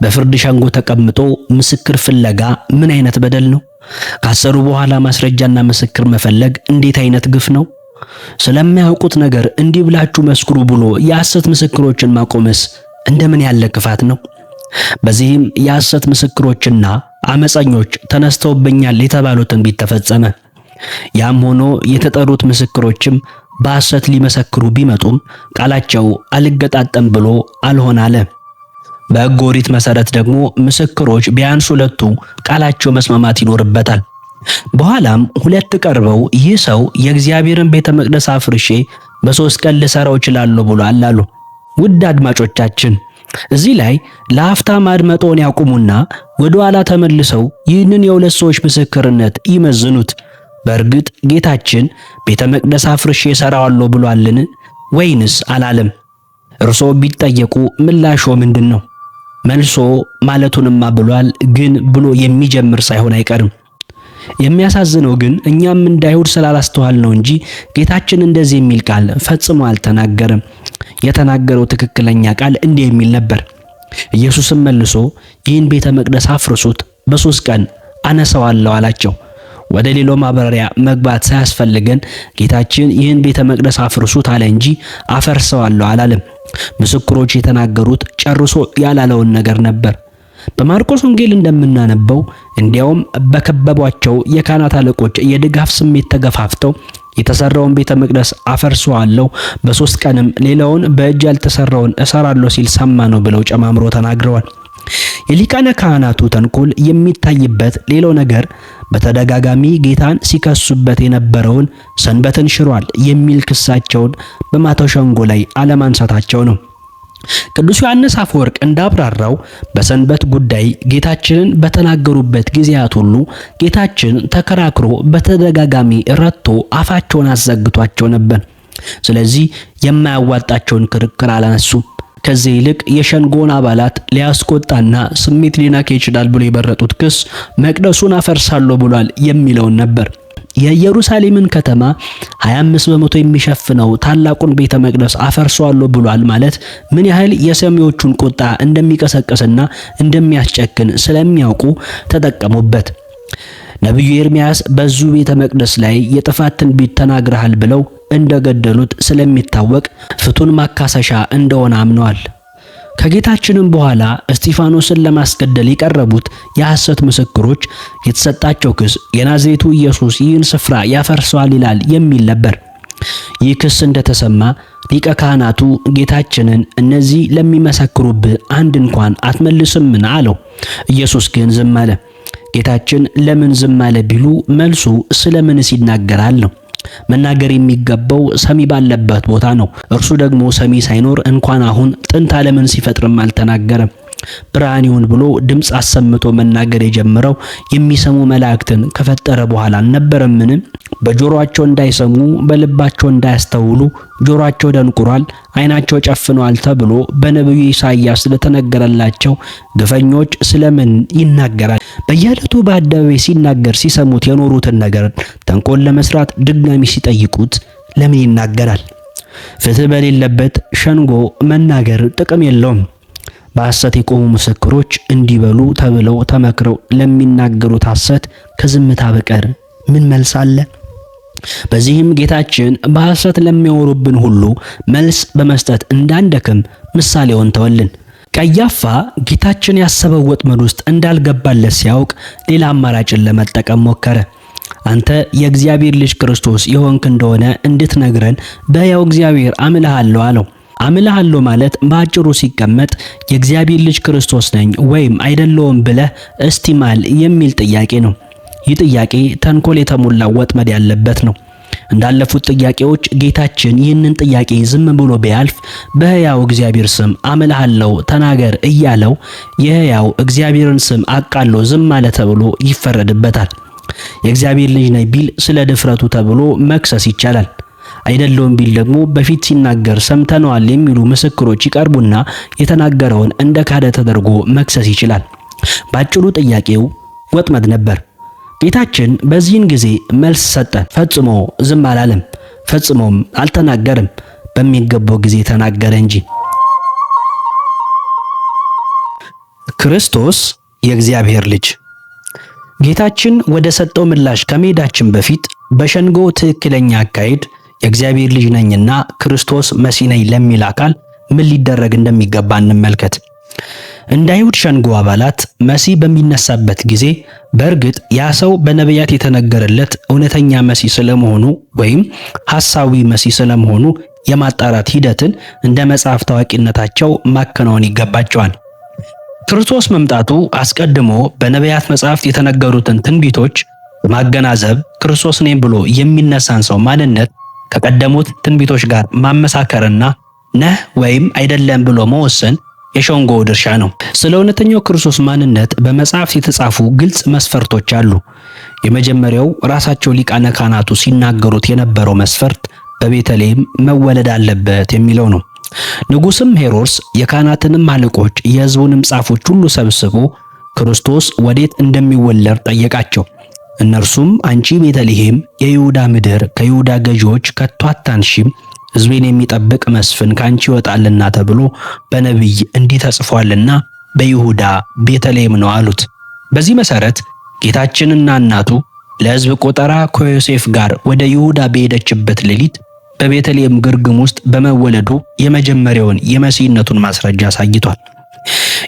በፍርድ ሸንጎ ተቀምጦ ምስክር ፍለጋ ምን አይነት በደል ነው? ካሰሩ በኋላ ማስረጃና ምስክር መፈለግ እንዴት አይነት ግፍ ነው? ስለማያውቁት ነገር እንዲህ ብላችሁ መስክሩ ብሎ የሐሰት ምስክሮችን ማቆምስ እንደምን ያለ ክፋት ነው? በዚህም የሐሰት ምስክሮችና አመፀኞች ተነስተውብኛል የተባሉት ትንቢት ተፈጸመ። ያም ሆኖ የተጠሩት ምስክሮችም በሐሰት ሊመሰክሩ ቢመጡም ቃላቸው አልገጣጠም ብሎ አልሆን አለ። በሕገ ኦሪት መሰረት ደግሞ ምስክሮች ቢያንስ ሁለቱ ቃላቸው መስማማት ይኖርበታል። በኋላም ሁለት ቀርበው ይህ ሰው የእግዚአብሔርን ቤተ መቅደስ አፍርሼ በ3 ቀን ልሰራው እችላለሁ ብሏል አሉ። ውድ አድማጮቻችን እዚህ ላይ ለአፍታ ማድመጦን ያቁሙና ወደ ኋላ ተመልሰው ይህንን የሁለት ሰዎች ምስክርነት ይመዝኑት። በእርግጥ ጌታችን ቤተ መቅደስ አፍርሼ እሰራዋለሁ ብሏልን ወይንስ አላለም? እርሶ ቢጠየቁ ምላሾ ምንድን ነው? መልሶ ማለቱንማ ብሏል ግን ብሎ የሚጀምር ሳይሆን አይቀርም። የሚያሳዝነው ግን እኛም እንዳይሁድ ስላላስተዋል ነው እንጂ ጌታችን እንደዚህ የሚል ቃል ፈጽሞ አልተናገረም። የተናገረው ትክክለኛ ቃል እንዲህ የሚል ነበር። ኢየሱስም መልሶ ይህን ቤተ መቅደስ አፍርሱት፣ በ3 ቀን አነሳዋለሁ አላቸው። ወደ ሌላው ማብራሪያ መግባት ሳያስፈልገን ጌታችን ይህን ቤተ መቅደስ አፍርሱት አለ እንጂ አፈርሰዋለሁ አላለም። ምስክሮች የተናገሩት ጨርሶ ያላለውን ነገር ነበር። በማርቆስ ወንጌል እንደምናነበው እንዲያውም በከበቧቸው የካህናት አለቆች የድጋፍ ስሜት ተገፋፍተው የተሰራውን ቤተ መቅደስ አፈርሰዋለሁ፣ በ3 ቀንም ሌላውን በእጅ ያልተሰራውን እሰራለሁ ሲል ሰማ ነው ብለው ጨማምሮ ተናግረዋል። የሊቃነ ካህናቱ ተንኮል የሚታይበት ሌላው ነገር በተደጋጋሚ ጌታን ሲከሱበት የነበረውን ሰንበትን ሽሯል የሚል ክሳቸውን በማተው ሸንጎ ላይ አለማንሳታቸው ነው። ቅዱስ ዮሐንስ አፈወርቅ እንዳብራራው በሰንበት ጉዳይ ጌታችንን በተናገሩበት ጊዜያት ሁሉ ጌታችን ተከራክሮ በተደጋጋሚ ረቶ አፋቸውን አዘግቷቸው ነበር። ስለዚህ የማያዋጣቸውን ክርክር አላነሱም። ከዚህ ይልቅ የሸንጎን አባላት ሊያስቆጣና ስሜት ሊነካ ይችላል ብሎ የበረጡት ክስ መቅደሱን አፈርሳለሁ ብሏል የሚለውን ነበር። የኢየሩሳሌምን ከተማ 25 በመቶ የሚሸፍነው ታላቁን ቤተ መቅደስ አፈርሰዋለሁ ብሏል ማለት ምን ያህል የሰሚዎቹን ቁጣ እንደሚቀሰቅስና እንደሚያስጨክን ስለሚያውቁ ተጠቀሙበት። ነቢዩ ኤርምያስ በዚሁ ቤተ መቅደስ ላይ የጥፋት ትንቢት ተናግረሃል ብለው እንደገደሉት ስለሚታወቅ ፍቱን ማካሰሻ እንደሆነ አምነዋል። ከጌታችንም በኋላ እስጢፋኖስን ለማስገደል የቀረቡት የሐሰት ምስክሮች የተሰጣቸው ክስ የናዝሬቱ ኢየሱስ ይህን ስፍራ ያፈርሰዋል ይላል የሚል ነበር። ይህ ክስ እንደተሰማ ሊቀ ካህናቱ ጌታችንን እነዚህ ለሚመሰክሩብህ አንድ እንኳን አትመልስምን አለው። ኢየሱስ ግን ዝም አለ። ጌታችን ለምን ዝም አለ ቢሉ መልሱ ስለምንስ ይናገራል ነው። መናገር የሚገባው ሰሚ ባለበት ቦታ ነው። እርሱ ደግሞ ሰሚ ሳይኖር እንኳን አሁን ጥንት ዓለምን ሲፈጥርም አልተናገረም። ብርሃን ይሁን ብሎ ድምፅ አሰምቶ መናገር የጀመረው የሚሰሙ መላእክትን ከፈጠረ በኋላ አልነበረምን? በጆሮአቸው እንዳይሰሙ በልባቸው እንዳያስተውሉ ጆሮአቸው ደንቁሯል፣ ዓይናቸው ጨፍኗል ተብሎ በነቢዩ ኢሳይያስ ስለተነገረላቸው ግፈኞች ስለምን ይናገራል? በየዕለቱ በአደባባይ ሲናገር ሲሰሙት የኖሩትን ነገር ተንኮል ለመስራት ድጋሚ ሲጠይቁት ለምን ይናገራል? ፍትህ በሌለበት ሸንጎ መናገር ጥቅም የለውም። በሐሰት የቆሙ ምስክሮች እንዲበሉ ተብለው ተመክረው ለሚናገሩት ሐሰት ከዝምታ በቀር ምን መልስ አለ? በዚህም ጌታችን በሐሰት ለሚያወሩብን ሁሉ መልስ በመስጠት እንዳንደክም ምሳሌውን ተወልን። ቀያፋ ጌታችን ያሰበው ወጥመድ ውስጥ እንዳልገባለት ሲያውቅ ሌላ አማራጭን ለመጠቀም ሞከረ። አንተ የእግዚአብሔር ልጅ ክርስቶስ የሆንክ እንደሆነ እንድትነግረን በሕያው እግዚአብሔር አምልሃለሁ አለው። አምልሃለሁ ማለት በአጭሩ ሲቀመጥ የእግዚአብሔር ልጅ ክርስቶስ ነኝ ወይም አይደለውም ብለህ እስቲ ማል የሚል ጥያቄ ነው። ይህ ጥያቄ ተንኮል የተሞላው ወጥመድ ያለበት ነው። እንዳለፉት ጥያቄዎች ጌታችን ይህንን ጥያቄ ዝም ብሎ ቢያልፍ በሕያው እግዚአብሔር ስም አምልሃለሁ ተናገር እያለው የሕያው እግዚአብሔርን ስም አቃሎ ዝም አለ ተብሎ ይፈረድበታል። የእግዚአብሔር ልጅ ነኝ ቢል ስለ ድፍረቱ ተብሎ መክሰስ ይቻላል። አይደለውም ቢል ደግሞ በፊት ሲናገር ሰምተነዋል የሚሉ ምስክሮች ይቀርቡና የተናገረውን እንደ ካደ ተደርጎ መክሰስ ይችላል። ባጭሩ ጥያቄው ወጥመድ ነበር። ጌታችን በዚህን ጊዜ መልስ ሰጠ። ፈጽሞ ዝም አላለም፣ ፈጽሞም አልተናገርም። በሚገባው ጊዜ ተናገረ እንጂ። ክርስቶስ የእግዚአብሔር ልጅ። ጌታችን ወደ ሰጠው ምላሽ ከመሄዳችን በፊት በሸንጎ ትክክለኛ አካሄድ የእግዚአብሔር ልጅ ነኝና ክርስቶስ መሲህ ነኝ ለሚል አካል ምን ሊደረግ እንደሚገባ እንመልከት። እንደ አይሁድ ሸንጎ አባላት መሲህ በሚነሳበት ጊዜ በእርግጥ ያ ሰው በነቢያት የተነገረለት እውነተኛ መሲህ ስለመሆኑ ወይም ሐሳዊ መሲህ ስለመሆኑ የማጣራት ሂደትን እንደ መጽሐፍ ታዋቂነታቸው ማከናወን ይገባቸዋል። ክርስቶስ መምጣቱ አስቀድሞ በነቢያት መጽሐፍት የተነገሩትን ትንቢቶች በማገናዘብ ክርስቶስ ነኝ ብሎ የሚነሳን ሰው ማንነት ከቀደሙት ትንቢቶች ጋር ማመሳከርና ነህ ወይም አይደለም ብሎ መወሰን የሸንጎው ድርሻ ነው። ስለ እውነተኛው ክርስቶስ ማንነት በመጽሐፍት የተጻፉ ግልጽ መስፈርቶች አሉ። የመጀመሪያው ራሳቸው ሊቃነ ካህናቱ ሲናገሩት የነበረው መስፈርት በቤተልሔም መወለድ አለበት የሚለው ነው። ንጉሥም ሄሮድስ የካህናትንም አለቆች የሕዝቡንም ጻፎች ሁሉ ሰብስቦ ክርስቶስ ወዴት እንደሚወለድ ጠየቃቸው። እነርሱም አንቺ ቤተልሔም የይሁዳ ምድር ከይሁዳ ገዢዎች ከቶ አታንሺም፣ ሕዝቤን የሚጠብቅ መስፍን ካንቺ ይወጣልና ተብሎ በነቢይ እንዲህ ተጽፏልና በይሁዳ ቤተልሔም ነው አሉት። በዚህ መሰረት ጌታችንና እናቱ ለሕዝብ ቆጠራ ከዮሴፍ ጋር ወደ ይሁዳ በሄደችበት ሌሊት በቤተልሔም ግርግም ውስጥ በመወለዱ የመጀመሪያውን የመሲህነቱን ማስረጃ አሳይቷል።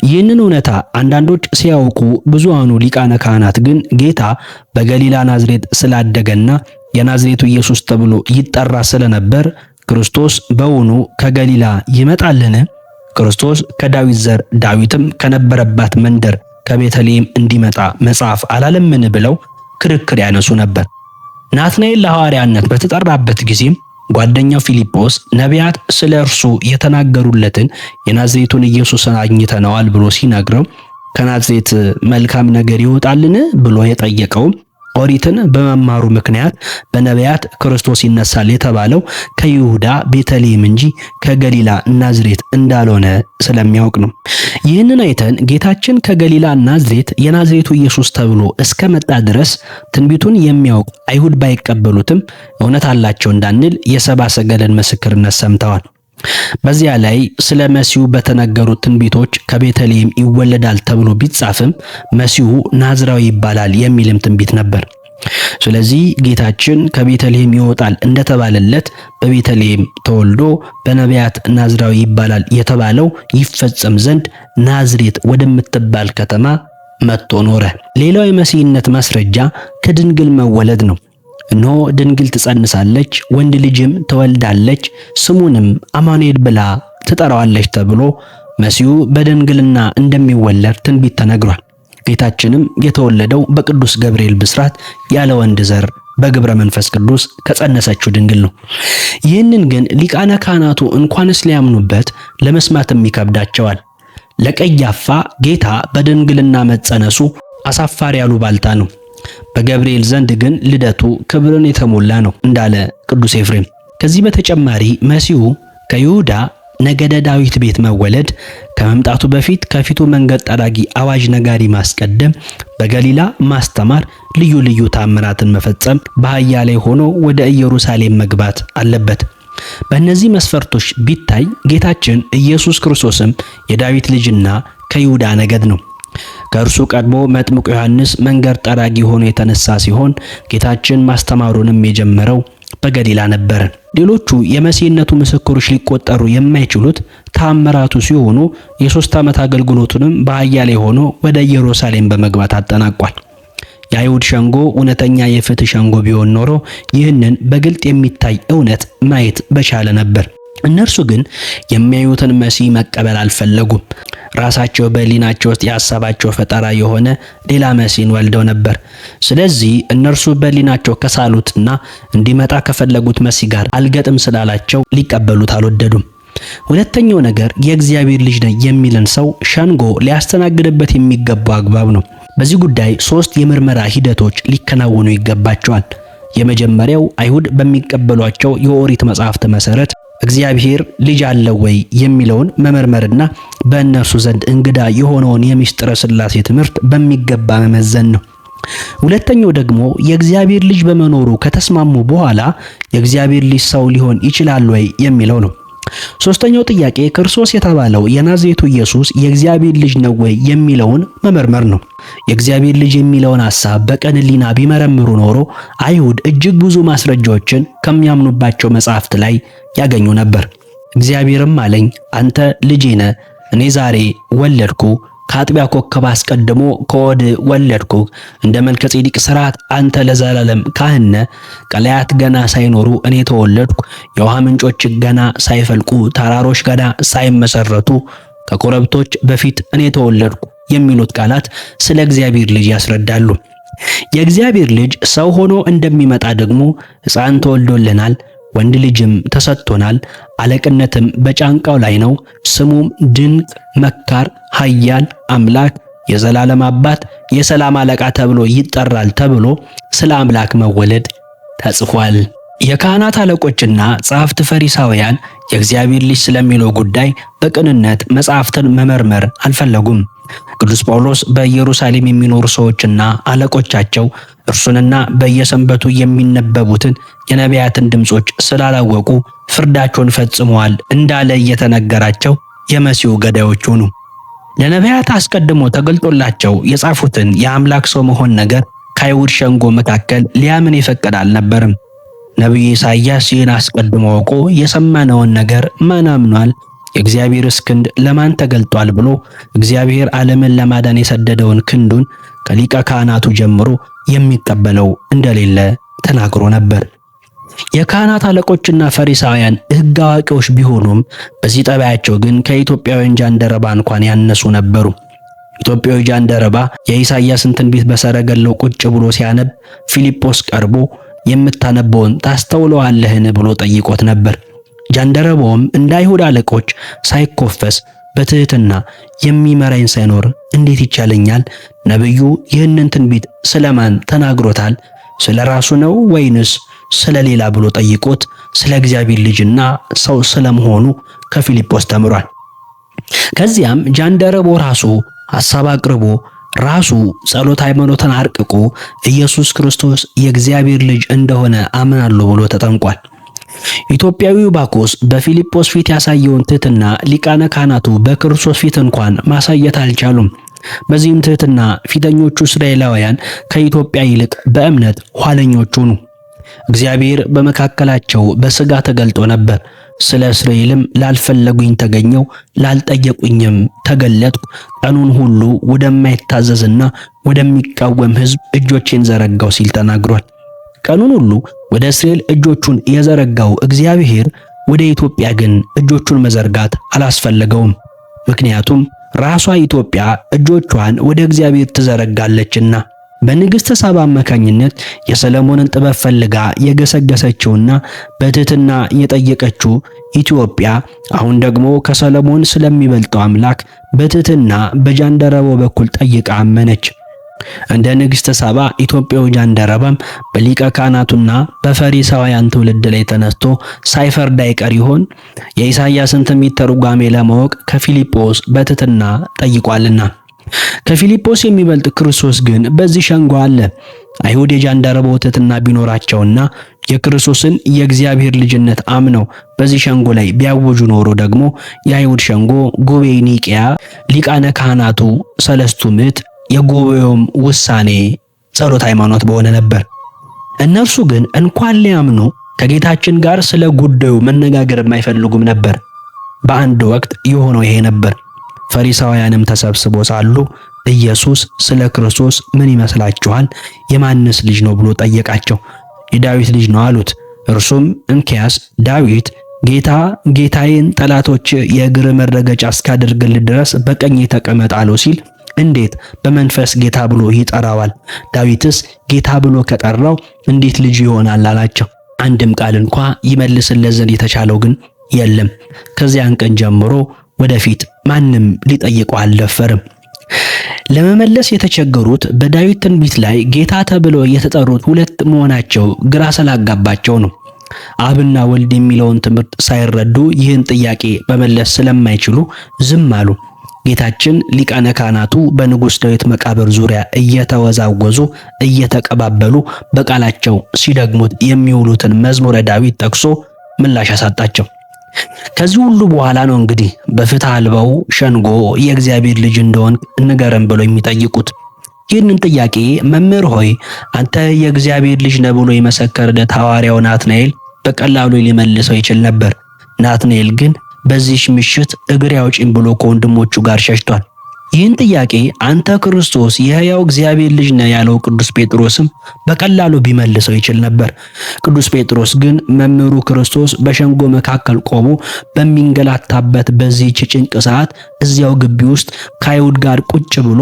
ይህንን እውነታ አንዳንዶች ሲያውቁ፣ ብዙሃኑ ሊቃነ ካህናት ግን ጌታ በገሊላ ናዝሬት ስላደገና የናዝሬቱ ኢየሱስ ተብሎ ይጠራ ስለነበር ክርስቶስ በውኑ ከገሊላ ይመጣልን? ክርስቶስ ከዳዊት ዘር ዳዊትም ከነበረባት መንደር ከቤተልሔም እንዲመጣ መጽሐፍ አላለምን? ብለው ክርክር ያነሱ ነበር። ናትናኤል ለሐዋርያነት በተጠራበት ጊዜም ጓደኛው ፊልጶስ ነቢያት ስለ እርሱ የተናገሩለትን የናዝሬቱን ኢየሱስን አግኝተነዋል ብሎ ሲነግረው ከናዝሬት መልካም ነገር ይወጣልን ብሎ የጠየቀው ኦሪትን በመማሩ ምክንያት በነቢያት ክርስቶስ ይነሳል የተባለው ከይሁዳ ቤተልሔም እንጂ ከገሊላ ናዝሬት እንዳልሆነ ስለሚያውቅ ነው። ይህንን አይተን ጌታችን ከገሊላ ናዝሬት የናዝሬቱ ኢየሱስ ተብሎ እስከመጣ ድረስ ትንቢቱን የሚያውቅ አይሁድ ባይቀበሉትም እውነት አላቸው እንዳንል የሰብአ ሰገልን ምስክርነት ሰምተዋል። በዚያ ላይ ስለ መሲሁ በተነገሩት ትንቢቶች ከቤተልሔም ይወለዳል ተብሎ ቢጻፍም መሲሁ ናዝራዊ ይባላል የሚልም ትንቢት ነበር። ስለዚህ ጌታችን ከቤተልሔም ይወጣል እንደተባለለት በቤተልሔም ተወልዶ በነቢያት ናዝራዊ ይባላል የተባለው ይፈጸም ዘንድ ናዝሬት ወደምትባል ከተማ መጥቶ ኖረ። ሌላው የመሲህነት ማስረጃ ከድንግል መወለድ ነው። እነሆ ድንግል ትጸንሳለች፣ ወንድ ልጅም ትወልዳለች፣ ስሙንም አማኑኤል ብላ ትጠራዋለች ተብሎ መሲሁ በድንግልና እንደሚወለድ ትንቢት ተነግሯል። ጌታችንም የተወለደው በቅዱስ ገብርኤል ብስራት ያለ ወንድ ዘር በግብረ መንፈስ ቅዱስ ከጸነሰችው ድንግል ነው። ይህንን ግን ሊቃነ ካህናቱ እንኳንስ ሊያምኑበት ለመስማትም ይከብዳቸዋል። ለቀያፋ ጌታ በድንግልና መጸነሱ አሳፋሪ አሉባልታ ነው። በገብርኤል ዘንድ ግን ልደቱ ክብርን የተሞላ ነው እንዳለ ቅዱስ ኤፍሬም። ከዚህ በተጨማሪ መሲሁ ከይሁዳ ነገደ ዳዊት ቤት መወለድ ከመምጣቱ በፊት ከፊቱ መንገድ ጠራጊ አዋጅ ነጋሪ ማስቀደም፣ በገሊላ ማስተማር፣ ልዩ ልዩ ታምራትን መፈጸም፣ በአህያ ላይ ሆኖ ወደ ኢየሩሳሌም መግባት አለበት። በእነዚህ መስፈርቶች ቢታይ ጌታችን ኢየሱስ ክርስቶስም የዳዊት ልጅና ከይሁዳ ነገድ ነው። ከእርሱ ቀድሞ መጥምቁ ዮሐንስ መንገድ ጠራጊ ሆኖ የተነሳ ሲሆን ጌታችን ማስተማሩንም የጀመረው በገሊላ ነበር። ሌሎቹ የመሲህነቱ ምስክሮች ሊቆጠሩ የማይችሉት ተአምራቱ ሲሆኑ የ3 ዓመት አገልግሎቱንም በአህያ ላይ ሆኖ ወደ ኢየሩሳሌም በመግባት አጠናቋል። የአይሁድ ሸንጎ እውነተኛ የፍትህ ሸንጎ ቢሆን ኖሮ ይህንን በግልጥ የሚታይ እውነት ማየት በቻለ ነበር። እነርሱ ግን የሚያዩትን መሲህ መቀበል አልፈለጉም። ራሳቸው በሕሊናቸው ውስጥ የሐሳባቸው ፈጠራ የሆነ ሌላ መሲህን ወልደው ነበር። ስለዚህ እነርሱ በሕሊናቸው ከሳሉትና እንዲመጣ ከፈለጉት መሲህ ጋር አልገጥም ስላላቸው ሊቀበሉት አልወደዱም። ሁለተኛው ነገር የእግዚአብሔር ልጅ ነኝ የሚልን ሰው ሸንጎ ሊያስተናግድበት የሚገባው አግባብ ነው። በዚህ ጉዳይ 3 የምርመራ ሂደቶች ሊከናወኑ ይገባቸዋል። የመጀመሪያው አይሁድ በሚቀበሏቸው የኦሪት መጻሕፍት መሰረት እግዚአብሔር ልጅ አለው ወይ የሚለውን መመርመርና በእነርሱ ዘንድ እንግዳ የሆነውን የምስጢረ ሥላሴ ትምህርት በሚገባ መመዘን ነው። ሁለተኛው ደግሞ የእግዚአብሔር ልጅ በመኖሩ ከተስማሙ በኋላ የእግዚአብሔር ልጅ ሰው ሊሆን ይችላል ወይ የሚለው ነው። ሶስተኛው ጥያቄ ክርስቶስ የተባለው የናዝሬቱ ኢየሱስ የእግዚአብሔር ልጅ ነው ወይ የሚለውን መመርመር ነው። የእግዚአብሔር ልጅ የሚለውን ሐሳብ በቅን ሕሊና ቢመረምሩ ኖሮ አይሁድ እጅግ ብዙ ማስረጃዎችን ከሚያምኑባቸው መጻሕፍት ላይ ያገኙ ነበር። እግዚአብሔርም አለኝ አንተ ልጄ ነህ፣ እኔ ዛሬ ወለድኩ፣ ከአጥቢያ ኮከብ አስቀድሞ ከወድ ወለድኩ፣ እንደ መልከጼዴቅ ሥርዓት አንተ ለዘላለም ካህን ነህ፣ ቀላያት ገና ሳይኖሩ እኔ ተወለድኩ፣ የውሃ ምንጮች ገና ሳይፈልቁ፣ ተራሮች ገና ሳይመሰረቱ፣ ከኮረብቶች በፊት እኔ ተወለድኩ የሚሉት ቃላት ስለ እግዚአብሔር ልጅ ያስረዳሉ። የእግዚአብሔር ልጅ ሰው ሆኖ እንደሚመጣ ደግሞ ሕፃን ተወልዶልናል፣ ወንድ ልጅም ተሰጥቶናል፣ አለቅነትም በጫንቃው ላይ ነው፣ ስሙም ድንቅ መካር፣ ኃያል አምላክ፣ የዘላለም አባት፣ የሰላም አለቃ ተብሎ ይጠራል ተብሎ ስለ አምላክ መወለድ ተጽፏል። የካህናት አለቆችና ጸሐፍት ፈሪሳውያን የእግዚአብሔር ልጅ ስለሚለው ጉዳይ በቅንነት መጻሕፍትን መመርመር አልፈለጉም። ቅዱስ ጳውሎስ በኢየሩሳሌም የሚኖሩ ሰዎችና አለቆቻቸው እርሱንና በየሰንበቱ የሚነበቡትን የነቢያትን ድምጾች ስላላወቁ ፍርዳቸውን ፈጽመዋል እንዳለ እየተነገራቸው የመሲሁ ገዳዮች ሆኑ። ለነቢያት አስቀድሞ ተገልጦላቸው የጻፉትን የአምላክ ሰው መሆን ነገር ከአይሁድ ሸንጎ መካከል ሊያምን የፈቀደ አልነበርም። ነቢዩ ኢሳይያስ ይህን አስቀድሞ አውቆ የሰማነውን ነገር ማን አምኗል? የእግዚአብሔርስ ክንድ ለማን ተገልጧል ብሎ እግዚአብሔር ዓለምን ለማዳን የሰደደውን ክንዱን ከሊቀ ካህናቱ ጀምሮ የሚቀበለው እንደሌለ ተናግሮ ነበር። የካህናት አለቆችና ፈሪሳውያን ሕግ አዋቂዎች ቢሆኑም በዚህ ጠባያቸው ግን ከኢትዮጵያውያን ጃንደረባ እንኳን ያነሱ ነበሩ። ኢትዮጵያዊ ጃንደረባ የኢሳይያስን ትንቢት በሰረገላው ቁጭ ብሎ ሲያነብ ፊልጶስ ቀርቦ የምታነበውን ታስተውለዋለህን ብሎ ጠይቆት ነበር። ጃንደረባውም እንደ አይሁድ አለቆች ሳይኮፈስ በትህትና የሚመራኝ ሳይኖር እንዴት ይቻለኛል? ነብዩ ይህንን ትንቢት ስለማን ተናግሮታል? ስለ ራሱ ነው ወይንስ ስለ ሌላ ብሎ ጠይቆት ስለ እግዚአብሔር ልጅና ሰው ስለመሆኑ ከፊልጶስ ተምሯል። ከዚያም ጃንደረባው ራሱ ሐሳብ አቅርቦ ራሱ ጸሎት ሃይማኖትን አርቅቆ ኢየሱስ ክርስቶስ የእግዚአብሔር ልጅ እንደሆነ አምናለሁ ብሎ ተጠምቋል። ኢትዮጵያዊው ባኮስ በፊልጶስ ፊት ያሳየውን ትህትና ሊቃነ ካህናቱ በክርስቶስ ፊት እንኳን ማሳየት አልቻሉም። በዚህም ትህትና ፊተኞቹ እስራኤላውያን ከኢትዮጵያ ይልቅ በእምነት ኋለኞቹ ሆኑ። እግዚአብሔር በመካከላቸው በሥጋ ተገልጦ ነበር። ስለ እስራኤልም ላልፈለጉኝ ተገኘው፣ ላልጠየቁኝም ተገለጥኩ፣ ቀኑን ሁሉ ወደማይታዘዝና ወደሚቃወም ሕዝብ እጆቼን ዘረጋው ሲል ተናግሯል። ቀኑን ሁሉ ወደ እስራኤል እጆቹን የዘረጋው እግዚአብሔር ወደ ኢትዮጵያ ግን እጆቹን መዘርጋት አላስፈለገውም። ምክንያቱም ራሷ ኢትዮጵያ እጆቿን ወደ እግዚአብሔር ትዘረጋለችና። በንግሥተ ሳባ አማካኝነት የሰለሞንን ጥበብ ፈልጋ የገሰገሰችውና በትህትና የጠየቀችው ኢትዮጵያ አሁን ደግሞ ከሰለሞን ስለሚበልጠው አምላክ በትህትና በጃንደረባው በኩል ጠይቃ አመነች። እንደ ንግሥተ ሳባ ኢትዮጵያው ጃንደረባም በሊቀ ካህናቱና በፈሪሳውያን ትውልድ ላይ ተነስቶ ሳይፈርድ አይቀር ይሆን? የኢሳይያስን ትንቢት ትርጓሜ ለማወቅ ከፊልጶስ በትህትና ጠይቋልና። ከፊልጶስ የሚበልጥ ክርስቶስ ግን በዚህ ሸንጎ አለ። አይሁድ የጃንደረባው ትህትና ቢኖራቸውና የክርስቶስን የእግዚአብሔር ልጅነት አምነው በዚህ ሸንጎ ላይ ቢያወጁ ኖሮ ደግሞ የአይሁድ ሸንጎ ጉባኤ ኒቅያ፣ ሊቃነ ካህናቱ ሰለስቱ ምዕት፣ የጉባኤውም ውሳኔ ጸሎት ሃይማኖት በሆነ ነበር። እነርሱ ግን እንኳን ሊያምኑ ከጌታችን ጋር ስለ ጉዳዩ መነጋገር የማይፈልጉም ነበር። በአንድ ወቅት የሆነው ይሄ ነበር። ፈሪሳውያንም ተሰብስበው ሳሉ ኢየሱስ ስለ ክርስቶስ ምን ይመስላችኋል? የማንስ ልጅ ነው ብሎ ጠየቃቸው። የዳዊት ልጅ ነው አሉት። እርሱም እንኪያስ ዳዊት ጌታ ጌታዬን ጠላቶች የእግር መረገጫ እስካደርግልህ ድረስ በቀኝ ተቀመጥ አለው ሲል እንዴት በመንፈስ ጌታ ብሎ ይጠራዋል? ዳዊትስ ጌታ ብሎ ከጠራው እንዴት ልጅ ይሆናል አላቸው። አንድም ቃል እንኳ ይመልስለት ዘንድ የተቻለው ግን የለም። ከዚያን ቀን ጀምሮ ወደፊት ማንም ሊጠይቀው አልደፈርም። ለመመለስ የተቸገሩት በዳዊት ትንቢት ላይ ጌታ ተብለው የተጠሩት ሁለት መሆናቸው ግራ ስላጋባቸው ነው። አብና ወልድ የሚለውን ትምህርት ሳይረዱ ይህን ጥያቄ መመለስ ስለማይችሉ ዝም አሉ። ጌታችን ሊቃነ ካህናቱ በንጉሥ ዳዊት መቃብር ዙሪያ እየተወዛወዙ እየተቀባበሉ በቃላቸው ሲደግሙት የሚውሉትን መዝሙረ ዳዊት ጠቅሶ ምላሽ አሳጣቸው። ከዚህ ሁሉ በኋላ ነው እንግዲህ በፍትሕ አልባው ሸንጎ የእግዚአብሔር ልጅ እንደሆን ንገረን ብሎ የሚጠይቁት። ይህንን ጥያቄ መምህር ሆይ አንተ የእግዚአብሔር ልጅ ነህ ብሎ የመሰከረለት ሐዋርያው ናትናኤል በቀላሉ ሊመልሰው ይችል ነበር። ናትናኤል ግን በዚህ ምሽት እግሬ አውጪኝ ብሎ ከወንድሞቹ ጋር ሸሽቷል። ይህን ጥያቄ አንተ ክርስቶስ የሕያው እግዚአብሔር ልጅ ነህ ያለው ቅዱስ ጴጥሮስም በቀላሉ ቢመልሰው ይችል ነበር። ቅዱስ ጴጥሮስ ግን መምህሩ ክርስቶስ በሸንጎ መካከል ቆሞ በሚንገላታበት በዚህች ጭንቅ ሰዓት እዚያው ግቢ ውስጥ ከአይሁድ ጋር ቁጭ ብሎ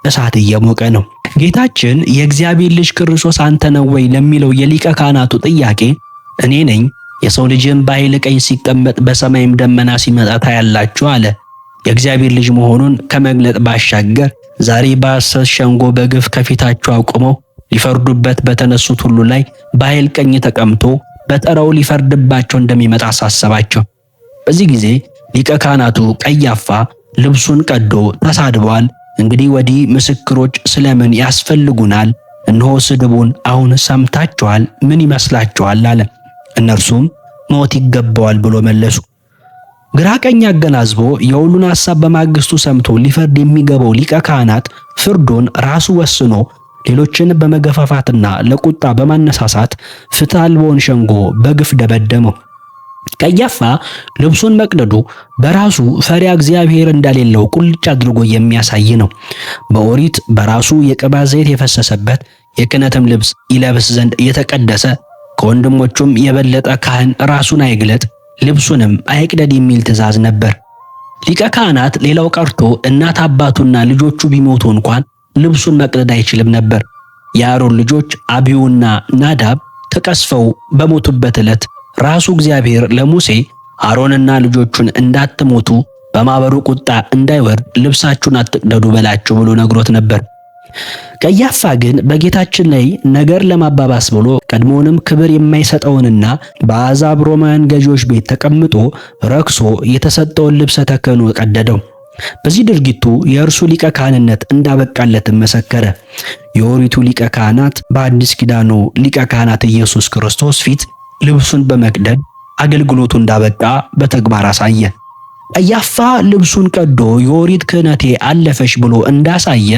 እሳት እየሞቀ ነው። ጌታችን የእግዚአብሔር ልጅ ክርስቶስ አንተ ነው ወይ ለሚለው የሊቀ ካህናቱ ጥያቄ እኔ ነኝ፣ የሰው ልጅም በኃይል ቀኝ ሲቀመጥ በሰማይም ደመና ሲመጣ ታያላችሁ አለ። የእግዚአብሔር ልጅ መሆኑን ከመግለጥ ባሻገር ዛሬ በሐሰት ሸንጎ በግፍ ከፊታቸው አቁመው ሊፈርዱበት በተነሱት ሁሉ ላይ በኃይል ቀኝ ተቀምጦ በጠራው ሊፈርድባቸው እንደሚመጣ አሳሰባቸው። በዚህ ጊዜ ሊቀ ካህናቱ ቀያፋ ልብሱን ቀዶ ተሳድበዋል። እንግዲህ ወዲህ ምስክሮች ስለምን ያስፈልጉናል? እነሆ ስድቡን አሁን ሰምታችኋል፣ ምን ይመስላችኋል? አለ። እነርሱም ሞት ይገባዋል ብሎ መለሱ። ግራ ቀኝ አገናዝቦ የሁሉን ሐሳብ በማግስቱ ሰምቶ ሊፈርድ የሚገባው ሊቀ ካህናት ፍርዱን ራሱ ወስኖ ሌሎችን በመገፋፋትና ለቁጣ በማነሳሳት ፍትሕ አልባውን ሸንጎ በግፍ ደበደመው። ቀያፋ ልብሱን መቅደዱ በራሱ ፈሪያ እግዚአብሔር እንደሌለው ቁልጭ አድርጎ የሚያሳይ ነው። በኦሪት በራሱ የቅባት ዘይት የፈሰሰበት የክህነትም ልብስ ይለብስ ዘንድ የተቀደሰ ከወንድሞቹም የበለጠ ካህን ራሱን አይግለጥ ልብሱንም አይቅደድ የሚል ትእዛዝ ነበር። ሊቀ ካህናት ሌላው ቀርቶ እናት አባቱና ልጆቹ ቢሞቱ እንኳን ልብሱን መቅደድ አይችልም ነበር። የአሮን ልጆች አብዩና ናዳብ ተቀስፈው በሞቱበት ዕለት ራሱ እግዚአብሔር ለሙሴ አሮንና ልጆቹን እንዳትሞቱ በማኅበሩ ቁጣ እንዳይወርድ ልብሳችሁን አትቅደዱ በላቸው ብሎ ነግሮት ነበር። ቀያፋ ግን በጌታችን ላይ ነገር ለማባባስ ብሎ ቀድሞውንም ክብር የማይሰጠውንና በአሕዛብ ሮማውያን ገዢዎች ቤት ተቀምጦ ረክሶ የተሰጠውን ልብሰ ተክህኖ ቀደደው። በዚህ ድርጊቱ የእርሱ ሊቀ ካህንነት እንዳበቃለትም መሰከረ። የኦሪቱ ሊቀ ካህናት በአዲስ ኪዳኑ ሊቀ ካህናት ኢየሱስ ክርስቶስ ፊት ልብሱን በመቅደድ አገልግሎቱ እንዳበቃ በተግባር አሳየ። ቀያፋ ልብሱን ቀዶ የኦሪት ክህነቴ አለፈሽ ብሎ እንዳሳየ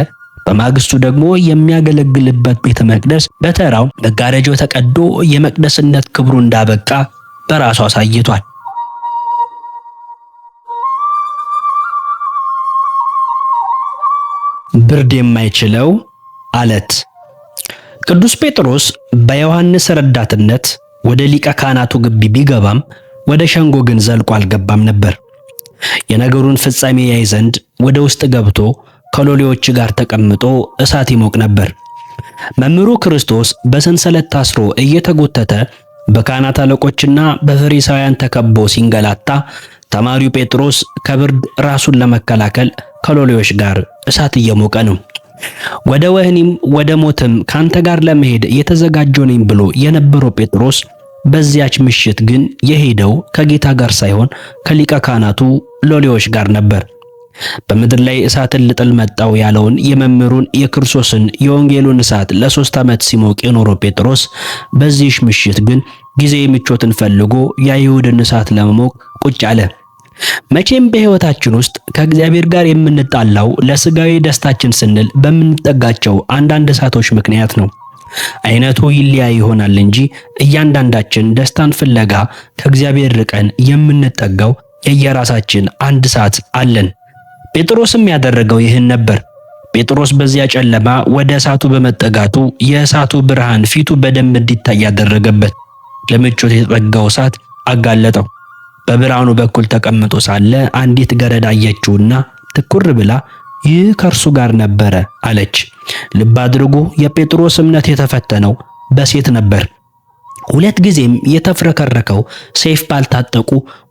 በማግስቱ ደግሞ የሚያገለግልበት ቤተ መቅደስ በተራው መጋረጃው ተቀዶ የመቅደስነት ክብሩ እንዳበቃ በራሱ አሳይቷል። ብርድ የማይችለው አለት። ቅዱስ ጴጥሮስ በዮሐንስ ረዳትነት ወደ ሊቀ ካህናቱ ግቢ ቢገባም ወደ ሸንጎ ግን ዘልቆ አልገባም ነበር። የነገሩን ፍጻሜ ያይ ዘንድ ወደ ውስጥ ገብቶ ከሎሌዎች ጋር ተቀምጦ እሳት ይሞቅ ነበር። መምህሩ ክርስቶስ በሰንሰለት ታስሮ እየተጎተተ በካህናት አለቆችና በፈሪሳውያን ተከቦ ሲንገላታ ተማሪው ጴጥሮስ ከብርድ ራሱን ለመከላከል ከሎሌዎች ጋር እሳት እየሞቀ ነው። ወደ ወህኒም ወደ ሞትም ካንተ ጋር ለመሄድ የተዘጋጀው ነኝ ብሎ የነበረው ጴጥሮስ በዚያች ምሽት ግን የሄደው ከጌታ ጋር ሳይሆን ከሊቀ ካህናቱ ሎሌዎች ጋር ነበር። በምድር ላይ እሳትን ልጥል መጣው ያለውን የመምህሩን የክርስቶስን የወንጌሉን እሳት ለ3 ዓመት ሲሞቅ የኖረው ጴጥሮስ በዚህሽ ምሽት ግን ጊዜ ምቾትን ፈልጎ የአይሁድን እሳት ለመሞቅ ቁጭ አለ። መቼም በሕይወታችን ውስጥ ከእግዚአብሔር ጋር የምንጣላው ለስጋዊ ደስታችን ስንል በምንጠጋቸው አንዳንድ እሳቶች ምክንያት ነው። አይነቱ ይለያይ ይሆናል እንጂ እያንዳንዳችን ደስታን ፍለጋ ከእግዚአብሔር ርቀን የምንጠጋው የየራሳችን አንድ እሳት አለን። ጴጥሮስም ያደረገው ይህን ነበር። ጴጥሮስ በዚያ ጨለማ ወደ እሳቱ በመጠጋቱ የእሳቱ ብርሃን ፊቱ በደንብ እንዲታይ ያደረገበት። ለምቾት የተጠጋው እሳት አጋለጠው። በብርሃኑ በኩል ተቀምጦ ሳለ አንዲት ገረድ አየችውና ትኩር ብላ ይህ ከእርሱ ጋር ነበረ አለች። ልብ አድርጎ የጴጥሮስ እምነት የተፈተነው በሴት ነበር። 2 ጊዜም የተፍረከረከው ሰይፍ ባልታጠቁ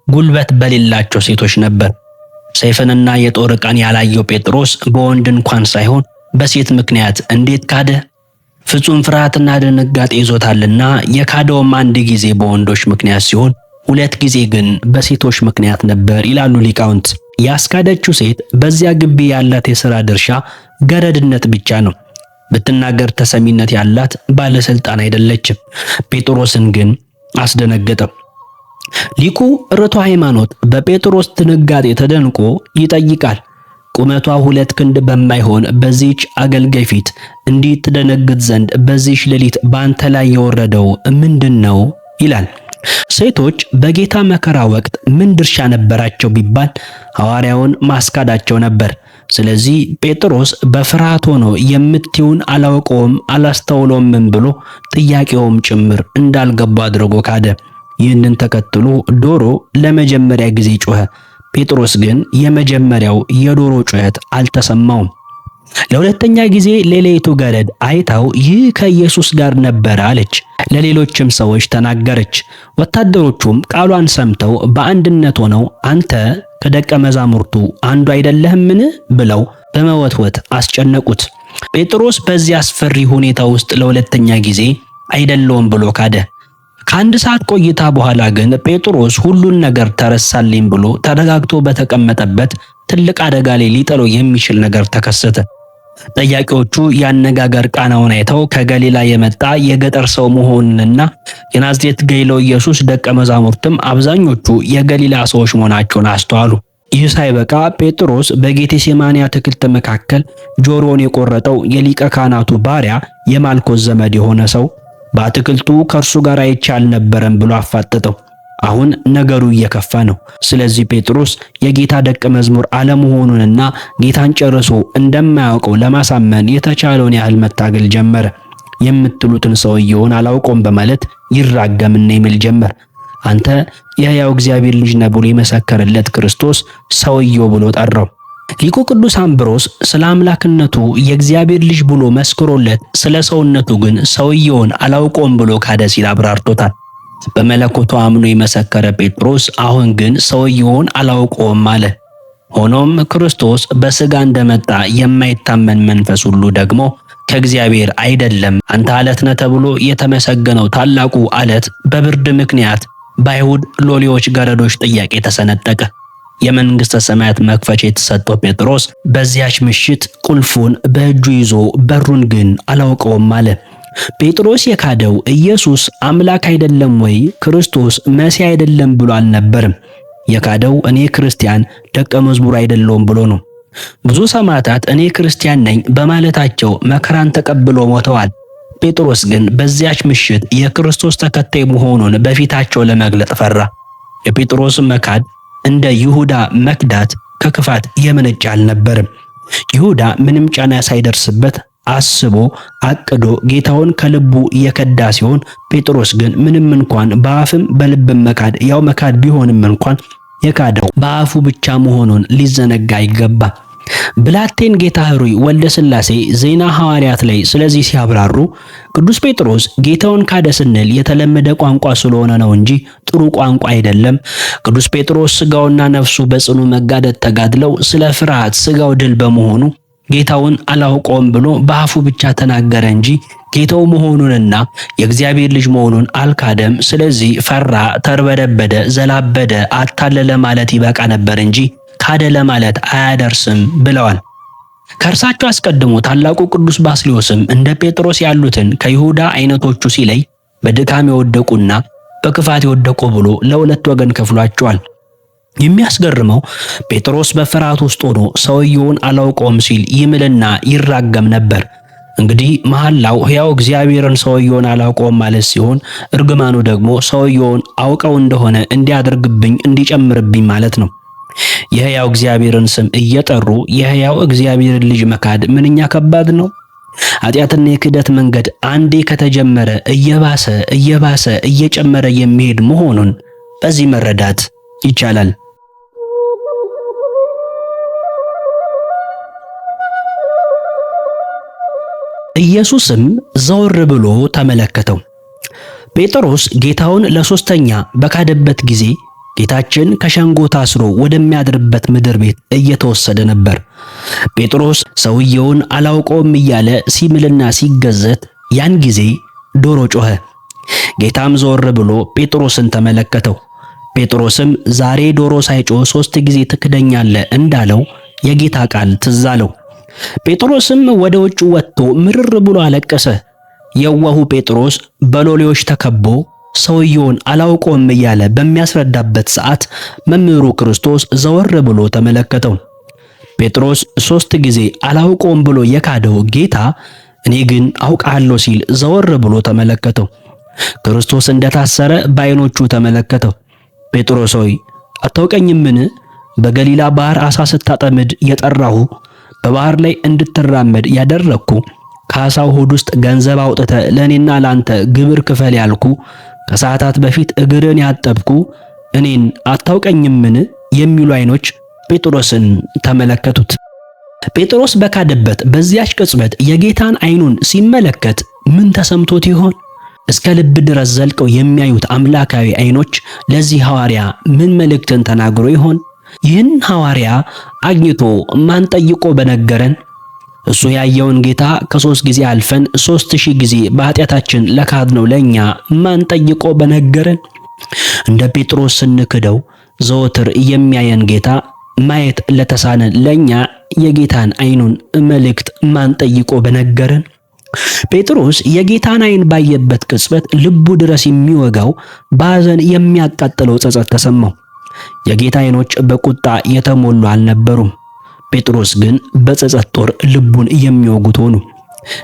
ጉልበት በሌላቸው ሴቶች ነበር። ሰይፍንና የጦር ዕቃን ያላየው ጴጥሮስ በወንድ እንኳን ሳይሆን በሴት ምክንያት እንዴት ካደ? ፍጹም ፍርሃትና ድንጋጤ ይዞታልና የካደውም አንድ ጊዜ በወንዶች ምክንያት ሲሆን 2 ጊዜ ግን በሴቶች ምክንያት ነበር ይላሉ ሊቃውንት። ያስካደችው ሴት በዚያ ግቢ ያላት የሥራ ድርሻ ገረድነት ብቻ ነው። ብትናገር ተሰሚነት ያላት ባለስልጣን አይደለችም። ጴጥሮስን ግን አስደነገጠው። ሊቁ ርቱ ሃይማኖት በጴጥሮስ ድንጋጤ ተደንቆ ይጠይቃል። ቁመቷ 2 ክንድ በማይሆን በዚህች አገልጋይ ፊት እንዲህ ትደነግጥ ዘንድ በዚህች ሌሊት በአንተ ላይ የወረደው ምንድነው? ይላል። ሴቶች በጌታ መከራ ወቅት ምን ድርሻ ነበራቸው ቢባል ሐዋርያውን ማስካዳቸው ነበር። ስለዚህ ጴጥሮስ በፍርሃት ሆኖ የምትዩን አላውቀውም አላስተውለውም ብሎ ጥያቄውም ጭምር እንዳልገባ አድርጎ ካደ። ይህንን ተከትሎ ዶሮ ለመጀመሪያ ጊዜ ጮኸ። ጴጥሮስ ግን የመጀመሪያው የዶሮ ጩኸት አልተሰማውም። ለሁለተኛ ጊዜ ሌላይቱ ገረድ አይታው ይህ ከኢየሱስ ጋር ነበር አለች። ለሌሎችም ሰዎች ተናገረች። ወታደሮቹም ቃሏን ሰምተው በአንድነት ሆነው አንተ ከደቀ መዛሙርቱ አንዱ አይደለህምን ብለው በመወትወት አስጨነቁት። ጴጥሮስ በዚህ አስፈሪ ሁኔታ ውስጥ ለሁለተኛ ጊዜ አይደለውም ብሎ ካደ። ከአንድ ሰዓት ቆይታ በኋላ ግን ጴጥሮስ ሁሉን ነገር ተረሳልኝ ብሎ ተረጋግቶ በተቀመጠበት ትልቅ አደጋ ላይ ሊጥለው የሚችል ነገር ተከሰተ። ጠያቂዎቹ ያነጋገር ቃናውን አይተው ከገሊላ የመጣ የገጠር ሰው መሆኑንና የናዝሬት ገሊላው ኢየሱስ ደቀ መዛሙርትም አብዛኞቹ የገሊላ ሰዎች መሆናቸውን አስተዋሉ። ይህ ሳይበቃ ጴጥሮስ በጌቴሴማኒ አትክልት መካከል ጆሮውን የቆረጠው የሊቀ ካህናቱ ባሪያ የማልኮስ ዘመድ የሆነ ሰው በአትክልቱ ከእርሱ ጋር አይቼ አልነበረም ብሎ አፋጠጠው። አሁን ነገሩ እየከፋ ነው። ስለዚህ ጴጥሮስ የጌታ ደቀ መዝሙር አለመሆኑንና ጌታን ጨርሶ እንደማያውቀው ለማሳመን የተቻለውን ያህል መታገል ጀመረ። የምትሉትን ሰውየውን አላውቀውም በማለት ይራገምና ይምል ጀመር። አንተ የሕያው እግዚአብሔር ልጅ ነህ ብሎ የመሰከረለት ክርስቶስ ሰውየው ብሎ ጠራው። ሊቁ ቅዱስ አምብሮስ ስለ አምላክነቱ የእግዚአብሔር ልጅ ብሎ መስክሮለት ስለ ሰውነቱ ግን ሰውየውን አላውቀውም ብሎ ካደ ሲል አብራርቶታል። በመለኮቱ አምኖ የመሰከረ ጴጥሮስ አሁን ግን ሰውየውን አላውቀውም አለ። ሆኖም ክርስቶስ በሥጋ እንደመጣ የማይታመን መንፈስ ሁሉ ደግሞ ከእግዚአብሔር አይደለም። አንተ አለት ነህ ተብሎ የተመሰገነው ታላቁ አለት በብርድ ምክንያት በአይሁድ ሎሌዎች ገረዶች ጥያቄ ተሰነጠቀ። የመንግሥተ ሰማያት መክፈቻ የተሰጠው ጴጥሮስ በዚያች ምሽት ቁልፉን በእጁ ይዞ በሩን ግን አላውቀውም አለ። ጴጥሮስ የካደው ኢየሱስ አምላክ አይደለም ወይ ክርስቶስ መሲህ አይደለም ብሎ አልነበርም። የካደው እኔ ክርስቲያን ደቀ መዝሙር አይደለሁም ብሎ ነው። ብዙ ሰማዕታት እኔ ክርስቲያን ነኝ በማለታቸው መከራን ተቀብለው ሞተዋል። ጴጥሮስ ግን በዚያች ምሽት የክርስቶስ ተከታይ መሆኑን በፊታቸው ለመግለጥ ፈራ። የጴጥሮስ መካድ እንደ ይሁዳ መክዳት ከክፋት የመነጨ አልነበርም። ይሁዳ ምንም ጫና ሳይደርስበት አስቦ አቅዶ ጌታውን ከልቡ የከዳ ሲሆን፣ ጴጥሮስ ግን ምንም እንኳን በአፍም በልብም መካድ ያው መካድ ቢሆንም እንኳን የካደው በአፉ ብቻ መሆኑን ሊዘነጋ አይገባ። ብላቴን ጌታ ኅሩይ ወልደ ሥላሴ ዜና ሐዋርያት ላይ ስለዚህ ሲያብራሩ ቅዱስ ጴጥሮስ ጌታውን ካደ ስንል የተለመደ ቋንቋ ስለሆነ ነው እንጂ ጥሩ ቋንቋ አይደለም። ቅዱስ ጴጥሮስ ሥጋውና ነፍሱ በጽኑ መጋደል ተጋድለው ስለ ፍርሃት ሥጋው ድል በመሆኑ ጌታውን አላውቀውም ብሎ በአፉ ብቻ ተናገረ እንጂ ጌታው መሆኑንና የእግዚአብሔር ልጅ መሆኑን አልካደም። ስለዚህ ፈራ፣ ተርበደበደ፣ ዘላበደ፣ አታለለ ማለት ይበቃ ነበር እንጂ ካደ ለማለት አያደርስም ብለዋል። ከእርሳቸው አስቀድሞ ታላቁ ቅዱስ ባስልዮስም እንደ ጴጥሮስ ያሉትን ከይሁዳ አይነቶቹ ሲለይ በድካም የወደቁና በክፋት የወደቁ ብሎ ለሁለት ወገን ከፍሏቸዋል። የሚያስገርመው ጴጥሮስ በፍርሃት ውስጥ ሆኖ ሰውየውን አላውቀውም ሲል ይምልና ይራገም ነበር። እንግዲህ መሐላው ሕያው እግዚአብሔርን ሰውየውን አላውቀውም ማለት ሲሆን፣ እርግማኑ ደግሞ ሰውየውን አውቀው እንደሆነ እንዲያደርግብኝ እንዲጨምርብኝ ማለት ነው። የሕያው እግዚአብሔርን ስም እየጠሩ የሕያው እግዚአብሔርን ልጅ መካድ ምንኛ ከባድ ነው። ኃጢአትና የክህደት መንገድ አንዴ ከተጀመረ እየባሰ እየጨመረ የሚሄድ መሆኑን በዚህ መረዳት ይቻላል። ኢየሱስም ዘወር ብሎ ተመለከተው። ጴጥሮስ ጌታውን ለሶስተኛ በካደበት ጊዜ ጌታችን ከሸንጎ ታስሮ ወደሚያድርበት ምድር ቤት እየተወሰደ ነበር። ጴጥሮስ ሰውየውን አላውቀውም እያለ ሲምልና ሲገዘት ያን ጊዜ ዶሮ ጮኸ። ጌታም ዘወር ብሎ ጴጥሮስን ተመለከተው። ጴጥሮስም ዛሬ ዶሮ ሳይጮህ 3 ጊዜ ትክደኛለህ እንዳለው የጌታ ቃል ትዝ አለው። ጴጥሮስም ወደ ውጭ ወጥቶ ምርር ብሎ አለቀሰ። የዋሁ ጴጥሮስ በሎሌዎች ተከቦ ሰውየውን አላውቀውም እያለ በሚያስረዳበት ሰዓት መምህሩ ክርስቶስ ዘወር ብሎ ተመለከተው። ጴጥሮስ 3 ጊዜ አላውቀውም ብሎ የካደው ጌታ እኔ ግን አውቃለሁ ሲል ዘወር ብሎ ተመለከተው። ክርስቶስ እንደታሰረ በዓይኖቹ ተመለከተው። ጴጥሮስ ሆይ አታውቀኝምን? በገሊላ ባህር ዓሣ ስታጠምድ የጠራሁ፣ በባህር ላይ እንድትራመድ ያደረግኩ፣ ከዓሣው ሆድ ውስጥ ገንዘብ አውጥተ ለእኔና ላንተ ግብር ክፈል ያልኩ፣ ከሰዓታት በፊት እግርን ያጠብኩ እኔን አታውቀኝምን? የሚሉ ዓይኖች ጴጥሮስን ተመለከቱት። ጴጥሮስ በካደበት በዚያች ቅጽበት የጌታን ዓይኑን ሲመለከት ምን ተሰምቶት ይሆን? እስከ ልብ ድረስ ዘልቀው የሚያዩት አምላካዊ ዓይኖች ለዚህ ሐዋርያ ምን መልእክትን ተናግሮ ይሆን? ይህን ሐዋርያ አግኝቶ ማን ጠይቆ በነገረን? እሱ ያየውን ጌታ ከ3 ጊዜ አልፈን 3000 ጊዜ በኃጢአታችን ለካድነው ለኛ ማን ጠይቆ በነገረን? እንደ ጴጥሮስ ስንክደው ዘወትር የሚያየን ጌታ ማየት ለተሳነን ለኛ የጌታን ዓይኑን መልእክት ማን ጠይቆ በነገረን? ጴጥሮስ የጌታን ዓይን ባየበት ቅጽበት ልቡ ድረስ የሚወጋው በሐዘን የሚያቃጥለው ጸጸት ተሰማው። የጌታ ዓይኖች በቁጣ የተሞሉ አልነበሩም። ጴጥሮስ ግን በጸጸት ጦር ልቡን የሚወጉት ሆኑ።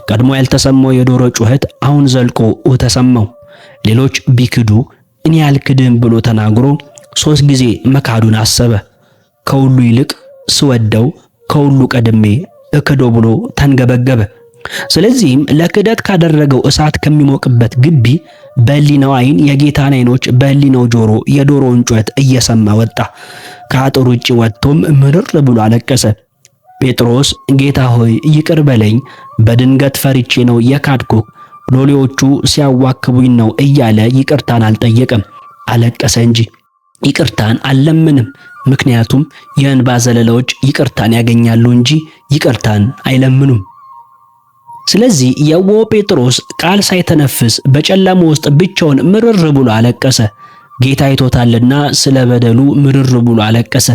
ቀድሞ ያልተሰማው የዶሮ ጩኸት አሁን ዘልቆ ተሰማው። ሌሎች ቢክዱ እኔ አልክድም ብሎ ተናግሮ 3 ጊዜ መካዱን አሰበ። ከሁሉ ይልቅ ስወደው ከሁሉ ቀድሜ እክደው ብሎ ተንገበገበ። ስለዚህም ለክደት ካደረገው እሳት ከሚሞቅበት ግቢ በሕሊናው ዓይን የጌታን ዓይኖች በሕሊናው ጆሮ የዶሮውን ጩኸት እየሰማ ወጣ። ከአጥር ውጭ ወጥቶም ምርር ብሎ አለቀሰ። ጴጥሮስ ጌታ ሆይ ይቅር በለኝ፣ በድንገት ፈርቼ ነው የካድኩህ፣ ሎሌዎቹ ሲያዋክቡኝ ነው እያለ ይቅርታን አልጠየቀም፣ አለቀሰ እንጂ ይቅርታን አልለምንም። ምክንያቱም የእንባ ዘለላዎች ይቅርታን ያገኛሉ እንጂ ይቅርታን አይለምኑም። ስለዚህ የዋሁ ጴጥሮስ ቃል ሳይተነፍስ በጨለማ ውስጥ ብቻውን ምርር ብሎ አለቀሰ። ጌታ አይቶታልና ስለ በደሉ ምርር ብሎ አለቀሰ።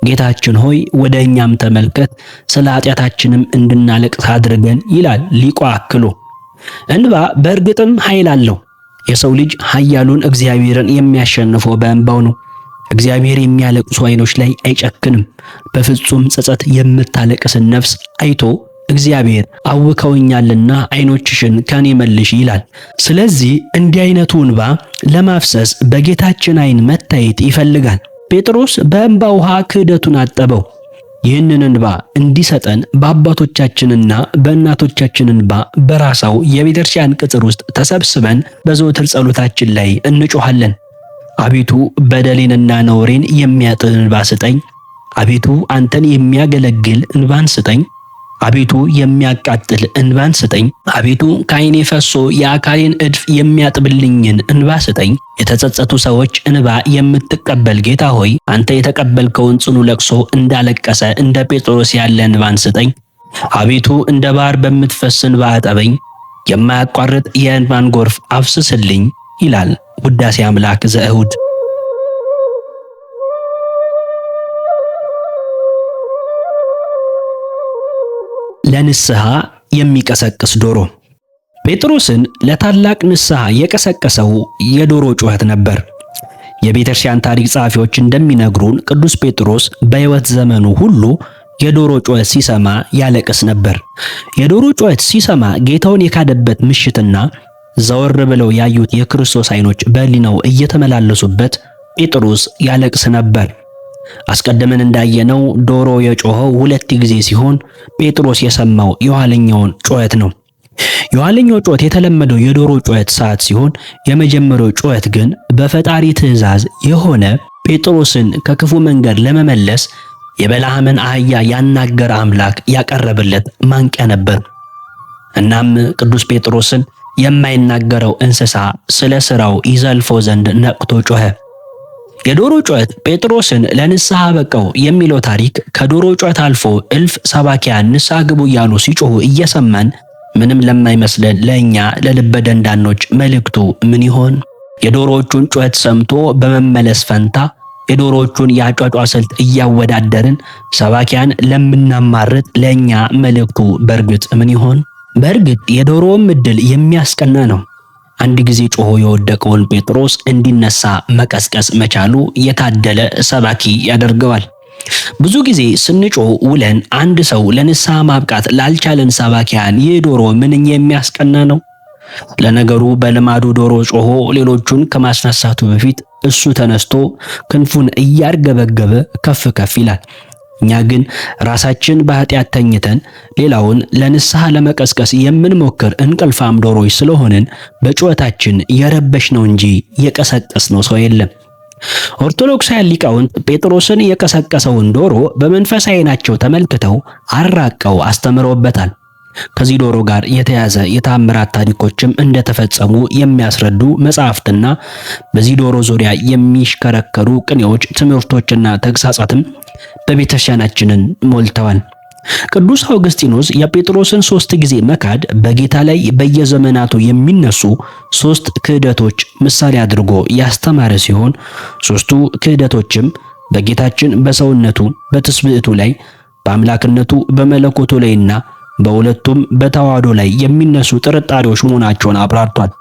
ጌታችን ሆይ ወደ እኛም ተመልከት፣ ስለ ኃጢአታችንም እንድናለቅስ አድርገን ይላል ሊቁ አክሎ። እንባ በእርግጥም ኃይል አለው። የሰው ልጅ ኃያሉን እግዚአብሔርን የሚያሸንፈው በእንባው ነው። እግዚአብሔር የሚያለቅሱ ዓይኖች ላይ አይጨክንም። በፍጹም ጸጸት የምታለቅስን ነፍስ አይቶ እግዚአብሔር አውከውኛልና ዓይኖችሽን ከኔ መልሽ ይላል። ስለዚህ እንዲህ አይነቱ እንባ ለማፍሰስ በጌታችን ዓይን መታየት ይፈልጋል። ጴጥሮስ በእንባ ውሃ ክህደቱን አጠበው። ይህንን እንባ እንዲሰጠን በአባቶቻችንና በእናቶቻችን እንባ በራሳው የቤተክርስቲያን ቅጽር ውስጥ ተሰብስበን በዘወትር ጸሎታችን ላይ እንጮኻለን። አቤቱ በደሌንና ነውሬን የሚያጥብ እንባ ስጠኝ። አቤቱ አንተን የሚያገለግል እንባን ስጠኝ። አቤቱ የሚያቃጥል እንባን ስጠኝ። አቤቱ ከዓይኔ ፈሶ የአካሌን እድፍ የሚያጥብልኝን እንባ ስጠኝ። የተጸጸቱ ሰዎች እንባ የምትቀበል ጌታ ሆይ አንተ የተቀበልከውን ጽኑ ለቅሶ እንዳለቀሰ እንደ ጴጥሮስ ያለ እንባን ስጠኝ። አቤቱ እንደ ባህር በምትፈስ እንባ አጠበኝ፣ የማያቋርጥ የእንባን ጎርፍ አፍስስልኝ ይላል ውዳሴ አምላክ ዘእሁድ። ለንስሐ የሚቀሰቅስ ዶሮ። ጴጥሮስን ለታላቅ ንስሐ የቀሰቀሰው የዶሮ ጩኸት ነበር። የቤተክርስቲያን ታሪክ ጸሐፊዎች እንደሚነግሩን ቅዱስ ጴጥሮስ በሕይወት ዘመኑ ሁሉ የዶሮ ጩኸት ሲሰማ ያለቅስ ነበር። የዶሮ ጩኸት ሲሰማ ጌታውን የካደበት ምሽትና ዘወር ብለው ያዩት የክርስቶስ ዓይኖች በሕሊናው እየተመላለሱበት ጴጥሮስ ያለቅስ ነበር። አስቀድመን እንዳየነው ዶሮ የጮኸው 2 ጊዜ ሲሆን ጴጥሮስ የሰማው የኋለኛውን ጩኸት ነው። የኋለኛው ጩኸት የተለመደው የዶሮ ጩኸት ሰዓት ሲሆን የመጀመሪያው ጩኸት ግን በፈጣሪ ትእዛዝ የሆነ ጴጥሮስን ከክፉ መንገድ ለመመለስ የበለዓምን አህያ ያናገረ አምላክ ያቀረበለት ማንቂያ ነበር። እናም ቅዱስ ጴጥሮስን የማይናገረው እንስሳ ስለ ሥራው ይዘልፈው ዘንድ ነቅቶ ጮኸ። የዶሮ ጩኸት ጴጥሮስን ለንስሐ በቃው የሚለው ታሪክ ከዶሮ ጩኸት አልፎ እልፍ ሰባኪያን ንስሐ ግቡ እያሉ ሲጮሁ እየሰማን ምንም ለማይመስለን ለእኛ ለልበ ደንዳኖች መልእክቱ ምን ይሆን? የዶሮዎቹን ጩኸት ሰምቶ በመመለስ ፈንታ የዶሮዎቹን የአጯጯ ስልት እያወዳደርን ሰባኪያን ለምናማርጥ ለእኛ መልእክቱ በእርግጥ ምን ይሆን? በእርግጥ የዶሮውም ዕድል የሚያስቀና ነው። አንድ ጊዜ ጮሆ የወደቀውን ጴጥሮስ እንዲነሳ መቀስቀስ መቻሉ የታደለ ሰባኪ ያደርገዋል። ብዙ ጊዜ ስንጮህ ውለን አንድ ሰው ለንስሐ ማብቃት ላልቻለን ሰባኪያን ይህ ዶሮ ምንኛ የሚያስቀና ነው። ለነገሩ በልማዱ ዶሮ ጮሆ ሌሎቹን ከማስነሳቱ በፊት እሱ ተነስቶ ክንፉን እያርገበገበ ከፍ ከፍ ይላል። እኛ ግን ራሳችን በኃጢአት ተኝተን ሌላውን ለንስሐ ለመቀስቀስ የምንሞክር እንቅልፋም ዶሮች ስለሆንን በጩኸታችን የረበሽነው እንጂ የቀሰቀስነው ሰው የለም። ኦርቶዶክሳውያን ሊቃውንት ጴጥሮስን የቀሰቀሰውን ዶሮ በመንፈሳዊ ዓይናቸው ተመልክተው አራቀው አስተምረውበታል። ከዚህ ዶሮ ጋር የተያዘ የታምራት ታሪኮችም እንደተፈጸሙ የሚያስረዱ መጻሕፍትና በዚህ ዶሮ ዙሪያ የሚሽከረከሩ ቅኔዎች፣ ትምህርቶችና ተግሳጻትም በቤተክርስቲያናችንን ሞልተዋል። ቅዱስ አውግስጢኖስ የጴጥሮስን 3 ጊዜ መካድ በጌታ ላይ በየዘመናቱ የሚነሱ 3 ክህደቶች ምሳሌ አድርጎ ያስተማረ ሲሆን 3ቱ ክህደቶችም በጌታችን በሰውነቱ በትስብእቱ ላይ በአምላክነቱ በመለኮቱ ላይና በሁለቱም በተዋህዶ ላይ የሚነሱ ጥርጣሬዎች መሆናቸውን አብራርቷል።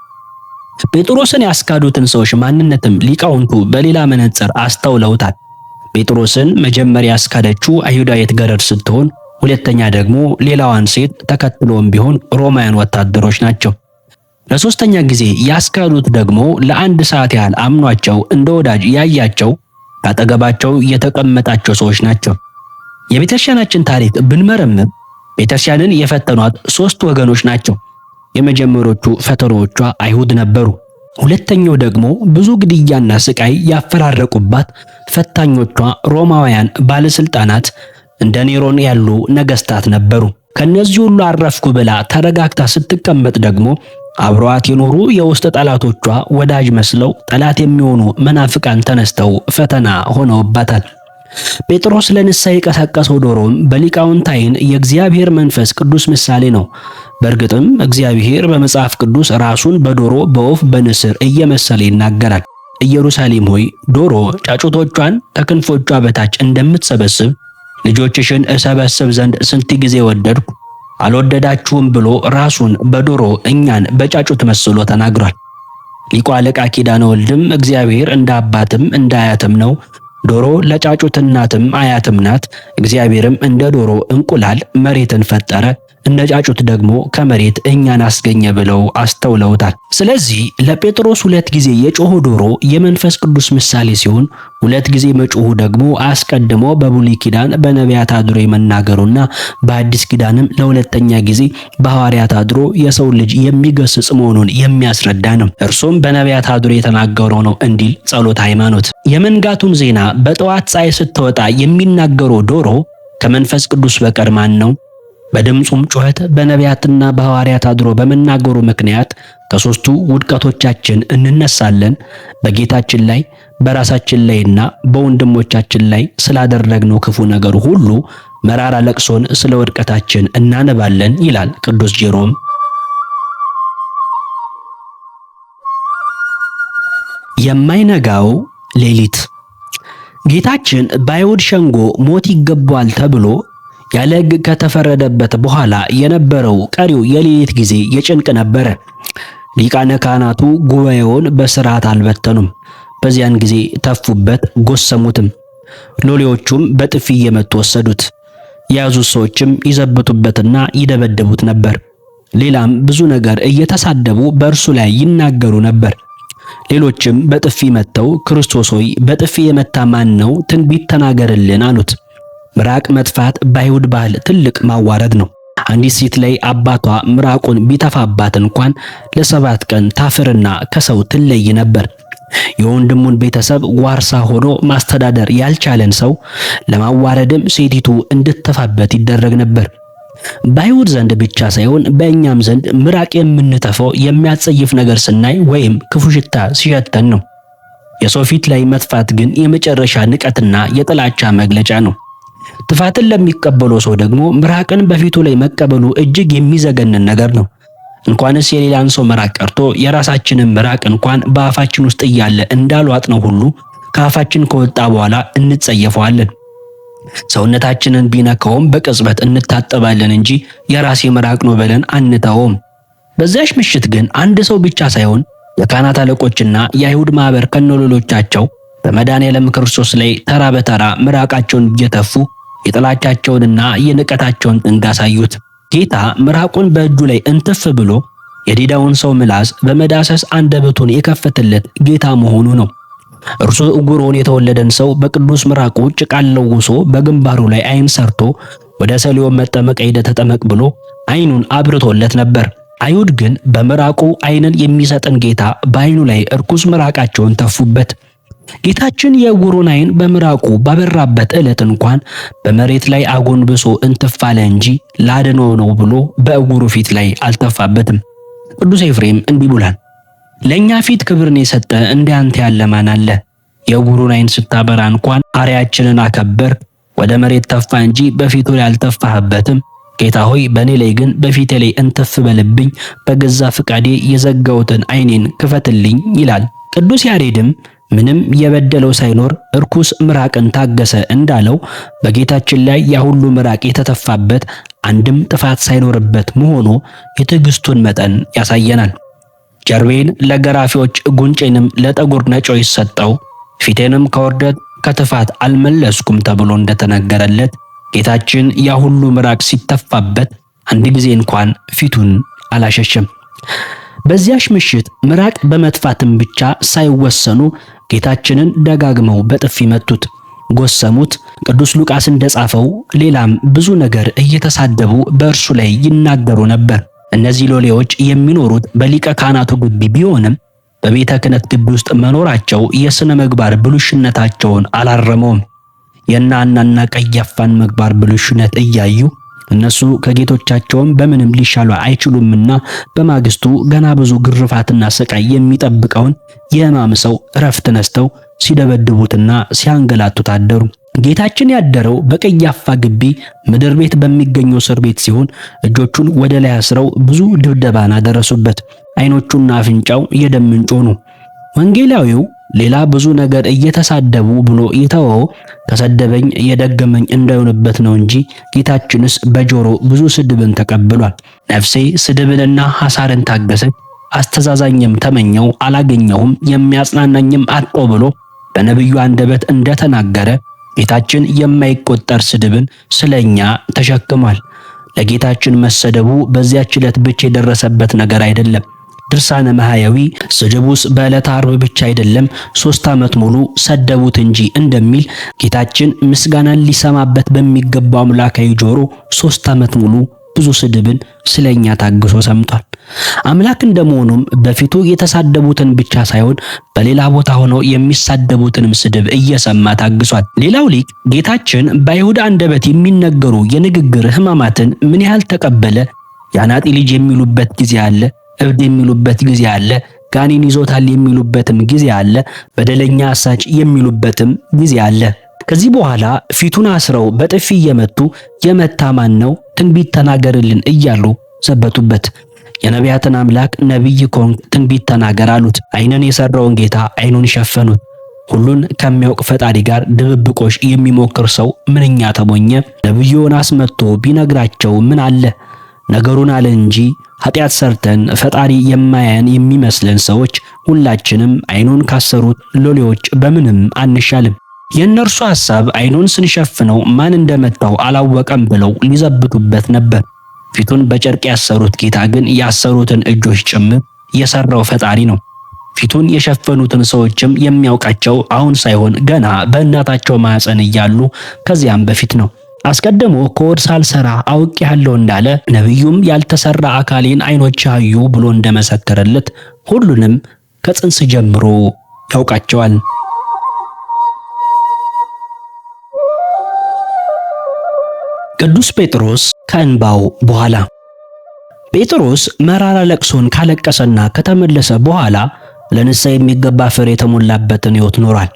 ጴጥሮስን ያስካዱትን ሰዎች ማንነትም ሊቃውንቱ በሌላ መነጽር አስተውለውታል። ጴጥሮስን መጀመሪያ ያስካደችው አይሁዳዊት ገረድ ስትሆን ሁለተኛ ደግሞ ሌላዋን ሴት ተከትሎም ቢሆን ሮማውያን ወታደሮች ናቸው። ለሶስተኛ ጊዜ ያስካሉት ደግሞ ለአንድ ሰዓት ያህል አምኗቸው እንደ ወዳጅ ያያቸው ካጠገባቸው የተቀመጣቸው ሰዎች ናቸው። የቤተክርስቲያናችን ታሪክ ብንመረምር ቤተክርስቲያንን የፈተኗት ሶስት ወገኖች ናቸው። የመጀመሪያዎቹ ፈተናዎቿ አይሁድ ነበሩ። ሁለተኛው ደግሞ ብዙ ግድያና ስቃይ ያፈራረቁባት ፈታኞቿ ሮማውያን ባለስልጣናት እንደ ኔሮን ያሉ ነገስታት ነበሩ። ከነዚህ ሁሉ አረፍኩ ብላ ተረጋግታ ስትቀመጥ ደግሞ አብረዋት የኖሩ የውስጥ ጠላቶቿ ወዳጅ መስለው ጠላት የሚሆኑ መናፍቃን ተነስተው ፈተና ሆነውባታል። ጴጥሮስ ለንስሐ የቀሰቀሰው ዶሮም በሊቃውንት ዓይን የእግዚአብሔር መንፈስ ቅዱስ ምሳሌ ነው። በእርግጥም እግዚአብሔር በመጽሐፍ ቅዱስ ራሱን በዶሮ በወፍ በንስር እየመሰለ ይናገራል። ኢየሩሳሌም ሆይ ዶሮ ጫጩቶቿን ከክንፎቿ በታች እንደምትሰበስብ ልጆችሽን እሰበስብ ዘንድ ስንት ጊዜ ወደድኩ አልወደዳችሁም ብሎ ራሱን በዶሮ እኛን በጫጩት መስሎ ተናግሯል። ሊቁ አለቃ ኪዳነ ወልድም እግዚአብሔር እንደ አባትም እንደ አያትም ነው፣ ዶሮ ለጫጩት እናትም አያትም ናት፣ እግዚአብሔርም እንደ ዶሮ እንቁላል መሬትን ፈጠረ፣ እንደ ጫጩት ደግሞ ከመሬት እኛን አስገኘ ብለው አስተውለውታል። ስለዚህ ለጴጥሮስ 2 ጊዜ የጮሁ ዶሮ የመንፈስ ቅዱስ ምሳሌ ሲሆን 2 ጊዜ መጮሁ ደግሞ አስቀድሞ በብሉይ ኪዳን በነቢያት አድሮ የመናገሩና በአዲስ ኪዳንም ለሁለተኛ ጊዜ በሐዋርያት አድሮ የሰው ልጅ የሚገስጽ መሆኑን የሚያስረዳ ነው። እርሱም በነቢያት አድሮ የተናገረው ነው እንዲል ጸሎተ ሃይማኖት። የመንጋቱን ዜና በጠዋት ፀሐይ ስትወጣ የሚናገረው ዶሮ ከመንፈስ ቅዱስ በቀር ማን ነው? በድምፁም ጩኸት በነቢያትና በሐዋርያት አድሮ በመናገሩ ምክንያት ከሦስቱ ውድቀቶቻችን እንነሳለን። በጌታችን ላይ በራሳችን ላይና በወንድሞቻችን ላይ ስላደረግነው ክፉ ነገር ሁሉ መራራ ለቅሶን ስለ ውድቀታችን እናነባለን ይላል ቅዱስ ጄሮም። የማይነጋው ሌሊት። ጌታችን በአይሁድ ሸንጎ ሞት ይገባዋል ተብሎ ያለ ሕግ ከተፈረደበት በኋላ የነበረው ቀሪው የሌሊት ጊዜ የጭንቅ ነበረ። ሊቃነ ካህናቱ ጉባኤውን በስርዓት አልበተኑም። በዚያን ጊዜ ተፉበት፣ ጎሰሙትም። ሎሌዎቹም በጥፊ እየመቱ ወሰዱት። የያዙት ሰዎችም ይዘብቱበትና ይደበደቡት ነበር። ሌላም ብዙ ነገር እየተሳደቡ በእርሱ ላይ ይናገሩ ነበር። ሌሎችም በጥፊ መተው ክርስቶስ ሆይ በጥፊ የመታ ማን ነው? ትንቢት ተናገርልን አሉት። ምራቅ መጥፋት በአይሁድ ባህል ትልቅ ማዋረድ ነው። አንዲት ሴት ላይ አባቷ ምራቁን ቢተፋባት እንኳን ለ7 ቀን ታፍርና ከሰው ትለይ ነበር። የወንድሙን ቤተሰብ ዋርሳ ሆኖ ማስተዳደር ያልቻለን ሰው ለማዋረድም ሴቲቱ እንድትተፋበት ይደረግ ነበር። በአይሁድ ዘንድ ብቻ ሳይሆን በእኛም ዘንድ ምራቅ የምንተፈው የሚያጸይፍ ነገር ስናይ ወይም ክፉ ሽታ ሲሸተን ነው። የሰው ፊት ላይ መጥፋት ግን የመጨረሻ ንቀትና የጥላቻ መግለጫ ነው። ጥፋትን ለሚቀበለው ሰው ደግሞ ምራቅን በፊቱ ላይ መቀበሉ እጅግ የሚዘገንን ነገር ነው። እንኳንስ የሌላን ሰው ምራቅ ቀርቶ የራሳችንን ምራቅ እንኳን በአፋችን ውስጥ እያለ እንዳልዋጥነው ሁሉ ከአፋችን ከወጣ በኋላ እንጸየፈዋለን። ሰውነታችንን ቢነካውም በቅጽበት እንታጠባለን እንጂ የራሴ ምራቅ ነው ብለን አንተውም። በዚያች ምሽት ግን አንድ ሰው ብቻ ሳይሆን የካህናት አለቆችና የአይሁድ ማህበር ከነሎሎቻቸው በመድኃኔዓለም ክርስቶስ ላይ ተራ በተራ ምራቃቸውን እየተፉ የጥላቻቸውንና የንቀታቸውን ጥግ አሳዩት። ጌታ ምራቁን በእጁ ላይ እንትፍ ብሎ የዲዳውን ሰው ምላስ በመዳሰስ አንደበቱን የከፈተለት ጌታ መሆኑ ነው። እርሱ ዕውር ሆኖ የተወለደን ሰው በቅዱስ ምራቁ ጭቃን ለውሶ በግንባሩ ላይ ዓይን ሰርቶ ወደ ሰሊሆም መጠመቅ ሄደ ተጠመቅ ብሎ ዓይኑን አብርቶለት ነበር። አይሁድ ግን በምራቁ ዓይንን የሚሰጥን ጌታ በዓይኑ ላይ እርኩስ ምራቃቸውን ተፉበት። ጌታችን የዕውሩን ዓይን በምራቁ ባበራበት ዕለት እንኳን በመሬት ላይ አጎንብሶ እንትፋለ እንጂ ላድኖ ነው ብሎ በዕውሩ ፊት ላይ አልተፋበትም። ቅዱስ ኤፍሬም እንዲህ ብሏል፣ ለኛ ፊት ክብርን የሰጠ እንዳንተ ያለ ማን አለ? የዕውሩን ዓይን ስታበራ እንኳን አርያችንን አከበር፣ ወደ መሬት ተፋ እንጂ በፊቱ ላይ አልተፋህበትም። ጌታ ሆይ በእኔ ላይ ግን በፊቴ ላይ እንትፍ በልብኝ፣ በገዛ ፍቃዴ የዘጋሁትን ዓይኔን ክፈትልኝ ይላል። ቅዱስ ያሬድም ምንም የበደለው ሳይኖር እርኩስ ምራቅን ታገሰ እንዳለው በጌታችን ላይ ያ ሁሉ ምራቅ የተተፋበት አንድም ጥፋት ሳይኖርበት መሆኑ የትዕግስቱን መጠን ያሳየናል። ጀርቤን ለገራፊዎች ጉንጬንም ለጠጉር ነጮች ሰጠው፣ ፊቴንም ከውርደት ከጥፋት አልመለስኩም ተብሎ እንደተነገረለት ጌታችን ያ ሁሉ ምራቅ ሲተፋበት አንድ ጊዜ እንኳን ፊቱን አላሸሸም። በዚያሽ ምሽት ምራቅ በመጥፋትም ብቻ ሳይወሰኑ ጌታችንን ደጋግመው በጥፊ መቱት፣ ጎሰሙት። ቅዱስ ሉቃስ እንደጻፈው ሌላም ብዙ ነገር እየተሳደቡ በእርሱ ላይ ይናገሩ ነበር። እነዚህ ሎሌዎች የሚኖሩት በሊቀ ካህናቱ ግቢ ቢሆንም በቤተ ክህነት ግቢ ውስጥ መኖራቸው የሥነ ምግባር ብልሹነታቸውን አላረመውም። የእነ ሐናና ቀያፋን ምግባር ብልሹነት እያዩ እነሱ ከጌቶቻቸውም በምንም ሊሻሉ አይችሉምና በማግስቱ ገና ብዙ ግርፋትና ስቃይ የሚጠብቀውን የሕማም ሰው እረፍት ነስተው ሲደበድቡትና ሲያንገላቱት አደሩ። ጌታችን ያደረው በቀያፋ ግቢ ምድር ቤት በሚገኘው እስር ቤት ሲሆን እጆቹን ወደ ላይ አስረው ብዙ ድብደባን አደረሱበት። ዓይኖቹና አፍንጫው የደም ምንጭ ሆኑ። ወንጌላዊው ሌላ ብዙ ነገር እየተሳደቡ ብሎ የተወው ከሰደበኝ የደገመኝ እንዳይሆንበት ነው እንጂ ጌታችንስ በጆሮ ብዙ ስድብን ተቀብሏል። ነፍሴ ስድብንና ሐሳርን ታገሰች፣ አስተዛዛኝም ተመኘው አላገኘሁም፣ የሚያጽናናኝም አጣሁ ብሎ በነቢዩ አንደበት እንደተናገረ ጌታችን የማይቆጠር ስድብን ስለኛ ተሸክሟል። ለጌታችን መሰደቡ በዚያች ዕለት ብቻ የደረሰበት ነገር አይደለም። ድርሳነ ማህያዊ ስድቡስ በዕለተ ዓርብ ብቻ አይደለም 3 ዓመት ሙሉ ሰደቡት እንጂ እንደሚል ጌታችን ምስጋናን ሊሰማበት በሚገባው አምላካዊ ጆሮ 3 ዓመት ሙሉ ብዙ ስድብን ስለኛ ታግሶ ሰምቷል። አምላክ እንደመሆኑም በፊቱ የተሳደቡትን ብቻ ሳይሆን በሌላ ቦታ ሆነው የሚሳደቡትንም ስድብ እየሰማ ታግሷል። ሌላው ሊቅ ጌታችን በአይሁድ አንደበት የሚነገሩ የንግግር ሕማማትን ምን ያህል ተቀበለ? የአናጢ ልጅ የሚሉበት ጊዜ አለ፣ እብድ የሚሉበት ጊዜ አለ፣ ጋኔን ይዞታል የሚሉበትም ጊዜ አለ፣ በደለኛ አሳች የሚሉበትም ጊዜ አለ። ከዚህ በኋላ ፊቱን አስረው በጥፊ እየመቱ የመታ ማን ነው? ትንቢት ተናገርልን እያሉ ዘበቱበት። የነቢያትን አምላክ ነቢይ ኮንክ ትንቢት ተናገር አሉት። ዓይንን የሰራውን ጌታ ዓይኑን ሸፈኑት። ሁሉን ከሚያውቅ ፈጣሪ ጋር ድብብቆሽ የሚሞክር ሰው ምንኛ ተሞኘ! ነቢዩ ዮናስ መጥቶ ቢነግራቸው ምን አለ? ነገሩን አለ እንጂ ኃጢአት ሰርተን ፈጣሪ የማያየን የሚመስለን ሰዎች ሁላችንም ዓይኑን ካሰሩት ሎሌዎች በምንም አንሻልም። የእነርሱ ሐሳብ ዓይኑን ስንሸፍነው ማን እንደመታው አላወቀም ብለው ሊዘብቱበት ነበር። ፊቱን በጨርቅ ያሰሩት ጌታ ግን ያሰሩትን እጆች ጭምር የሰራው ፈጣሪ ነው። ፊቱን የሸፈኑትን ሰዎችም የሚያውቃቸው አሁን ሳይሆን ገና በእናታቸው ማኅፀን እያሉ ከዚያም በፊት ነው። አስቀድሞ ከሆድ ሳልሰራ አውቄሃለሁ እንዳለ ነቢዩም ያልተሰራ አካሌን ዓይኖች አዩ ብሎ እንደመሰከረለት ሁሉንም ከጽንስ ጀምሮ ያውቃቸዋል። ቅዱስ ጴጥሮስ ከእንባው በኋላ። ጴጥሮስ መራራ ለቅሶን ካለቀሰና ከተመለሰ በኋላ ለንስሐ የሚገባ ፍሬ የተሞላበትን ሕይወት ኖሯል።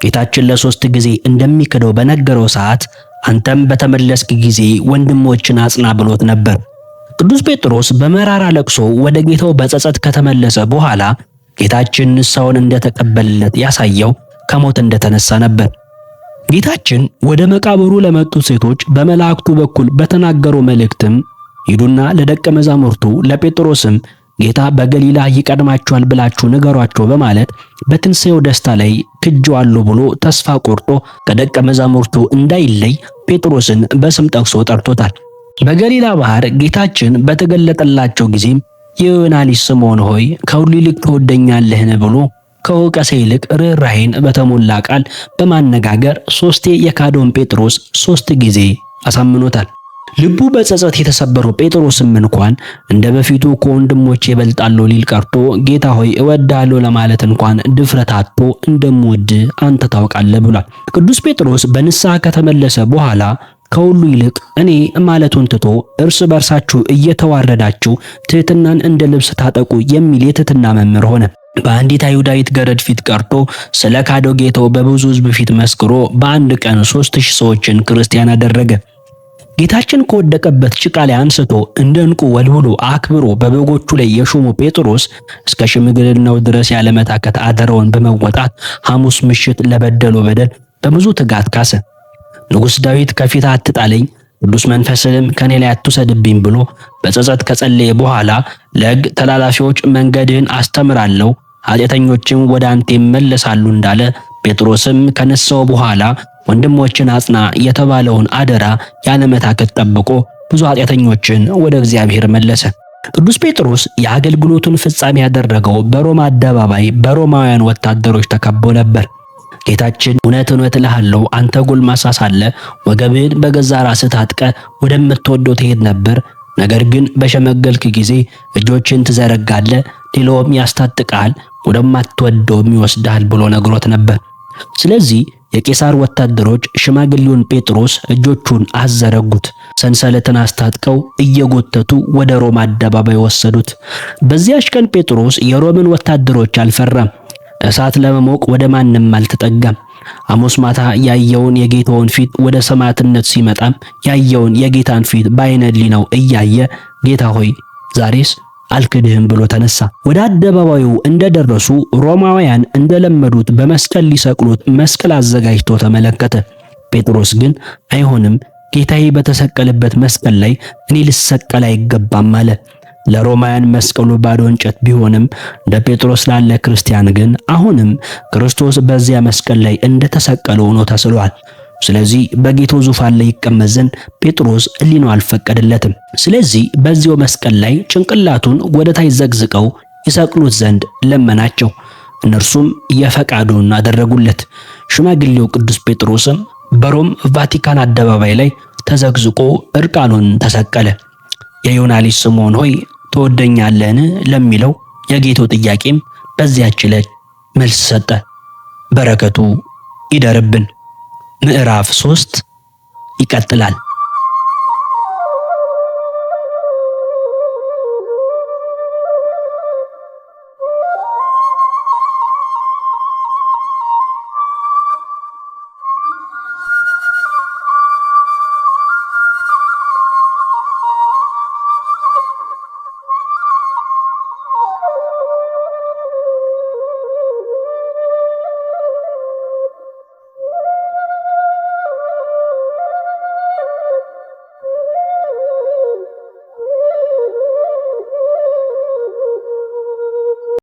ጌታችን ለ3 ጊዜ እንደሚክደው በነገረው ሰዓት አንተም በተመለስክ ጊዜ ወንድሞችን አጽና ብሎት ነበር። ቅዱስ ጴጥሮስ በመራራ ለቅሶ ወደ ጌታው በጸጸት ከተመለሰ በኋላ ጌታችን ንስሐውን እንደተቀበለለት ያሳየው ከሞት እንደተነሳ ነበር። ጌታችን ወደ መቃብሩ ለመጡት ሴቶች በመላእክቱ በኩል በተናገረው መልእክትም ሂዱና ለደቀ መዛሙርቱ ለጴጥሮስም ጌታ በገሊላ ይቀድማቸዋል ብላችሁ ንገሯቸው በማለት በትንሣኤው ደስታ ላይ ክጄዋለሁ ብሎ ተስፋ ቆርጦ ከደቀ መዛሙርቱ እንዳይለይ ጴጥሮስን በስም ጠቅሶ ጠርቶታል። በገሊላ ባህር ጌታችን በተገለጠላቸው ጊዜም የዮና ልጅ ስምዖን ሆይ ከሁሉ ይልቅ ትወደኛለህን ብሎ ከወቀሰ ይልቅ ርኅራኄን በተሞላ ቃል በማነጋገር 3 የካደውን ጴጥሮስ 3 ጊዜ አሳምኖታል። ልቡ በጸጸት የተሰበረው ጴጥሮስም እንኳን እንደ በፊቱ ከወንድሞቼ እበልጣለሁ ሊል ቀርቶ ጌታ ሆይ እወድሃለሁ ለማለት እንኳን ድፍረት አጥቶ እንደምወድ አንተ ታውቃለህ ብሏል። ቅዱስ ጴጥሮስ በንስሐ ከተመለሰ በኋላ ከሁሉ ይልቅ እኔ ማለቱን ትቶ እርስ በርሳችሁ እየተዋረዳችሁ ትሕትናን እንደ ልብስ ታጠቁ የሚል የትሕትና መምህር ሆነ። በአንዲት አይሁዳዊት ገረድ ፊት ቀርቶ ስለ ካደው ጌታው በብዙ ሕዝብ ፊት መስክሮ በአንድ ቀን 3000 ሰዎችን ክርስቲያን አደረገ። ጌታችን ከወደቀበት ጭቃ ላይ አንስቶ እንደ ዕንቁ ወልውሎ አክብሮ በበጎቹ ላይ የሾሙ ጴጥሮስ እስከ ሽምግልናው ድረስ ያለመታከት አደረውን በመወጣት ሐሙስ ምሽት ለበደለው በደል በብዙ ትጋት ካሰ። ንጉሥ ዳዊት ከፊት አትጣለኝ ቅዱስ መንፈስንም ከኔ ላይ አትውሰድብኝ ብሎ በጸጸት ከጸለየ በኋላ ለሕግ ተላላፊዎች መንገድህን አስተምራለሁ ኃጢአተኞችም ወደ አንተ ይመለሳሉ እንዳለ ጴጥሮስም ከነሳው በኋላ ወንድሞችን አጽና የተባለውን አደራ ያለመታከት ጠብቆ ብዙ ኃጢአተኞችን ወደ እግዚአብሔር መለሰ። ቅዱስ ጴጥሮስ የአገልግሎቱን ፍጻሜ ያደረገው በሮማ አደባባይ በሮማውያን ወታደሮች ተከቦ ነበር። ጌታችን እውነት እውነት እልሃለሁ አንተ ጎልማሳ ሳለ ወገብህን በገዛ ራስህ ታጥቀህ ወደምትወደው ትሄድ ነበር፣ ነገር ግን በሸመገልክ ጊዜ እጆችን ትዘረጋለህ፣ ሌላውም ያስታጥቅሃል፣ ወደማትወደውም ይወስድሃል ብሎ ነግሮት ነበር። ስለዚህ የቄሳር ወታደሮች ሽማግሌውን ጴጥሮስ እጆቹን አዘረጉት፣ ሰንሰለትን አስታጥቀው እየጎተቱ ወደ ሮማ አደባባይ ወሰዱት። በዚያች ቀን ጴጥሮስ የሮምን ወታደሮች አልፈራም። እሳት ለመሞቅ ወደ ማንም አልተጠጋም። ሐሙስ ማታ ያየውን የጌታውን ፊት ወደ ሰማዕትነት ሲመጣም ያየውን የጌታን ፊት በዓይነ ሕሊናው እያየ ጌታ ሆይ ዛሬስ አልክድህም ብሎ ተነሳ። ወደ አደባባዩ እንደደረሱ ሮማውያን እንደለመዱት በመስቀል ሊሰቅሉት መስቀል አዘጋጅቶ ተመለከተ። ጴጥሮስ ግን አይሆንም፣ ጌታዬ በተሰቀለበት መስቀል ላይ እኔ ልሰቀል አይገባም አለ። ለሮማውያን መስቀሉ ባዶ እንጨት ቢሆንም እንደ ጴጥሮስ ላለ ክርስቲያን ግን አሁንም ክርስቶስ በዚያ መስቀል ላይ እንደተሰቀለ ሆኖ ተስሏል። ስለዚህ በጌታው ዙፋን ላይ ይቀመጥ ዘንድ ጴጥሮስ ሕሊናው አልፈቀደለትም። ስለዚህ በዚያው መስቀል ላይ ጭንቅላቱን ወደ ታች ዘግዝቀው ይሰቅሉት ዘንድ ለመናቸው። እነርሱም የፈቃዱን አደረጉለት። ሽማግሌው ቅዱስ ጴጥሮስም በሮም ቫቲካን አደባባይ ላይ ተዘግዝቆ እርቃኑን ተሰቀለ። የዮና ልጅ ስምዖን ሆይ ትወደኛለህን ለሚለው የጌታው ጥያቄም በዚያች ዕለት መልስ ሰጠ። በረከቱ ይደርብን። ምዕራፍ 3 ይቀጥላል።